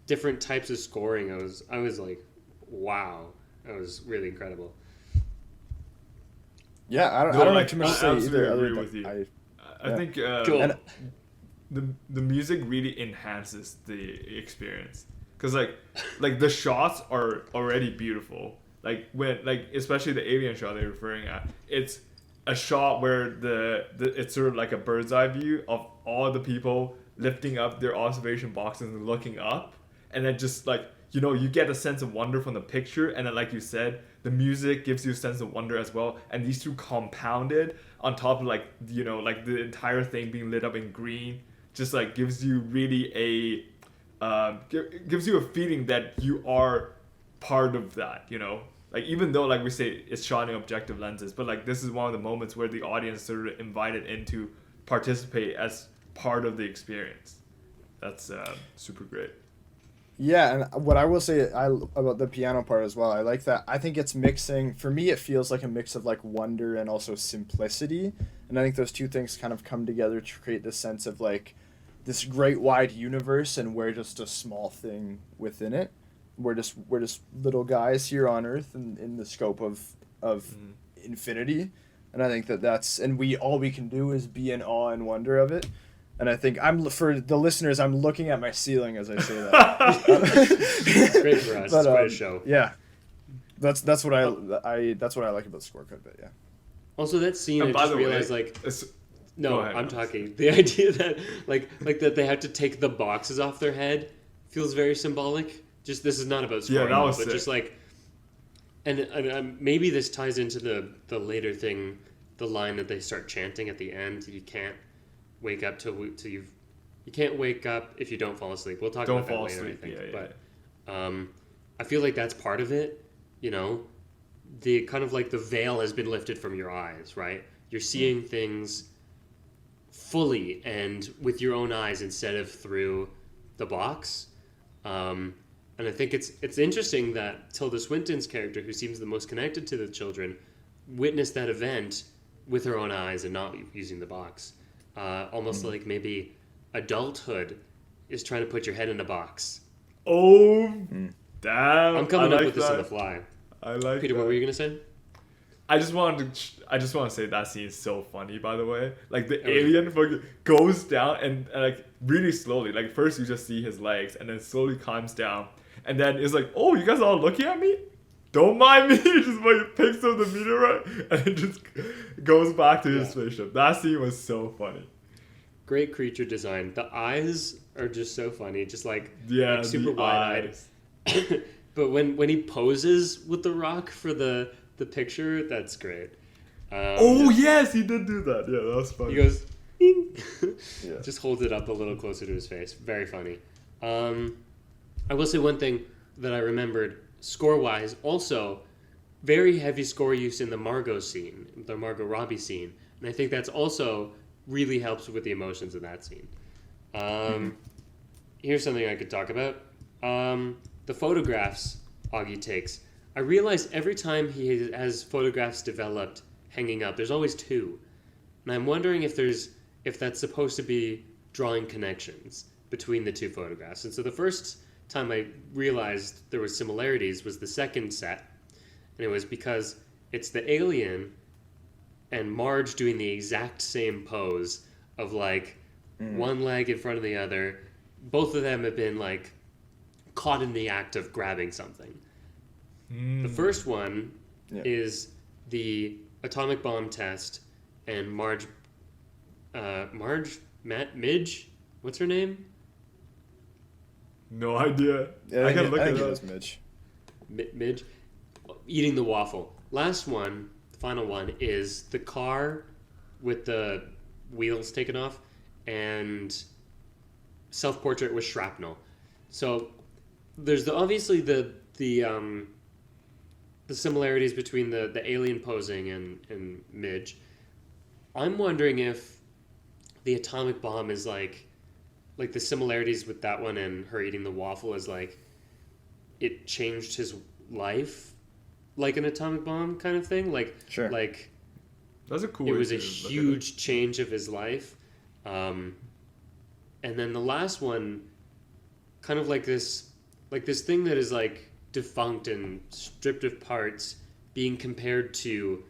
Speaker 4: different types of scoring. I was like, wow, that was really incredible.
Speaker 3: Yeah, I don't have too much to say either.
Speaker 2: Agree with you. I think
Speaker 4: cool.
Speaker 2: the music really enhances the experience, because like the shots are already beautiful. Like when especially the alien shot they're referring at, it's a shot where it's sort of like a bird's eye view of all the people lifting up their observation boxes and looking up, and then just like you get a sense of wonder from the picture, and then like you said, the music gives you a sense of wonder as well, and these two compounded on top of like the entire thing being lit up in green just like gives you really gives you a feeling that you are part of that, like even though like we say it's shot in objective lenses, but like this is one of the moments where the audience sort of invited in to participate as part of the experience. That's super great.
Speaker 3: Yeah, and what I will say about the piano part as well, I like that. I think it's mixing. For me, it feels like a mix of like wonder and also simplicity, and I think those two things kind of come together to create this sense of like this great wide universe, and we're just a small thing within it. We're just little guys here on Earth, in the scope of infinity, and I think that's and we all we can do is be in awe and wonder of it. And I think for the listeners, I'm looking at my ceiling as I say that.
Speaker 1: It's great for us.
Speaker 3: But,
Speaker 1: it's quite a show.
Speaker 3: Yeah, that's what that's what I like about the score quite a bit. Yeah.
Speaker 4: Also, that scene,
Speaker 2: And
Speaker 4: I
Speaker 2: by
Speaker 4: just
Speaker 2: the way,
Speaker 4: realized, like, no,
Speaker 2: Go ahead,
Speaker 4: I'm
Speaker 2: Alex.
Speaker 4: talking. The idea that, like that they have to take the boxes off their head feels very symbolic. Just, this is not about scoring,
Speaker 2: that was
Speaker 4: but
Speaker 2: sick.
Speaker 4: just like, and maybe this ties into the later thing, the line that they start chanting at the end. You can't wake up till you can't wake up if you don't fall asleep. We'll talk
Speaker 2: Don't
Speaker 4: about that
Speaker 2: fall
Speaker 4: later,
Speaker 2: asleep.
Speaker 4: I think.
Speaker 2: Yeah.
Speaker 4: But I feel like that's part of it. You know, the kind of like the veil has been lifted from your eyes, right? You're seeing things fully and with your own eyes instead of through the box. And I think it's interesting that Tilda Swinton's character, who seems the most connected to the children, witnessed that event with her own eyes and not using the box. Almost like maybe adulthood is trying to put your head in a box.
Speaker 2: Oh, damn!
Speaker 4: I'm coming
Speaker 2: I
Speaker 4: up
Speaker 2: like
Speaker 4: with this
Speaker 2: that.
Speaker 4: on the fly.
Speaker 2: I like.
Speaker 4: Peter,
Speaker 2: that.
Speaker 4: what were you gonna say?
Speaker 2: I just want to say that scene is so funny. By the way, like the
Speaker 4: Oh, yeah.
Speaker 2: alien fucking goes down and like really slowly. Like first you just see his legs, and then slowly climbs down, and then it's like, oh, you guys are all looking at me. Don't mind me. Just like picks up the meteorite and it just goes back to his spaceship. That scene was so funny.
Speaker 4: Great creature design. The eyes are just so funny. Just like,
Speaker 2: Yeah,
Speaker 4: like super
Speaker 2: the
Speaker 4: wide-eyed.
Speaker 2: eyes.
Speaker 4: But when he poses with the rock for the picture, that's great.
Speaker 2: Oh yes, he did do that. Yeah, that was funny.
Speaker 4: He goes, "Ding."
Speaker 3: Yeah.
Speaker 4: Just holds it up a little closer to his face. Very funny. I will say one thing that I remembered score-wise. Also, very heavy score use in the Margot scene, the Margot Robbie scene, and I think that's also really helps with the emotions in that scene. Here's something I could talk about. The photographs Augie takes. I realize every time he has photographs developed hanging up, there's always two. And I'm wondering if that's supposed to be drawing connections between the two photographs. And so the first time I realized there were similarities was the second set. And it was because it's the alien and Marge doing the exact same pose of like one leg in front of the other. Both of them have been like caught in the act of grabbing something. The first one is the atomic bomb test, and Midge, what's her name?
Speaker 2: No idea.
Speaker 3: Yeah,
Speaker 2: I can look
Speaker 3: I
Speaker 2: it
Speaker 3: think it
Speaker 2: up.
Speaker 3: was Mitch.
Speaker 4: Midge, eating the waffle. Last one, the final one, is the car with the wheels taken off and self-portrait with shrapnel. So there's obviously the similarities between the alien posing and Midge. I'm wondering if the atomic bomb is like the similarities with that one and her eating the waffle is like it changed his life like an atomic bomb kind of thing. Like
Speaker 3: Sure.
Speaker 4: like
Speaker 2: That's a cool
Speaker 4: it
Speaker 2: way
Speaker 4: was
Speaker 2: to
Speaker 4: a
Speaker 2: look at it.
Speaker 4: huge change of his life. And then the last one, kind of like this thing that is like defunct and stripped of parts, being compared to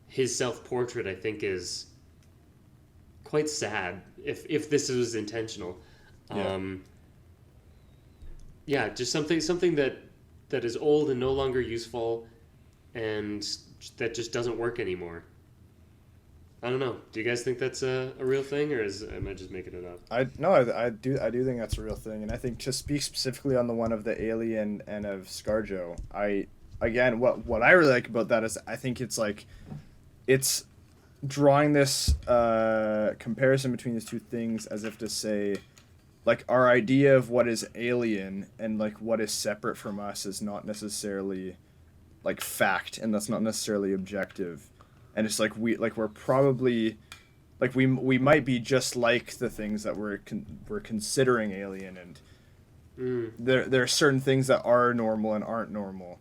Speaker 4: his self-portrait, I think is quite sad if this was intentional.
Speaker 3: Yeah.
Speaker 4: Just something that is old and no longer useful, and that just doesn't work anymore. I don't know. Do you guys think that's a real thing, or am I just making it up?
Speaker 3: I do think that's a real thing, and I think to speak specifically on the one of the alien and of ScarJo, what I really like about that is I think it's drawing this comparison between these two things as if to say, like, our idea of what is alien and like what is separate from us is not necessarily like fact, and that's not necessarily objective. And it's like we're probably we might be just like the things that we're considering alien, There are certain things that are normal and aren't normal,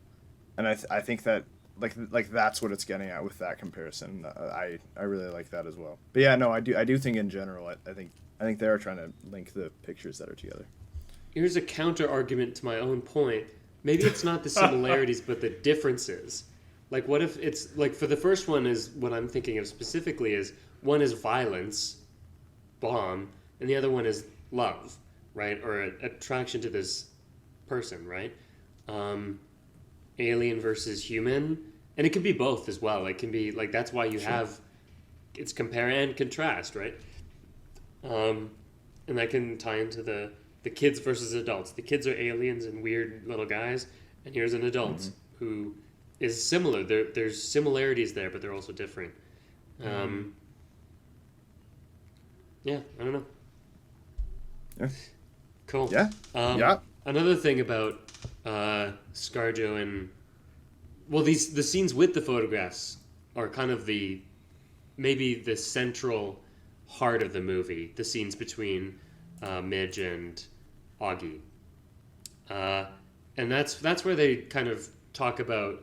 Speaker 3: and I think that like that's what it's getting at with that comparison. I really like that as well. But yeah, no, I do think in general I think they're trying to link the pictures that are together.
Speaker 4: Here's a counter argument to my own point. Maybe it's not the similarities, but the differences. Like, what if it's like for the first one is what I'm thinking of specifically is one is violence, bomb, and the other one is love, right? Or attraction to this person, right? Alien versus human, and it can be both as well. It can be like that's why you have it's compare and contrast, right? And that can tie into the kids versus adults. The kids are aliens and weird little guys, and here's an adult who is similar. There's similarities there, but they're also different. Yeah, I don't know.
Speaker 3: Yeah.
Speaker 4: Cool.
Speaker 3: Yeah. Yeah.
Speaker 4: Another thing about ScarJo and the scenes with the photographs are kind of maybe the central heart of the movie. The scenes between Midge and Augie, and that's where they kind of talk about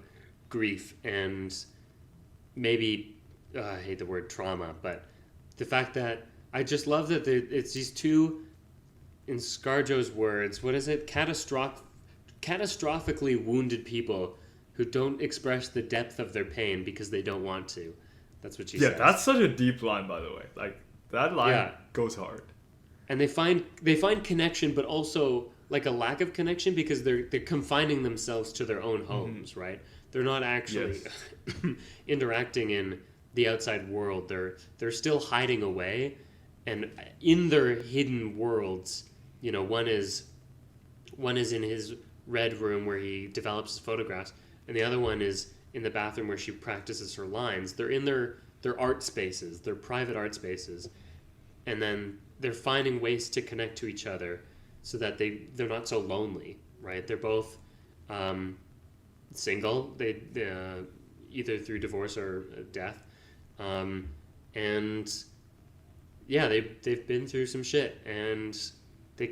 Speaker 4: grief and maybe I hate the word trauma, but the fact that I just love that it's these two, in ScarJo's words, what is it? Catastrophically wounded people who don't express the depth of their pain because they don't want to. That's what she says.
Speaker 2: Yeah, that's such a deep line, by the way. Like that line goes hard.
Speaker 4: And they find connection, but also like a lack of connection because they're confining themselves to their own homes, right? They're not actually interacting in the outside world. They're still hiding away, and in their hidden worlds, you know, one is in his red room where he develops his photographs, and the other one is in the bathroom where she practices her lines. They're in their art spaces, their private art spaces, and then they're finding ways to connect to each other so that they're not so lonely, right? They're both single, they either through divorce or death, and yeah, they've been through some shit, and they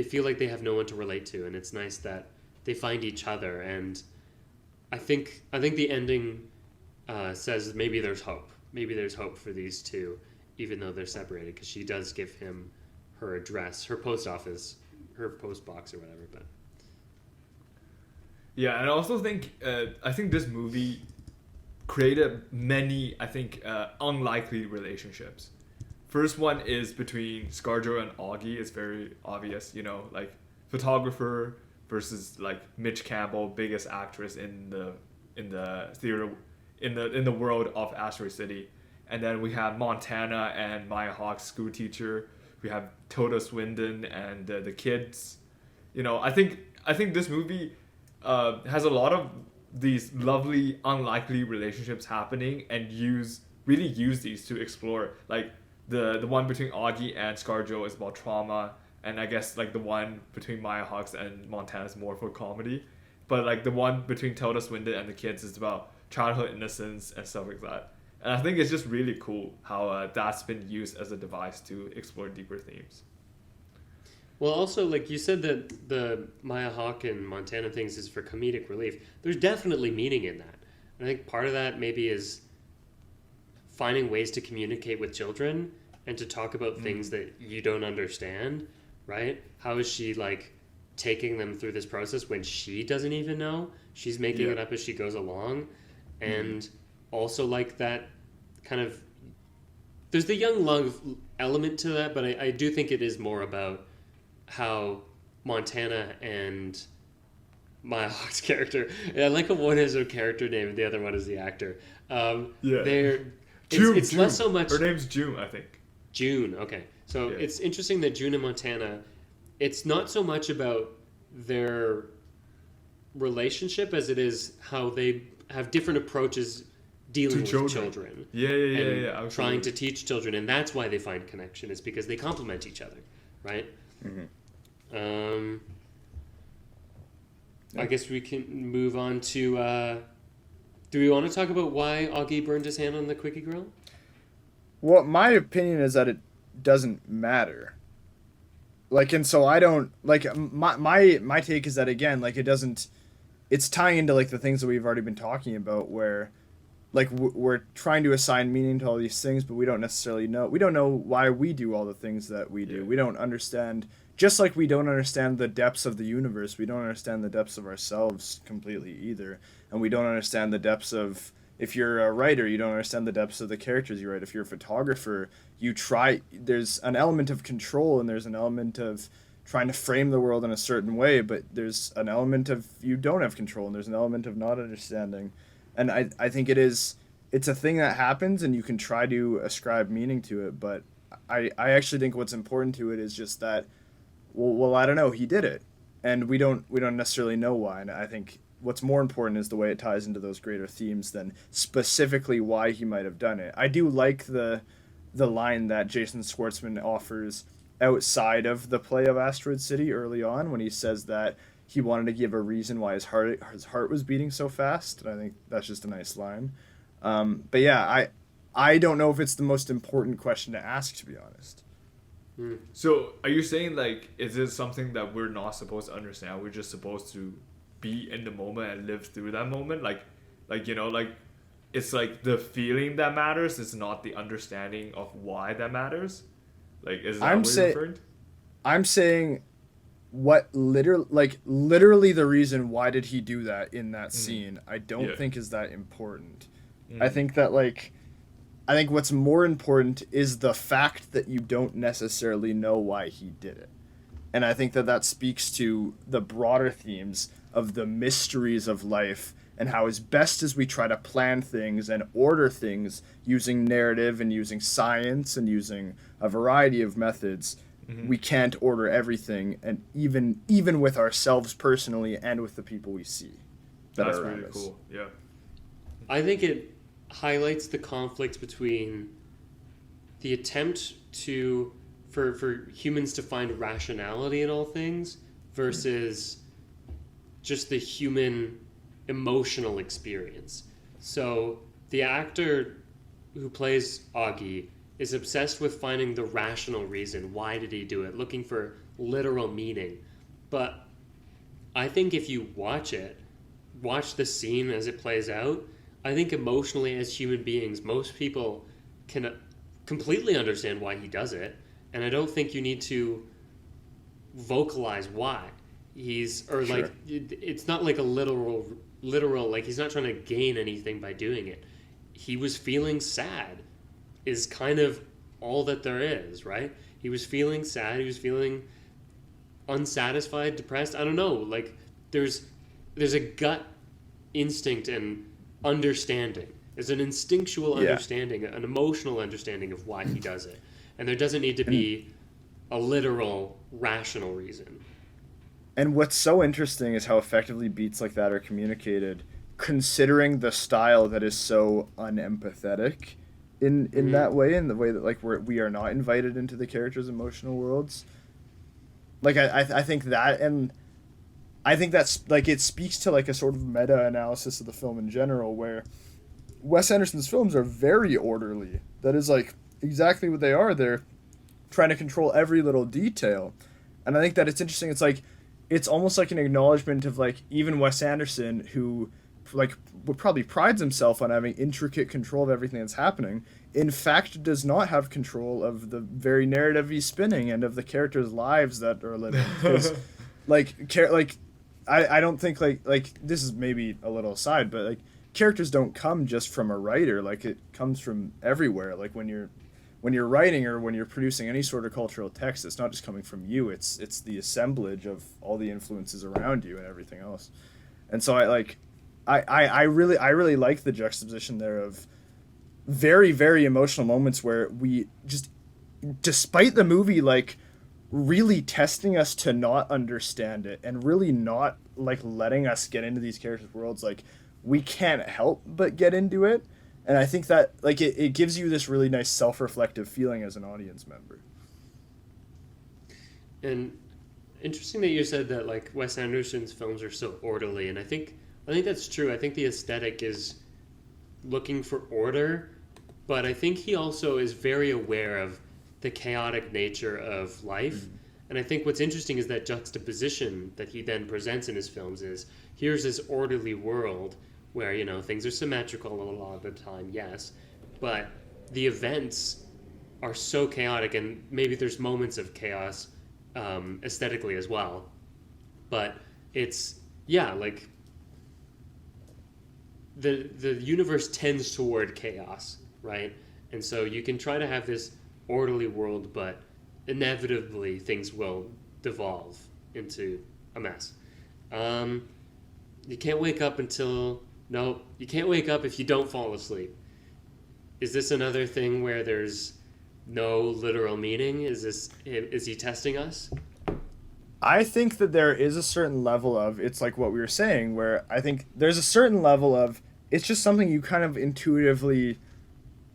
Speaker 4: feel like they have no one to relate to, and it's nice that they find each other. And I think the ending says maybe there's hope. Maybe there's hope for these two, even though they're separated, because she does give him her address, her post office, her post box or whatever. But
Speaker 2: yeah, and I also think I think this movie created many unlikely relationships. First one is between ScarJo and Augie. It's very obvious, you know, like photographer versus like Mitch Campbell, biggest actress in the theater in the world of Asteroid City. And then we have Montana and Maya Hawke's school teacher. We have Tilda Swinton and the kids. You know, I think this movie has a lot of these lovely, unlikely relationships happening, and really use these to explore. Like the one between Augie and ScarJo is about trauma, and I guess like the one between Maya Hawke and Montana is more for comedy. But like the one between Tilda Swinton and the kids is about childhood innocence and stuff like that. And I think it's just really cool how that's been used as a device to explore deeper themes.
Speaker 4: well, also, like you said, that the Maya Hawke and Montana things is for comedic relief. There's definitely meaning in that. And I think part of that maybe is finding ways to communicate with children and to talk about things that you don't understand, right? How is she like taking them through this process when she doesn't even know? She's making it up as she goes along. And also like that kind of, there's the young love element to that, but I do think it is more about how Montana and Maya Hawke's character, I like how one is her character name and the other one is the actor. It's less so much.
Speaker 2: Her name's June, I think.
Speaker 4: June, okay. So it's interesting that June and Montana, it's not so much about their relationship as it is how they have different approaches dealing with children.
Speaker 2: Yeah.
Speaker 4: Trying to teach children, and that's why they find connection, is because they complement each other, right? I guess we can move on to, do we want to talk about why Augie burned his hand on the quickie grill?
Speaker 3: Well, my opinion is that it doesn't matter. Like, and so I don't like my take is that again, like it doesn't. It's tying into like the things that we've already been talking about, where like we're trying to assign meaning to all these things, but we don't necessarily know. We don't know why we do all the things that we do.
Speaker 2: Yeah.
Speaker 3: We don't understand. Just like we don't understand the depths of the universe, we don't understand the depths of ourselves completely either, and we don't understand the depths of. If you're a writer, you don't understand the depths of the characters you write. If you're a photographer, there's an element of control and there's an element of trying to frame the world in a certain way, but there's an element of you don't have control and there's an element of not understanding. And I think it's a thing that happens and you can try to ascribe meaning to it, but I actually think what's important to it is just that, well, I don't know, he did it. And we don't necessarily know why. And I think what's more important is the way it ties into those greater themes than specifically why he might have done it. I do like the line that Jason Schwartzman offers outside of the play of Asteroid City early on when he says that he wanted to give a reason why his heart was beating so fast. And I think that's just a nice line. But yeah, I don't know if it's the most important question to ask, to be honest.
Speaker 2: So are you saying like, is it something that we're not supposed to understand? We're just supposed to be in the moment and live through that moment, like it's like the feeling that matters. It's not the understanding of why that matters. Like, is that what you're referring to?
Speaker 3: I'm saying what literally the reason why did he do that in that scene I don't think is that important. I think that I think what's more important is the fact that you don't necessarily know why he did it. And I think that speaks to the broader themes of the mysteries of life and how as best as we try to plan things and order things using narrative and using science and using a variety of methods, we can't order everything, and even with ourselves personally and with the people we see that
Speaker 2: That's
Speaker 3: are around
Speaker 2: really
Speaker 3: us.
Speaker 2: cool. Yeah.
Speaker 4: I think it highlights the conflict between the attempt for humans to find rationality in all things versus just the human emotional experience. So the actor who plays Augie is obsessed with finding the rational reason. Why did he do it? Looking for literal meaning. But I think if you watch the scene as it plays out, I think emotionally as human beings, most people can completely understand why he does it. And I don't think you need to vocalize why. It's not like a literal, like he's not trying to gain anything by doing it. He was feeling sad is kind of all that there is, right? He was feeling sad, he was feeling unsatisfied, depressed. I don't know, like there's a gut instinct and understanding. There's an instinctual understanding, an emotional understanding of why he does it. And there doesn't need to be a literal, rational reason.
Speaker 3: And what's so interesting is how effectively beats like that are communicated, considering the style that is so unempathetic in that way, in the way that we are not invited into the characters' emotional worlds. Like I think that, and I think that's like it speaks to like a sort of meta analysis of the film in general, where Wes Anderson's films are very orderly. That is like exactly what they are. They're trying to control every little detail, and I think that it's interesting. It's like it's almost like an acknowledgement of like even Wes Anderson, who like would probably prides himself on having intricate control of everything that's happening, in fact does not have control of the very narrative he's spinning and of the characters' lives that are living. Because I don't think like this is maybe a little aside, but like characters don't come just from a writer. Like it comes from everywhere. Like when you're writing or when you're producing any sort of cultural text, it's not just coming from you. It's the assemblage of all the influences around you and everything else. And so I really like the juxtaposition there of very, very emotional moments where we just, despite the movie like really testing us to not understand it and really not like letting us get into these characters' worlds, like we can't help but get into it. And I think that like it gives you this really nice self-reflective feeling as an audience member.
Speaker 4: And interesting that you said that like Wes Anderson's films are so orderly, and I think that's true. I think the aesthetic is looking for order, but I think he also is very aware of the chaotic nature of life And I think what's interesting is that juxtaposition that he then presents in his films is, here's this orderly world where, you know, things are symmetrical a lot of the time, yes, but the events are so chaotic, and maybe there's moments of chaos aesthetically as well. But it's, yeah, like, the universe tends toward chaos, right? And so you can try to have this orderly world, but inevitably things will devolve into a mess. You can't wake up until... No, you can't wake up if you don't fall asleep. Is this another thing where there's no literal meaning? Is he testing us?
Speaker 3: I think that there is a certain level of, it's like what we were saying, where I think there's a certain level of, it's just something you kind of intuitively,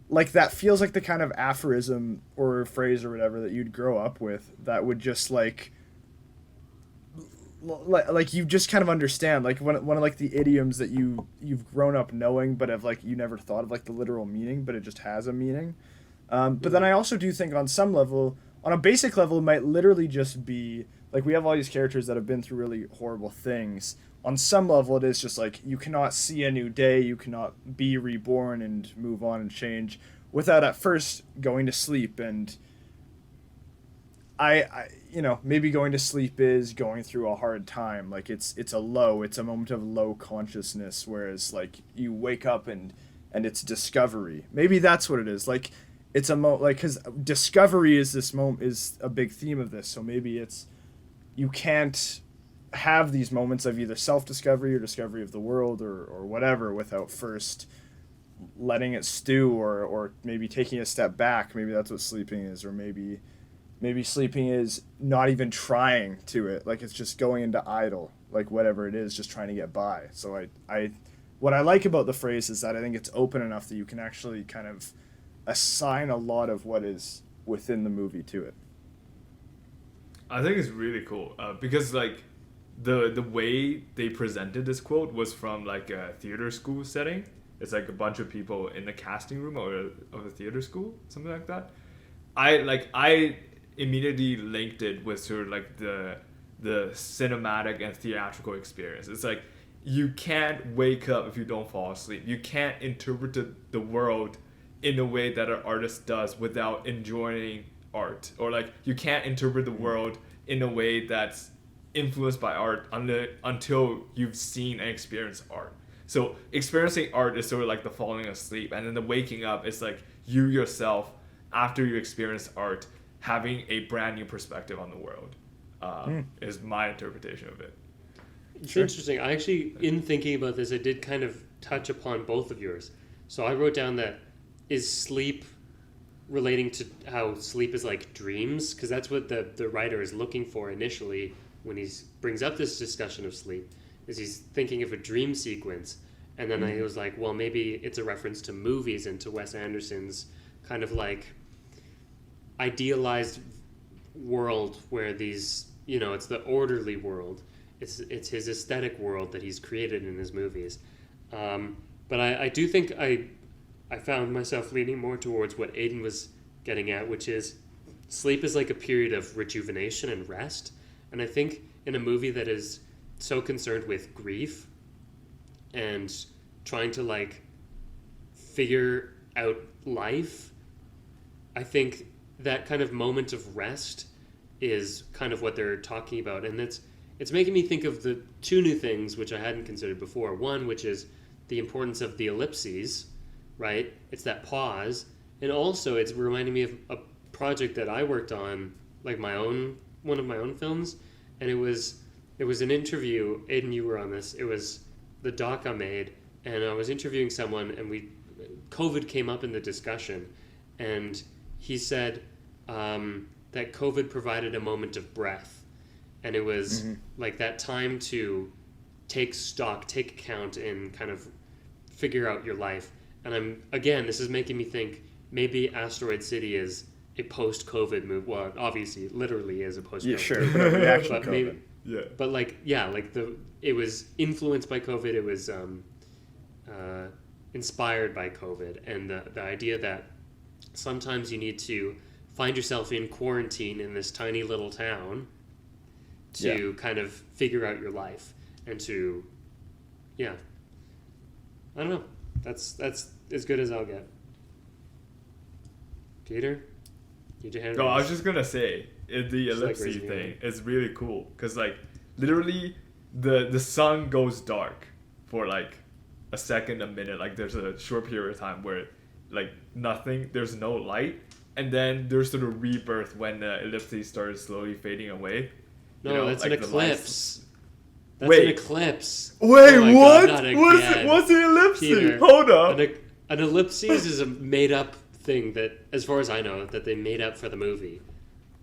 Speaker 3: like, that feels like the kind of aphorism or phrase or whatever that you'd grow up with that would just like you just kind of understand, like one of like the idioms that you've grown up knowing, but have like you never thought of like the literal meaning, but it just has a meaning. But then I also do think on some level, on a basic level, it might literally just be like we have all these characters that have been through really horrible things. On some level, it is just like you cannot see a new day, you cannot be reborn and move on and change without at first going to sleep. And I you know, maybe going to sleep is going through a hard time. Like it's a moment of low consciousness, whereas like you wake up and it's discovery. Maybe that's what it is. Like it's like, because discovery is a big theme of this. So maybe it's, you can't have these moments of either self-discovery or discovery of the world or whatever without first letting it stew or maybe taking a step back. Maybe that's what sleeping is, or maybe sleeping is not even trying to it. Like it's just going into idle, like whatever it is, just trying to get by. So I what I like about the phrase is that I think it's open enough that you can actually kind of assign a lot of what is within the movie to it.
Speaker 2: I think it's really cool because like the way they presented this quote was from like a theater school setting. It's like a bunch of people in the casting room of a theater school, something like that. I immediately linked it with sort of like the cinematic and theatrical experience. It's like you can't wake up if you don't fall asleep. You can't interpret the world in the way that an artist does without enjoying art, or like you can't interpret the world in a way that's influenced by art until you've seen and experienced art. So experiencing art is sort of like the falling asleep, and then the waking up is like you yourself, after you experience art, having a brand new perspective on the world. Is my interpretation of it.
Speaker 4: It's interesting. I actually, in thinking about this, I did kind of touch upon both of yours. So I wrote down that, is sleep relating to how sleep is like dreams? Because that's what the writer is looking for initially when he brings up this discussion of sleep, is he's thinking of a dream sequence. And then I was like, well, maybe it's a reference to movies and to Wes Anderson's kind of like idealized world where these, you know, it's the orderly world. It's his aesthetic world that he's created in his movies. But I do think I found myself leaning more towards what Aiden was getting at, which is sleep is like a period of rejuvenation and rest. And I think in a movie that is so concerned with grief and trying to like figure out life, I think that kind of moment of rest is kind of what they're talking about. And it's making me think of the two new things which I hadn't considered before. One, which is the importance of the ellipses, right? It's that pause. And also it's reminding me of a project that I worked on, like one of my own films. And it was an interview. Aiden, you were on this. It was the doc I made, and I was interviewing someone, and COVID came up in the discussion, and he said that COVID provided a moment of breath, and it was like that time to take stock, take account, and kind of figure out your life. And this is making me think maybe Asteroid City is a post-COVID movie. Well, obviously, literally is a post-COVID.
Speaker 3: Yeah, sure. But a reaction to COVID.
Speaker 2: Yeah.
Speaker 4: But it was influenced by COVID. It was inspired by COVID, and the idea that sometimes you need to find yourself in quarantine in this tiny little town to kind of figure out your life and to, I don't know. That's as good as I'll get. Peter, need your hand
Speaker 2: No, I was
Speaker 4: raised.
Speaker 2: just gonna say the
Speaker 4: Just, like,
Speaker 2: ellipse
Speaker 4: raising your
Speaker 2: thing
Speaker 4: hand.
Speaker 2: is really cool because like literally the sun goes dark for like a second, a minute. Like there's a short period of time where like nothing, there's no light, and then there's sort of rebirth when the ellipse starts slowly fading away.
Speaker 4: No,
Speaker 2: You know,
Speaker 4: that's
Speaker 2: like
Speaker 4: an
Speaker 2: the
Speaker 4: eclipse. That's
Speaker 2: Wait.
Speaker 4: an eclipse.
Speaker 2: Wait,
Speaker 4: Oh my
Speaker 2: what?
Speaker 4: God, not again.
Speaker 2: What's the ellipse?
Speaker 4: Peter,
Speaker 2: Hold up.
Speaker 4: An ellipses is a made-up thing that, as far as I know, that they made up for the movie.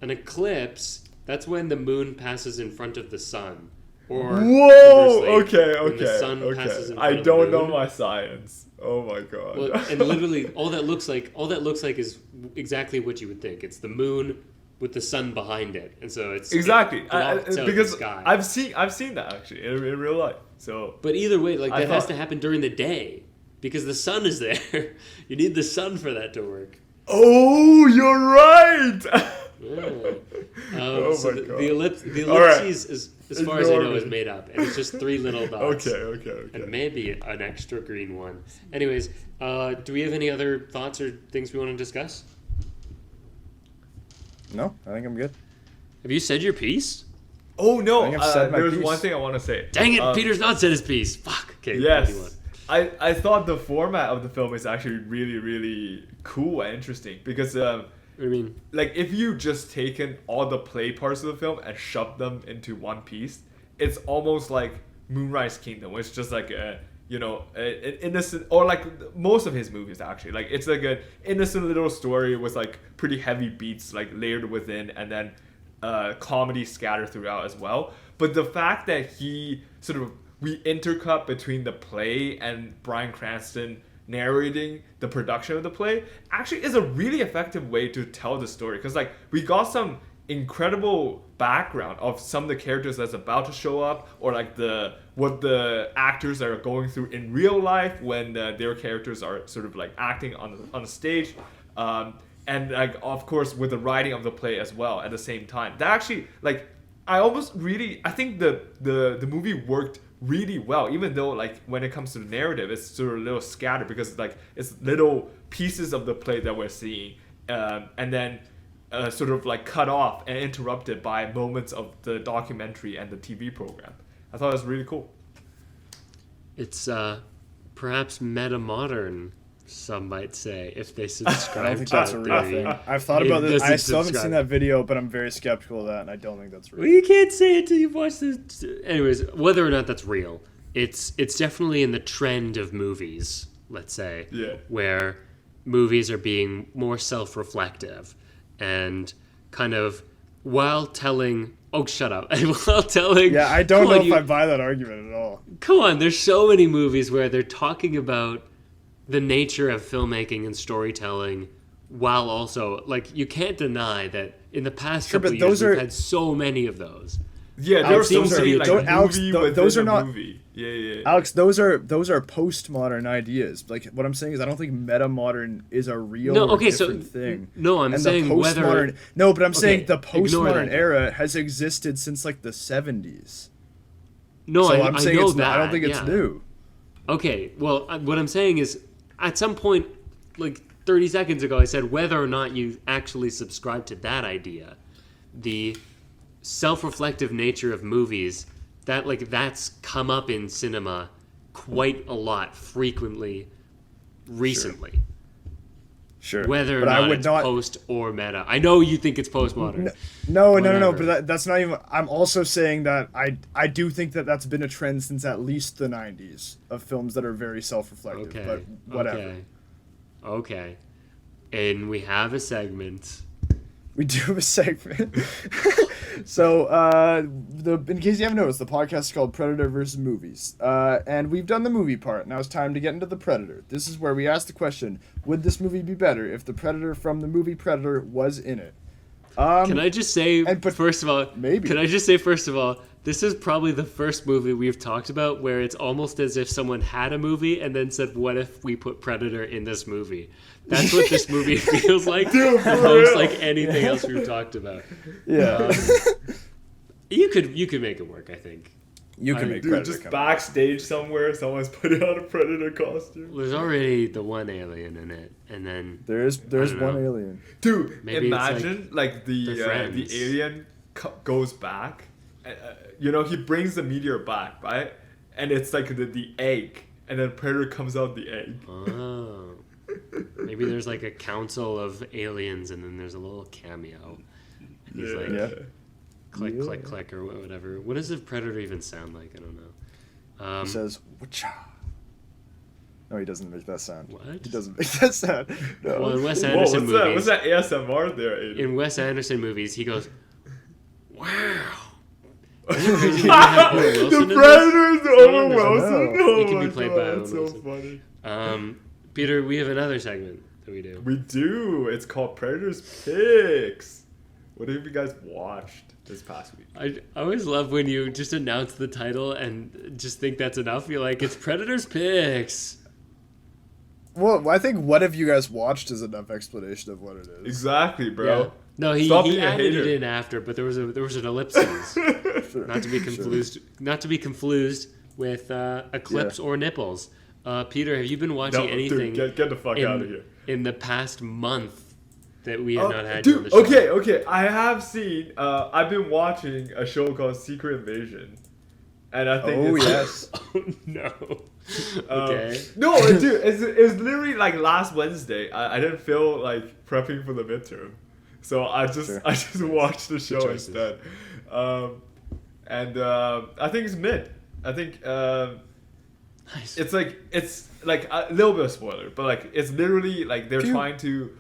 Speaker 4: An eclipse, that's when the moon passes in front of the sun. Or
Speaker 2: Whoa!
Speaker 4: conversely,
Speaker 2: Okay,
Speaker 4: when the sun
Speaker 2: okay,
Speaker 4: passes in
Speaker 2: okay.
Speaker 4: front
Speaker 2: I
Speaker 4: of
Speaker 2: don't
Speaker 4: the
Speaker 2: know
Speaker 4: moon.
Speaker 2: my science. Oh my god.
Speaker 4: Well, and literally, all that looks like is exactly what you would think. It's the moon with the sun behind it, and so it's
Speaker 2: exactly
Speaker 4: it blocks out
Speaker 2: because
Speaker 4: the sky.
Speaker 2: I've seen that actually in real life. So
Speaker 4: But either way, like
Speaker 2: I
Speaker 4: that has
Speaker 2: thought-
Speaker 4: to happen during the day because the sun is there. You need the sun for that to work.
Speaker 2: oh, you're right.
Speaker 4: Yeah.
Speaker 2: Oh
Speaker 4: so
Speaker 2: my
Speaker 4: the,
Speaker 2: God.
Speaker 4: the
Speaker 2: All right.
Speaker 4: ellipses, as far as I
Speaker 2: Ignore
Speaker 4: know, is
Speaker 2: me.
Speaker 4: made up, and it's just 3 little dots.
Speaker 2: okay.
Speaker 4: And maybe an extra green one. Anyways, do we have any other thoughts or things we want to discuss?
Speaker 3: No, I think I'm good.
Speaker 4: Have you said your piece?
Speaker 2: Oh
Speaker 3: I
Speaker 2: no,
Speaker 3: think I've said my
Speaker 2: there's
Speaker 3: piece.
Speaker 2: one thing I want to say.
Speaker 4: Dang it, Peter's not said his piece. Fuck. Okay. what do you want?
Speaker 2: Yes, I thought the format of the film is actually really really cool and interesting because
Speaker 4: What do you mean?
Speaker 2: like if you just taken all the play parts of the film and shoved them into one piece, it's almost like Moonrise Kingdom, which is just like a an innocent, or like most of his movies actually, like it's like an innocent little story with like pretty heavy beats like layered within, and then comedy scattered throughout as well. But the fact that we intercut between the play and Bryan Cranston narrating the production of the play actually is a really effective way to tell the story, because like we got some incredible background of some of the characters that's about to show up, or like what the actors are going through in real life when their characters are sort of like acting on the stage, and like of course with the writing of the play as well at the same time. That actually, like, I think the movie worked really well, even though like when it comes to the narrative it's sort of a little scattered because like it's little pieces of the play that we're seeing, and then sort of like cut off and interrupted by moments of the documentary and the TV program. I thought it was really cool.
Speaker 4: It's perhaps meta-modern, some might say, if they
Speaker 3: I
Speaker 4: subscribe
Speaker 3: don't think
Speaker 4: to
Speaker 3: that's
Speaker 4: it.
Speaker 3: a real
Speaker 4: Theory.
Speaker 3: thing. I've thought
Speaker 4: It
Speaker 3: about this. I
Speaker 4: doesn't
Speaker 3: still haven't seen
Speaker 4: subscribe.
Speaker 3: that video, but I'm very skeptical of that, and I don't think that's real.
Speaker 4: Well, you can't say it till you've watched this. Anyways, whether or not that's real, it's definitely in the trend of movies, let's say,
Speaker 2: Yeah.
Speaker 4: where movies are being more self-reflective and kind of while telling. Oh, shut up! While telling.
Speaker 3: Yeah, I don't
Speaker 4: come
Speaker 3: know
Speaker 4: on,
Speaker 3: if I buy that argument at all.
Speaker 4: Come on, there's so many movies where they're talking about the nature of filmmaking and storytelling while also, like, you can't deny that in the past
Speaker 3: Sure,
Speaker 4: couple
Speaker 3: but
Speaker 4: of years
Speaker 3: those
Speaker 4: we've
Speaker 3: are-
Speaker 4: had so many of those.
Speaker 2: Yeah, there
Speaker 3: Alex,
Speaker 2: was so
Speaker 3: those are-
Speaker 2: many like
Speaker 3: don't- Alex,
Speaker 2: movie
Speaker 3: th-
Speaker 2: within
Speaker 3: those are
Speaker 2: a
Speaker 3: not-
Speaker 2: movie. Yeah.
Speaker 3: Alex, those are postmodern ideas. Like what I'm saying is, I don't think meta-modern is a real
Speaker 4: No,
Speaker 3: or
Speaker 4: okay, so
Speaker 3: different thing.
Speaker 4: no, I'm
Speaker 3: And the
Speaker 4: saying whether
Speaker 3: postmodern. No, but I'm saying the
Speaker 4: ignore
Speaker 3: postmodern
Speaker 4: that.
Speaker 3: era has existed since like the 70s.
Speaker 4: no,
Speaker 3: So
Speaker 4: I
Speaker 3: I'm saying
Speaker 4: know
Speaker 3: it's
Speaker 4: that.
Speaker 3: not, I don't think it's
Speaker 4: yeah.
Speaker 3: new.
Speaker 4: Okay, well, what I'm saying is, at some point, like 30 seconds ago, I said whether or not you actually subscribe to that idea, the self-reflective nature of movies, that's come up in cinema quite a lot, frequently, recently.
Speaker 3: Sure.
Speaker 4: Whether or
Speaker 3: but I
Speaker 4: not
Speaker 3: would
Speaker 4: it's
Speaker 3: not.
Speaker 4: post or meta. I know you think it's postmodern.
Speaker 3: No.
Speaker 4: Whatever.
Speaker 3: But that's not even. I'm also saying that I do think that that's been a trend since at least the 90s of films that are very self-reflective.
Speaker 4: Okay.
Speaker 3: But whatever.
Speaker 4: Okay. And we have a segment.
Speaker 3: We do have a segment. So, in case you haven't noticed, the podcast is called Predator vs. Movies. And we've done the movie part. Now it's time to get into the Predator. This is where we ask the question, would this movie be better if the Predator from the movie Predator was in it?
Speaker 4: Can I just say,
Speaker 3: but
Speaker 4: first of all,
Speaker 3: maybe.
Speaker 4: Can I just say, first of all, This is probably the first movie we've talked about where it's almost as if someone had a movie and then said, "What if we put Predator in this movie?" That's what this movie feels like.
Speaker 2: Dude, for
Speaker 4: most
Speaker 2: real.
Speaker 4: like anything else we've talked about.
Speaker 3: Yeah.
Speaker 4: You could make it work, I think.
Speaker 3: You can make
Speaker 2: Dude,
Speaker 3: Predator
Speaker 2: just
Speaker 3: come
Speaker 2: backstage somewhere, someo's putting on a Predator costume.
Speaker 4: There's already the one alien in it, and then
Speaker 3: There's
Speaker 4: don't
Speaker 3: one
Speaker 4: know.
Speaker 3: alien.
Speaker 2: Dude,
Speaker 4: Maybe it's
Speaker 2: imagine like
Speaker 4: they're
Speaker 2: the
Speaker 4: friends.
Speaker 2: alien goes back. He brings the meteor back, right? And it's like the egg, and then Predator comes out the egg.
Speaker 4: oh, maybe there's like a council of aliens, and then there's a little cameo. And he's like,
Speaker 3: Yeah.
Speaker 4: click,
Speaker 3: Yeah.
Speaker 4: click, click, or whatever. What does a Predator even sound like? I don't know.
Speaker 3: He says, "Wacha." No, he doesn't make that sound.
Speaker 4: What?
Speaker 3: He doesn't make that sound. No.
Speaker 4: Well, in Wes
Speaker 2: Whoa,
Speaker 4: Anderson
Speaker 2: what's that?
Speaker 4: movies,
Speaker 2: What's that ASMR there, Aiden?
Speaker 4: in Wes Anderson movies, he goes, "Wow." Isn't it crazy that you have Owen Wilson
Speaker 2: The
Speaker 4: in this?
Speaker 2: Predator is Owen
Speaker 3: I
Speaker 2: Wilson.
Speaker 3: know.
Speaker 2: Oh
Speaker 4: He can
Speaker 2: my
Speaker 4: be played
Speaker 2: God,
Speaker 4: by
Speaker 2: that's
Speaker 4: Owen
Speaker 2: so
Speaker 4: Wilson.
Speaker 2: funny.
Speaker 4: Peter, we have another segment that we do.
Speaker 2: We do. It's called Predator's Picks. What have you guys watched this past week?
Speaker 4: I always love when you just announce the title and just think that's enough. You're like, it's Predator's Picks.
Speaker 3: Well, I think what have you guys watched is enough explanation of what it is.
Speaker 2: Exactly, bro.
Speaker 4: No, he
Speaker 2: Stop being a
Speaker 4: added
Speaker 2: hater.
Speaker 4: it in after, but there was an ellipsis.
Speaker 3: Sure.
Speaker 4: Not to be confused. Not to be confused with eclipse or nipples. Peter, have you been watching anything
Speaker 2: Dude, get the fuck
Speaker 4: in,
Speaker 2: out of here.
Speaker 4: in the past month that we have not had
Speaker 2: Dude,
Speaker 4: on the show?
Speaker 2: okay. I have seen. I've been watching a show called Secret Invasion, and I think.
Speaker 3: Oh,
Speaker 2: it's,
Speaker 3: yes.
Speaker 4: Oh no. Okay.
Speaker 2: No, dude, it's literally like last Wednesday. I didn't feel like prepping for the midterm, so I just watched the show
Speaker 4: choices.
Speaker 2: instead. I think it's mid. I think
Speaker 4: Nice.
Speaker 2: it's like a little bit of spoiler, but like it's literally like they're trying to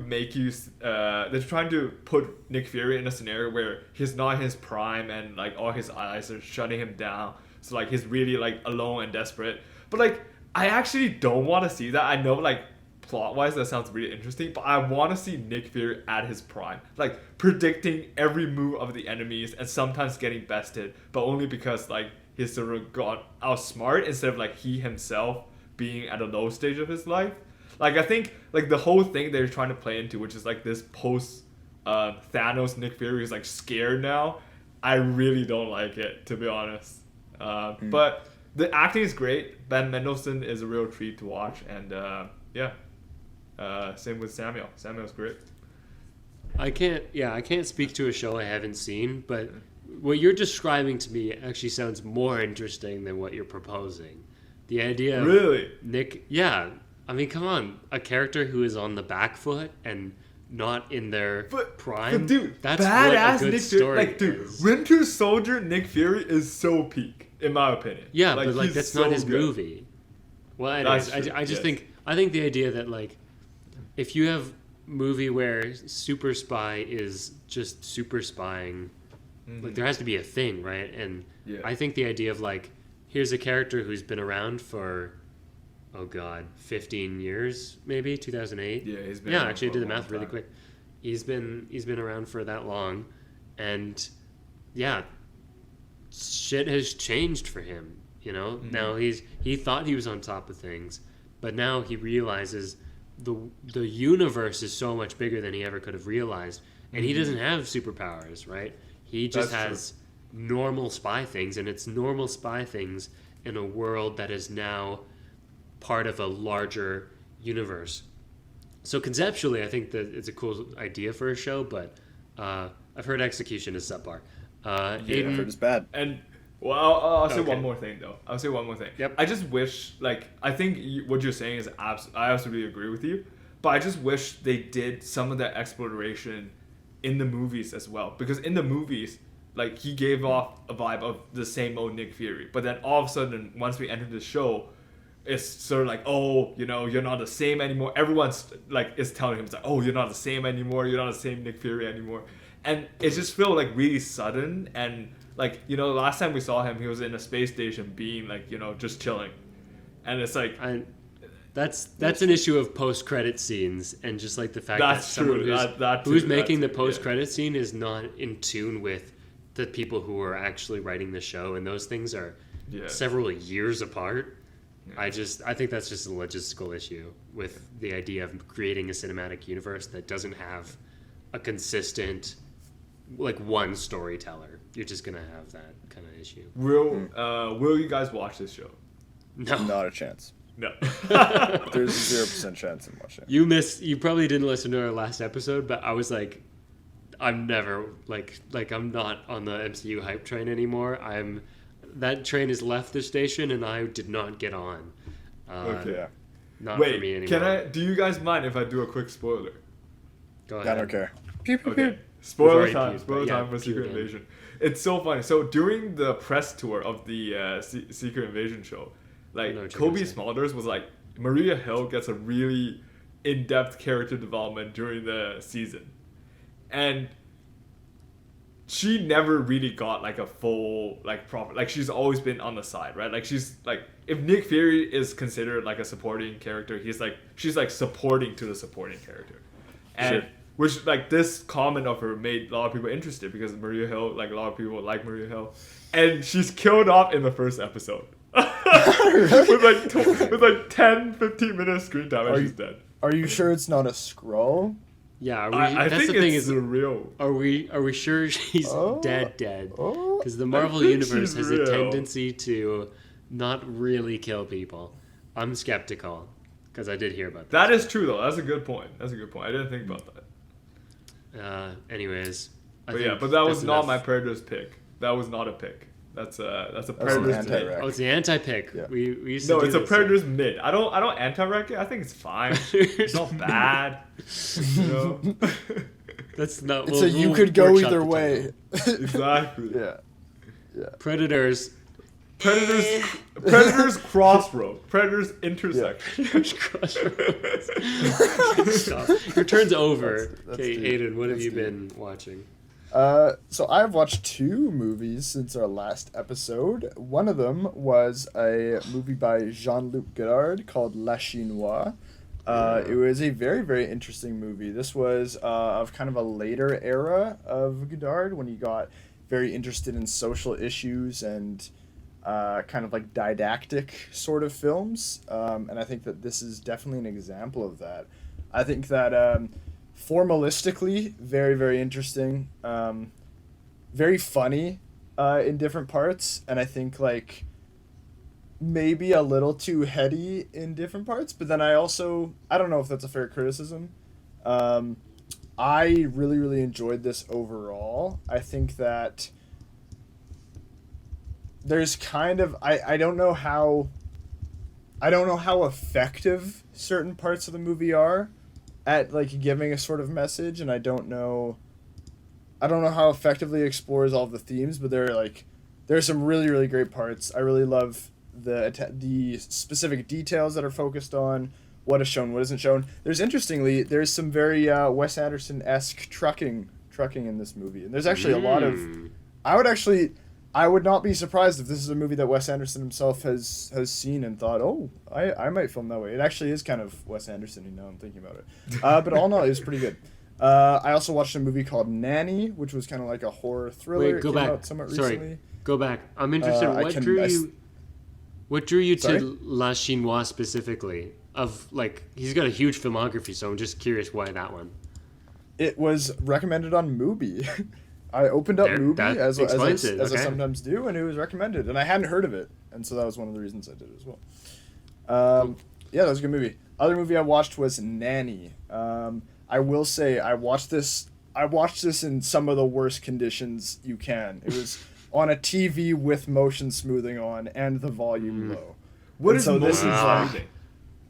Speaker 2: make you they're trying to put Nick Fury in a scenario where he's not his prime and like all his eyes are shutting him down. So like he's really like alone and desperate. But like I actually don't want to see that. I know like plot wise that sounds really interesting, but I want to see Nick Fury at his prime, like predicting every move of the enemies and sometimes getting bested, but only because like he's sort of got outsmart instead of like he himself being at a low stage of his life. Like I think like the whole thing they're trying to play into, which is like this post Thanos Nick Fury is like scared now. I really don't like it, to be honest. But the acting is great. Ben Mendelsohn is a real treat to watch, and same with Samuel. Samuel's great.
Speaker 4: I can't speak to a show I haven't seen, but what you're describing to me actually sounds more interesting than what you're proposing. The idea of
Speaker 2: Really?
Speaker 4: Nick, yeah. I mean, come on. A character who is on the back foot and not in their prime.
Speaker 2: But dude,
Speaker 4: that's
Speaker 2: badass
Speaker 4: what a good
Speaker 2: Nick
Speaker 4: story
Speaker 2: Fury. Like, dude,
Speaker 4: is.
Speaker 2: Winter Soldier Nick Fury is so peak, in my opinion.
Speaker 4: Yeah, but like
Speaker 2: he's
Speaker 4: that's
Speaker 2: so
Speaker 4: not his
Speaker 2: good.
Speaker 4: movie. Well, anyways,
Speaker 2: That's true,
Speaker 4: I just
Speaker 2: yes.
Speaker 4: think the idea that like if you have movie where super spy is just super spying, like there has to be a thing, right? And
Speaker 2: Yeah.
Speaker 4: I think the idea of like here's a character who's been around for 15 years, maybe 2008.
Speaker 2: Yeah, he's been
Speaker 4: Yeah,
Speaker 2: around
Speaker 4: actually, I
Speaker 2: for
Speaker 4: did
Speaker 2: a
Speaker 4: the
Speaker 2: long
Speaker 4: math really
Speaker 2: time.
Speaker 4: quick. He's been around for that long, and yeah, shit has changed for him. You know, now he thought he was on top of things, but now he realizes the universe is so much bigger than he ever could have realized, and he doesn't have superpowers, right? He just
Speaker 2: That's
Speaker 4: has normal spy things, and it's normal spy things in a world that is now part of a larger universe. So conceptually, I think that it's a cool idea for a show, but I've heard execution is subpar.
Speaker 3: I've
Speaker 4: Aiden,
Speaker 3: heard it's bad.
Speaker 2: And well, I'll say
Speaker 4: Okay.
Speaker 2: one more thing though. I'll say one more thing.
Speaker 4: Yep.
Speaker 2: I just wish, like, I think what you're saying is I absolutely agree with you, but I just wish they did some of that exploration in the movies as well, because in the movies, like, he gave off a vibe of the same old Nick Fury, but then all of a sudden, once we entered the show, it's sort of like, oh, you know, you're not the same anymore. Everyone's like is telling him, it's like, oh, you're not the same anymore. You're not the same Nick Fury anymore, and it just felt like really sudden. And like, you know, last time we saw him, he was in a space station, being like, you know, just chilling, and it's like
Speaker 4: that's an issue of post-credit scenes, and just like the fact
Speaker 2: That's
Speaker 4: that someone
Speaker 2: true.
Speaker 4: who's,
Speaker 2: That too,
Speaker 4: who's
Speaker 2: that
Speaker 4: making the
Speaker 2: too, yeah.
Speaker 4: post-credit scene is not in tune with the people who are actually writing the show, and those things are
Speaker 2: Yeah.
Speaker 4: several years apart.
Speaker 2: Yeah.
Speaker 4: I think that's just a logistical issue with the idea of creating a cinematic universe that doesn't have a consistent, like, one storyteller. You're just gonna have that kind of issue.
Speaker 2: Will you guys watch this show?
Speaker 4: No,
Speaker 3: Not a chance.
Speaker 2: No.
Speaker 3: There's 0% chance in watching it.
Speaker 4: you probably didn't listen to our last episode, but I was like, I'm never like I'm not on the MCU hype train anymore. That train has left the station, and I did not get on.
Speaker 2: Okay.
Speaker 3: Yeah.
Speaker 4: Not for me
Speaker 2: Wait,
Speaker 4: anymore.
Speaker 2: do you guys mind if I do a quick spoiler?
Speaker 4: Go ahead.
Speaker 3: I don't care. Pew, pew,
Speaker 2: Okay.
Speaker 3: pew.
Speaker 2: Spoiler
Speaker 4: already
Speaker 2: time.
Speaker 4: peed,
Speaker 2: Spoiler
Speaker 4: but yeah,
Speaker 2: time for Secret
Speaker 4: peed in.
Speaker 2: Invasion. It's so funny. So during the press tour of the Secret Invasion show,
Speaker 4: I know
Speaker 2: like
Speaker 4: what you're
Speaker 2: Kobe
Speaker 4: gonna say.
Speaker 2: Smulders was like, Maria Hill gets a really in-depth character development during the season, and she never really got like a full like proper, like she's always been on the side, right? Like she's like, if Nick Fury is considered like a supporting character, she's like supporting to the supporting character, and
Speaker 3: Sure.
Speaker 2: which like this comment of her made a lot of people interested because Maria Hill, like a lot of people like Maria Hill, and she's killed off in the first episode. with like 10-15 minutes screen time, and she's dead.
Speaker 3: Are you sure it's not a scroll?
Speaker 4: Yeah, are we,
Speaker 2: I
Speaker 4: that's
Speaker 2: think
Speaker 4: the thing
Speaker 2: it's
Speaker 4: is,
Speaker 2: real.
Speaker 4: are we sure she's
Speaker 3: Oh.
Speaker 4: dead?
Speaker 3: Oh.
Speaker 4: Because the Marvel
Speaker 2: think
Speaker 4: universe
Speaker 2: she's
Speaker 4: has
Speaker 2: real.
Speaker 4: a tendency to not really kill people. I'm skeptical because I did hear about
Speaker 2: That is true though. That's a good point. I didn't think about that.
Speaker 4: Anyways,
Speaker 2: But yeah, but that was not my Predators pick. That was not a pick. That's a
Speaker 3: an
Speaker 2: Predators
Speaker 3: anti-rec.
Speaker 2: mid.
Speaker 4: Oh, it's the anti-pick.
Speaker 3: Yeah.
Speaker 4: We used to
Speaker 2: No,
Speaker 4: do
Speaker 2: it's a
Speaker 4: this,
Speaker 2: Predators mid. I don't anti-rec it. I think it's fine. It's not bad. You know?
Speaker 4: That's not.
Speaker 3: It's you could go
Speaker 4: workshop
Speaker 3: either
Speaker 4: the
Speaker 3: way.
Speaker 2: Exactly.
Speaker 3: Yeah.
Speaker 4: title. Predators.
Speaker 2: Predators crossroad. Predators intersection.
Speaker 4: Crossroads. Stop. Your turn's over.
Speaker 3: That's
Speaker 4: Okay,
Speaker 3: deep.
Speaker 4: Aiden, what have
Speaker 3: That's
Speaker 4: you
Speaker 3: deep.
Speaker 4: been watching?
Speaker 3: So I've watched 2 movies since our last episode. One of them was a movie by Jean-Luc Godard called La Chinoise. It was a very, very interesting movie. This was of kind of a later era of Godard when he got very interested in social issues and kind of like didactic sort of films. And I think that this is definitely an example of that. I think that formalistically, very, very interesting. Very funny in different parts. And I think like maybe a little too heady in different parts. But then I don't know if that's a fair criticism. I really, really enjoyed this overall. I think that there's kind of I don't know how effective certain parts of the movie are at like giving a sort of message, and I don't know how effectively it explores all of the themes, but there's some really, really great parts. I really love the specific details that are focused on what is shown, what isn't shown. There's some very Wes Anderson-esque trucking in this movie, and there's actually a lot of. I would not be surprised if this is a movie that Wes Anderson himself has seen and thought, oh, I might film that way. It actually is kind of Wes Anderson, I'm thinking about it. But all in all, it was pretty good. I also watched a movie called Nanny, which was kind of like a horror thriller.
Speaker 4: Wait, go
Speaker 3: It came
Speaker 4: back.
Speaker 3: out somewhat
Speaker 4: Sorry,
Speaker 3: recently.
Speaker 4: go back. I'm interested. What drew you
Speaker 3: Sorry?
Speaker 4: to La Chinoise specifically? Of like, he's got a huge filmography, so I'm just curious why that one.
Speaker 3: It was recommended on Mubi. I opened up
Speaker 4: There,
Speaker 3: Mubi
Speaker 4: that
Speaker 3: as
Speaker 4: explains it,
Speaker 3: I
Speaker 4: okay.
Speaker 3: sometimes do, and it was recommended, and I hadn't heard of it, and so that was one of the reasons I did it as well. Yeah, that was a good movie. Other movie I watched was Nanny. I will say I watched this in some of the worst conditions you can. It was on a TV with motion smoothing on and the volume low.
Speaker 2: What
Speaker 3: And
Speaker 2: is
Speaker 3: so this
Speaker 2: motion
Speaker 3: is like-
Speaker 2: smoothing?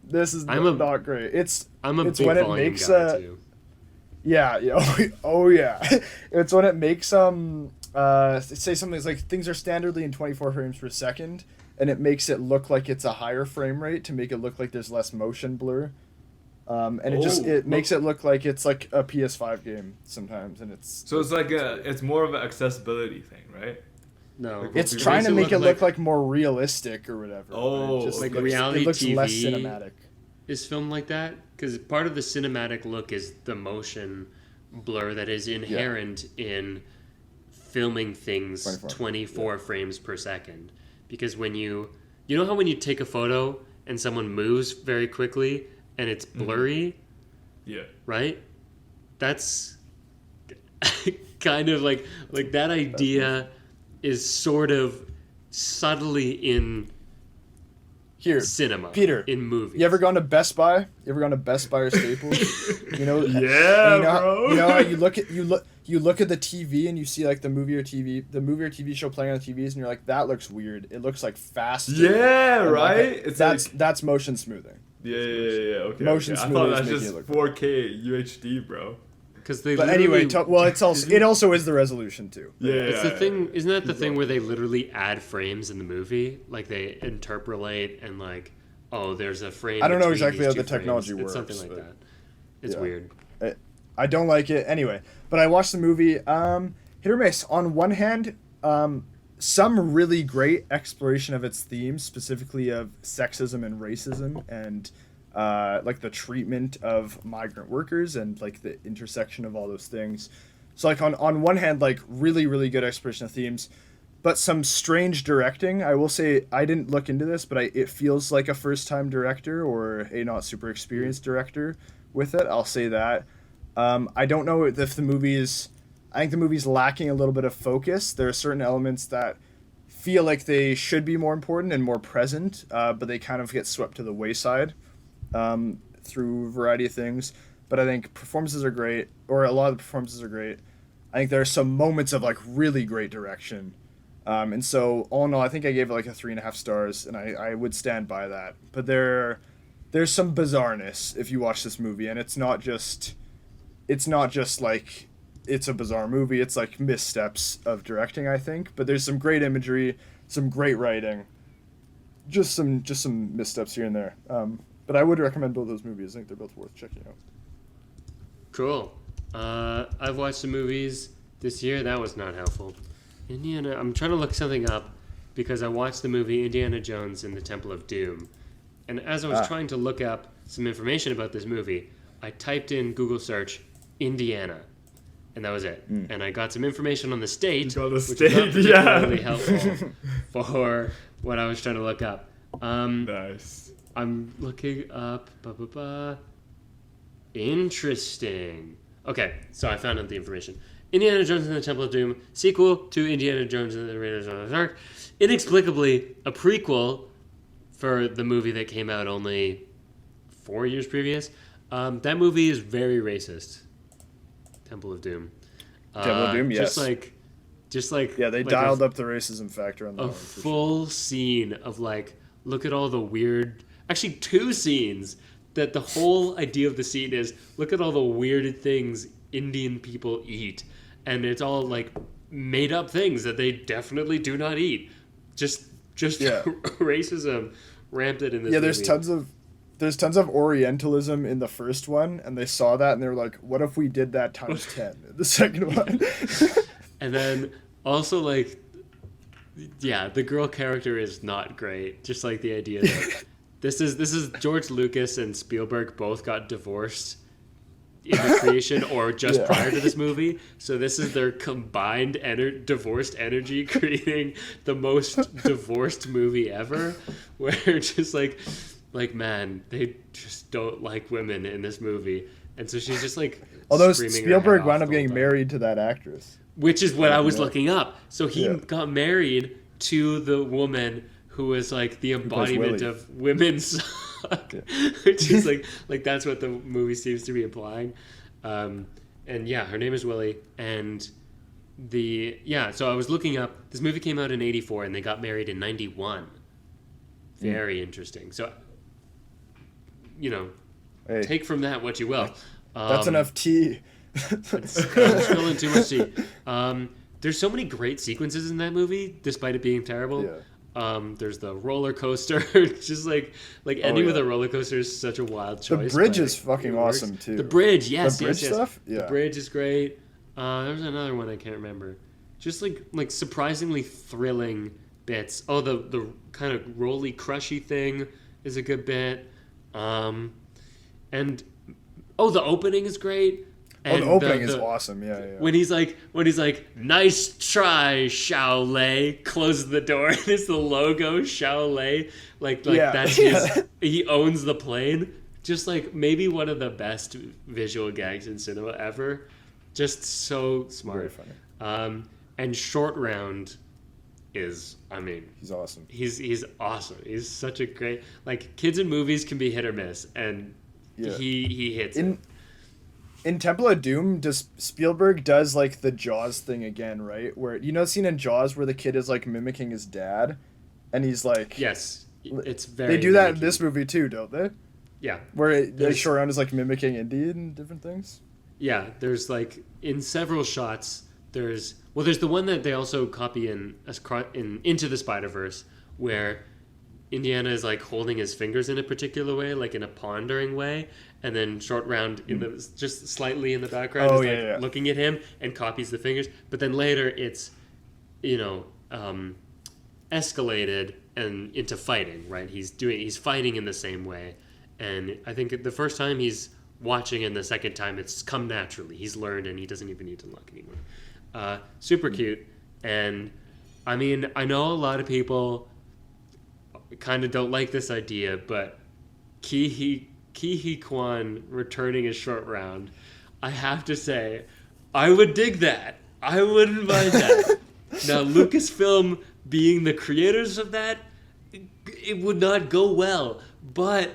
Speaker 3: This is not great.
Speaker 4: I'm a
Speaker 3: it's
Speaker 4: big
Speaker 3: when it
Speaker 4: volume
Speaker 3: makes
Speaker 4: guy too.
Speaker 3: Yeah. Oh yeah. It's when it makes say something like things are standardly in 24 frames per second, and it makes it look like it's a higher frame rate to make it look like there's less motion blur. And it makes it look like it's like a PS5 game sometimes, and it's
Speaker 2: So it's more of an accessibility thing, right?
Speaker 4: No,
Speaker 2: Like,
Speaker 3: it's
Speaker 2: It
Speaker 3: trying
Speaker 4: makes
Speaker 3: to
Speaker 4: it
Speaker 3: make
Speaker 4: look
Speaker 3: it look
Speaker 4: like-
Speaker 3: like more realistic or whatever. but
Speaker 2: Oh,
Speaker 3: it just
Speaker 2: like
Speaker 3: looks,
Speaker 4: reality
Speaker 3: it looks less
Speaker 4: TV.
Speaker 3: cinematic.
Speaker 4: is filmed like that because part of the cinematic look is the motion blur that is inherent in filming things 24 frames per second. Because when you know how when you take a photo and someone moves very quickly and it's blurry?
Speaker 2: Yeah.
Speaker 4: Right? That's kind of like that idea is sort of subtly in
Speaker 3: Here,
Speaker 4: cinema,
Speaker 3: Peter,
Speaker 4: in movies.
Speaker 3: You ever gone to Best Buy? You ever gone to Best Buy or Staples? You know,
Speaker 2: Yeah,
Speaker 3: bro.
Speaker 2: bro.
Speaker 3: You know how you look at the TV and you see like the movie or TV show playing on the TVs, and you're like, that looks weird. It looks like fast.
Speaker 2: Yeah, right.
Speaker 3: Like, that's motion smoothing.
Speaker 2: Yeah. Okay.
Speaker 3: Motion
Speaker 2: okay. I
Speaker 3: smoothing
Speaker 2: thought
Speaker 3: is
Speaker 2: that's
Speaker 3: making
Speaker 2: just
Speaker 3: it look
Speaker 2: 4K UHD, bro.
Speaker 4: Because they
Speaker 3: But anyway, it also is the resolution too.
Speaker 2: Yeah.
Speaker 4: it's the thing. Isn't that the thing where they literally add frames in the movie? Like they interpolate and like, oh, there's a frame.
Speaker 3: I don't know
Speaker 4: between
Speaker 3: exactly
Speaker 4: these
Speaker 3: how
Speaker 4: two
Speaker 3: the technology
Speaker 4: frames.
Speaker 3: works,
Speaker 4: It's something like
Speaker 3: but-
Speaker 4: that. It's
Speaker 3: yeah.
Speaker 4: weird.
Speaker 3: I don't like it anyway. But I watched the movie. Hit or miss. On one hand, some really great exploration of its themes, specifically of sexism and racism, and like the treatment of migrant workers and like the intersection of all those things. So like on one hand, like really, really good exploration of themes, but some strange directing. I will say I didn't look into this, but it feels like a first-time director or a not super experienced director with it. I'll say that. I don't know if the movie is... I think the movie's lacking a little bit of focus. There are certain elements that feel like they should be more important and more present, but they kind of get swept to the wayside through a variety of things. But I think performances are great, or a lot of the performances are great. I think there are some moments of like really great direction. And so all in all, I think I gave it like a 3.5 stars, and I would stand by that. But there's some bizarreness if you watch this movie, and it's not just like it's a bizarre movie. It's like missteps of directing, I think. But there's some great imagery, some great writing, just some missteps here and there. But I would recommend both those movies. I think they're both worth checking out.
Speaker 4: Cool. I've watched some movies this year. That was not helpful. I'm trying to look something up because I watched the movie Indiana Jones and the Temple of Doom. And as I was trying to look up some information about this movie, I typed in Google search Indiana. And that was it. And I got some information on the state,
Speaker 2: You got the
Speaker 4: which
Speaker 2: state,
Speaker 4: was not particularly
Speaker 2: yeah.
Speaker 4: helpful for what I was trying to look up.
Speaker 2: Nice.
Speaker 4: I'm looking up. Interesting. Okay, so I found out the information. Indiana Jones and the Temple of Doom, sequel to Indiana Jones and the Raiders of the Ark. Inexplicably, a prequel for the movie that came out only 4 years previous. That movie is very racist. Temple of Doom.
Speaker 3: Temple of Doom, yes.
Speaker 4: Just like
Speaker 3: Yeah, they
Speaker 4: like
Speaker 3: dialed up the racism factor on that
Speaker 4: a
Speaker 3: one. for
Speaker 4: full scene of like, look at all the weird. Actually, 2 scenes that the whole idea of the scene is look at all the weird things Indian people eat, and it's all like made up things that they definitely do not eat. Just
Speaker 3: Yeah.
Speaker 4: racism rampant in this.
Speaker 3: Yeah,
Speaker 4: movie.
Speaker 3: there's tons of Orientalism in the first one, and they saw that and they were like, "What if we did that times 10 in the second one?"
Speaker 4: And then also like, yeah, the girl character is not great. Just like the idea that this is George Lucas and Spielberg both got divorced in the creation or just
Speaker 3: Yeah.
Speaker 4: prior to this movie. So this is their combined divorced energy creating the most divorced movie ever. Where just like man, they just don't like women in this movie, and so she's just like.
Speaker 3: Although
Speaker 4: screaming her
Speaker 3: Spielberg
Speaker 4: head
Speaker 3: wound
Speaker 4: off
Speaker 3: up
Speaker 4: the whole
Speaker 3: getting
Speaker 4: time.
Speaker 3: married to that actress.
Speaker 4: Which is what I was
Speaker 3: Yeah.
Speaker 4: looking up. So he
Speaker 3: Yeah.
Speaker 4: got married to the woman who was like the embodiment
Speaker 3: Willie.
Speaker 4: of women suck.
Speaker 3: Yeah.
Speaker 4: Which is like that's what the movie seems to be implying. And yeah, her name is Willie. And so I was looking up, this movie came out in 1984 and they got married in 1991. Very interesting. So,
Speaker 3: Hey,
Speaker 4: take from that what you will.
Speaker 3: that's enough tea.
Speaker 4: I'm spilling too much tea. There's so many great sequences in that movie, despite it being terrible.
Speaker 3: Yeah.
Speaker 4: There's the roller coaster, just like ending with
Speaker 3: yeah.
Speaker 4: a roller coaster is such a wild
Speaker 3: The
Speaker 4: choice.
Speaker 3: bridge
Speaker 4: but
Speaker 3: is fucking
Speaker 4: it works.
Speaker 3: awesome, too.
Speaker 4: The bridge, yes,
Speaker 3: The bridge
Speaker 4: yes, yes.
Speaker 3: stuff?
Speaker 4: The
Speaker 3: Yeah.
Speaker 4: bridge is great. There was another one I can't remember. Just like surprisingly thrilling bits. Oh, the kind of rolly crushy thing is a good bit. And the opening is great.
Speaker 3: Oh, the opening is awesome. Yeah.
Speaker 4: When he's like, nice try, Shaolei, closes the door, and it's the logo, Shaolei. That's his, he owns the plane. Just like maybe one of the best visual gags in cinema ever. Just so smart.
Speaker 3: Very funny.
Speaker 4: And Short Round is,
Speaker 3: he's awesome.
Speaker 4: He's awesome. He's such a great, kids in movies can be hit or miss, and he hits it.
Speaker 3: In Temple of Doom, Spielberg does the Jaws thing again, right? Where the scene in Jaws where the kid is mimicking his dad, and he's
Speaker 4: yes, it's very.
Speaker 3: They do that in this movie too, don't they?
Speaker 4: Yeah,
Speaker 3: where the Short Round is mimicking Indy and different things.
Speaker 4: Yeah, there's in several shots. There's the one that they also copy in Into the Spider-Verse where Indiana is holding his fingers in a particular way, in a pondering way, and then Short Round just slightly in the background is looking at him and copies the fingers. But then later it's escalated and into fighting, right? He's fighting in the same way, and I think the first time he's watching and the second time it's come naturally. He's learned and he doesn't even need to look anymore. Super cute, and I know a lot of people kind of don't like this idea, but Ki Kwan returning as Short Round, I have to say, I would dig that. I wouldn't mind that. Now, Lucasfilm being the creators of that, it would not go well, but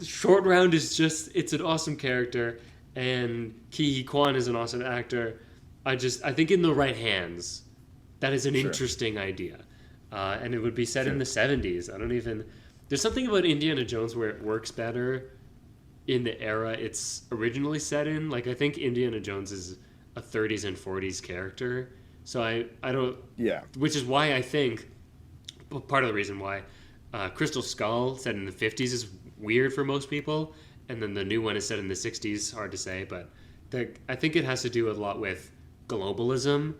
Speaker 4: Short Round is it's an awesome character, and Ki Kwan is an awesome actor. I think in the right hands, that is an interesting idea. And it would be set in the 70s. There's something about Indiana Jones where it works better in the era it's originally set in. I think Indiana Jones is a 30s and 40s character. So I don't...
Speaker 3: Yeah.
Speaker 4: Which is why I think... part of the reason why Crystal Skull set in the 50s is weird for most people. And then the new one is set in the 60s. Hard to say. But I think it has to do a lot with globalism,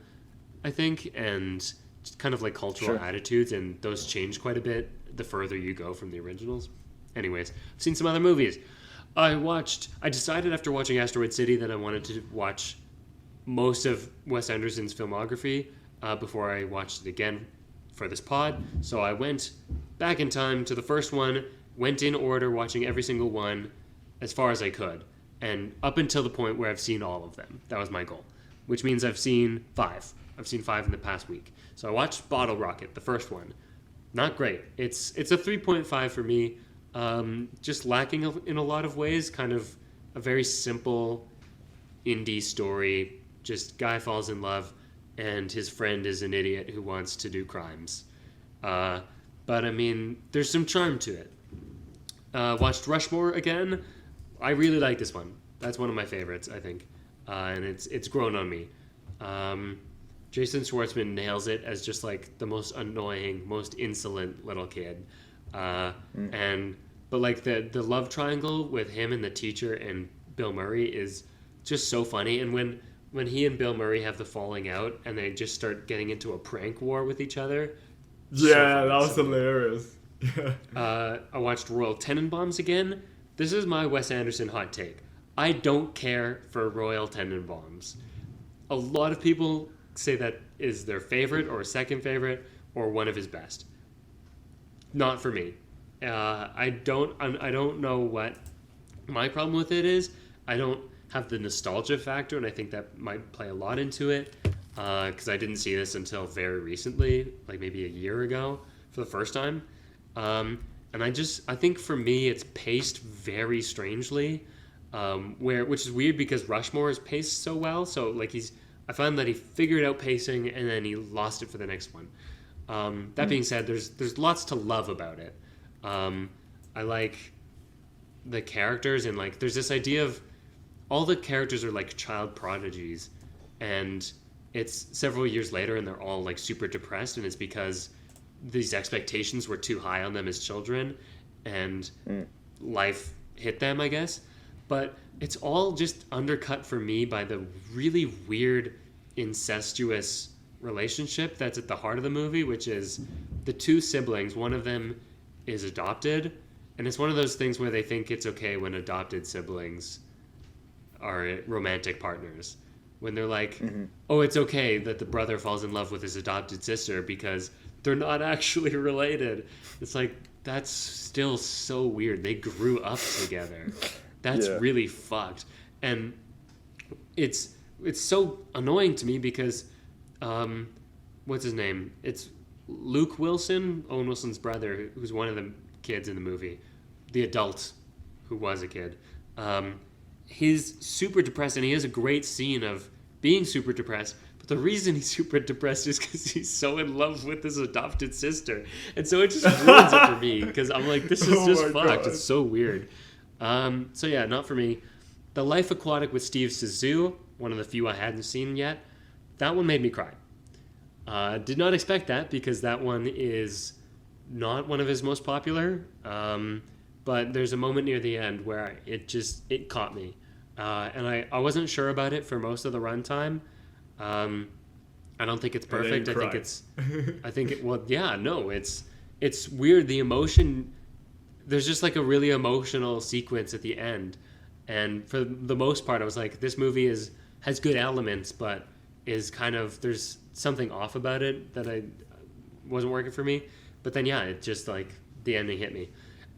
Speaker 4: I think, and just kind of cultural attitudes, and those change quite a bit the further you go from the originals. Anyways, I've seen some other movies. I decided after watching Asteroid City that I wanted to watch most of Wes Anderson's filmography before I watched it again for this pod. So I went back in time to the first one, went in order, watching every single one as far as I could, and up until the point where I've seen all of them. That was my goal, which means I've seen 5. I've seen 5 in the past week. So I watched Bottle Rocket, the first one. Not great. It's a 3.5 for me. Just lacking in a lot of ways. Kind of a very simple indie story. Just guy falls in love, and his friend is an idiot who wants to do crimes. But there's some charm to it. Watched Rushmore again. I really like this one. That's one of my favorites, I think. And it's grown on me. Jason Schwartzman nails it as just the most annoying, most insolent little kid. But the love triangle with him and the teacher and Bill Murray is just so funny. And when he and Bill Murray have the falling out and they just start getting into a prank war with each other.
Speaker 2: Yeah, that was hilarious.
Speaker 4: I watched Royal Tenenbaums again. This is my Wes Anderson hot take. I don't care for Royal Tenenbaums. A lot of people say that is their favorite or second favorite or one of his best. Not for me. I don't know what my problem with it is. I don't have the nostalgia factor, and I think that might play a lot into it because I didn't see this until very recently, maybe a year ago for the first time. And I think for me it's paced very strangely, which is weird because Rushmore is paced so well. So I found that he figured out pacing and then he lost it for the next one. That being said, there's lots to love about it. I like the characters, and there's this idea of all the characters are child prodigies, and it's several years later and they're all super depressed, and it's because these expectations were too high on them as children, and life hit them, I guess. But it's all just undercut for me by the really weird incestuous relationship that's at the heart of the movie, which is the two siblings. One of them is adopted, and it's one of those things where they think it's okay when adopted siblings are romantic partners. When they're like, oh, it's okay that the brother falls in love with his adopted sister because they're not actually related. It's like, that's still so weird. They grew up together. That's really fucked. And it's so annoying to me because, what's his name? It's Luke Wilson, Owen Wilson's brother, who's one of the kids in the movie, the adult who was a kid. He's super depressed, and he has a great scene of being super depressed. But the reason he's super depressed is because he's so in love with his adopted sister. And so it just ruins it for me because I'm like, this is just fucked. God. It's so weird. So yeah, not for me. The Life Aquatic with Steve Zissou, one of the few I hadn't seen yet, that one made me cry. Did not expect that because that one is not one of his most popular. But there's a moment near the end where it caught me. And I wasn't sure about it for most of the runtime. I don't think it's perfect. It's weird. The emotion, there's just like a really emotional sequence at the end. And for the most part, I was like, this movie has good elements, but is kind of, there's something off about it that I wasn't working for me. But then, yeah, it just like, the ending hit me.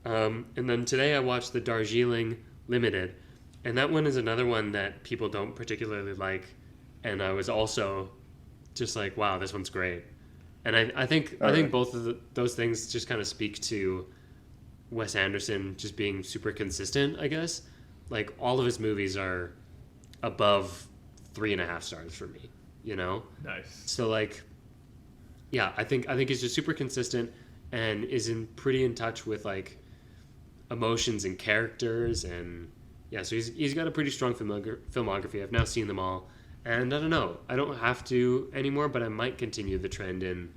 Speaker 4: And then today I watched the Darjeeling Limited. And that one is another one that people don't particularly like. And I was also just like, wow, this one's great. And I think both of those things just kind of speak to Wes Anderson just being super consistent, I guess. Like, all of his movies are above 3.5 stars for me, you know?
Speaker 2: Nice.
Speaker 4: So, like, yeah, I think he's just super consistent and is pretty in touch with, like, emotions and characters. And, yeah, so he's got a pretty strong filmography. I've now seen them all. And I don't know. I don't have to anymore, but I might continue the trend and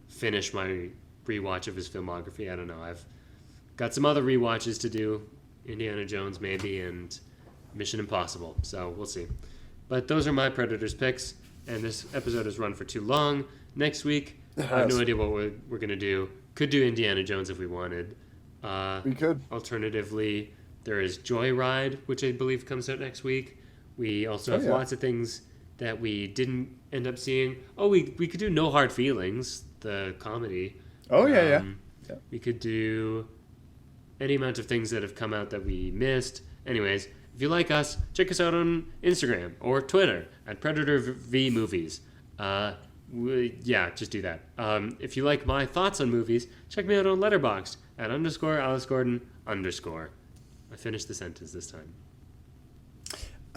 Speaker 4: finish my rewatch of his filmography. I don't know. I've got some other rewatches to do. Indiana Jones, maybe, and Mission Impossible. So we'll see. But those are my Predators picks, and this episode has run for too long. Next week, I have no idea what we're going to do. Could do Indiana Jones if we wanted.
Speaker 3: We could.
Speaker 4: Alternatively, there is Joyride, which I believe comes out next week. We also have lots of things that we didn't end up seeing. Oh, we could do No Hard Feelings, the comedy.
Speaker 3: Oh, yeah.
Speaker 4: We could do any amount of things that have come out that we missed. Anyways, if you like us, check us out on Instagram or Twitter at PredatorVMovies. Just do that. If you like my thoughts on movies, check me out on Letterboxd at _AlexGordon_. I finished the sentence this time.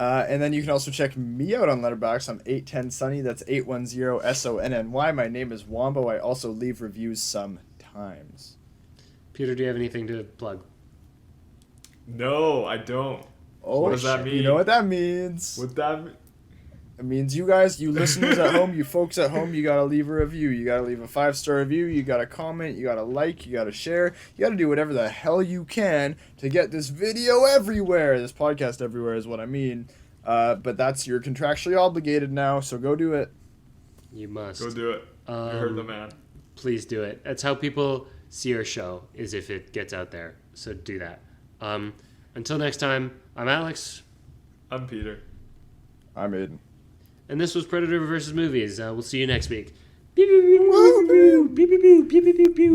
Speaker 3: And then you can also check me out on Letterboxd. I'm 810Sunny. That's 810SONNY. My name is Wombo. I also leave reviews sometimes.
Speaker 4: Peter, do you have anything to plug?
Speaker 2: No, I don't.
Speaker 3: Oh,
Speaker 2: what does that mean?
Speaker 3: You know what that means.
Speaker 2: What that mean?
Speaker 3: It means you guys, you listeners at home, you folks at home, you gotta leave a review. You gotta leave a 5-star review. You gotta comment. You gotta like. You gotta share. You gotta do whatever the hell you can to get this video everywhere. This podcast everywhere is what I mean. But that's, you're contractually obligated now, so go do it.
Speaker 4: You must.
Speaker 2: Go do it. You heard the man.
Speaker 4: Please do it. That's how people see our show, is if it gets out there. So do that. Until next time, I'm Alex.
Speaker 2: I'm Peter.
Speaker 3: I'm Aiden.
Speaker 4: And this was Predator vs. Movies. We'll see you next week. Pew, pew, pew, pew, pew, pew, pew, pew, pew, pew.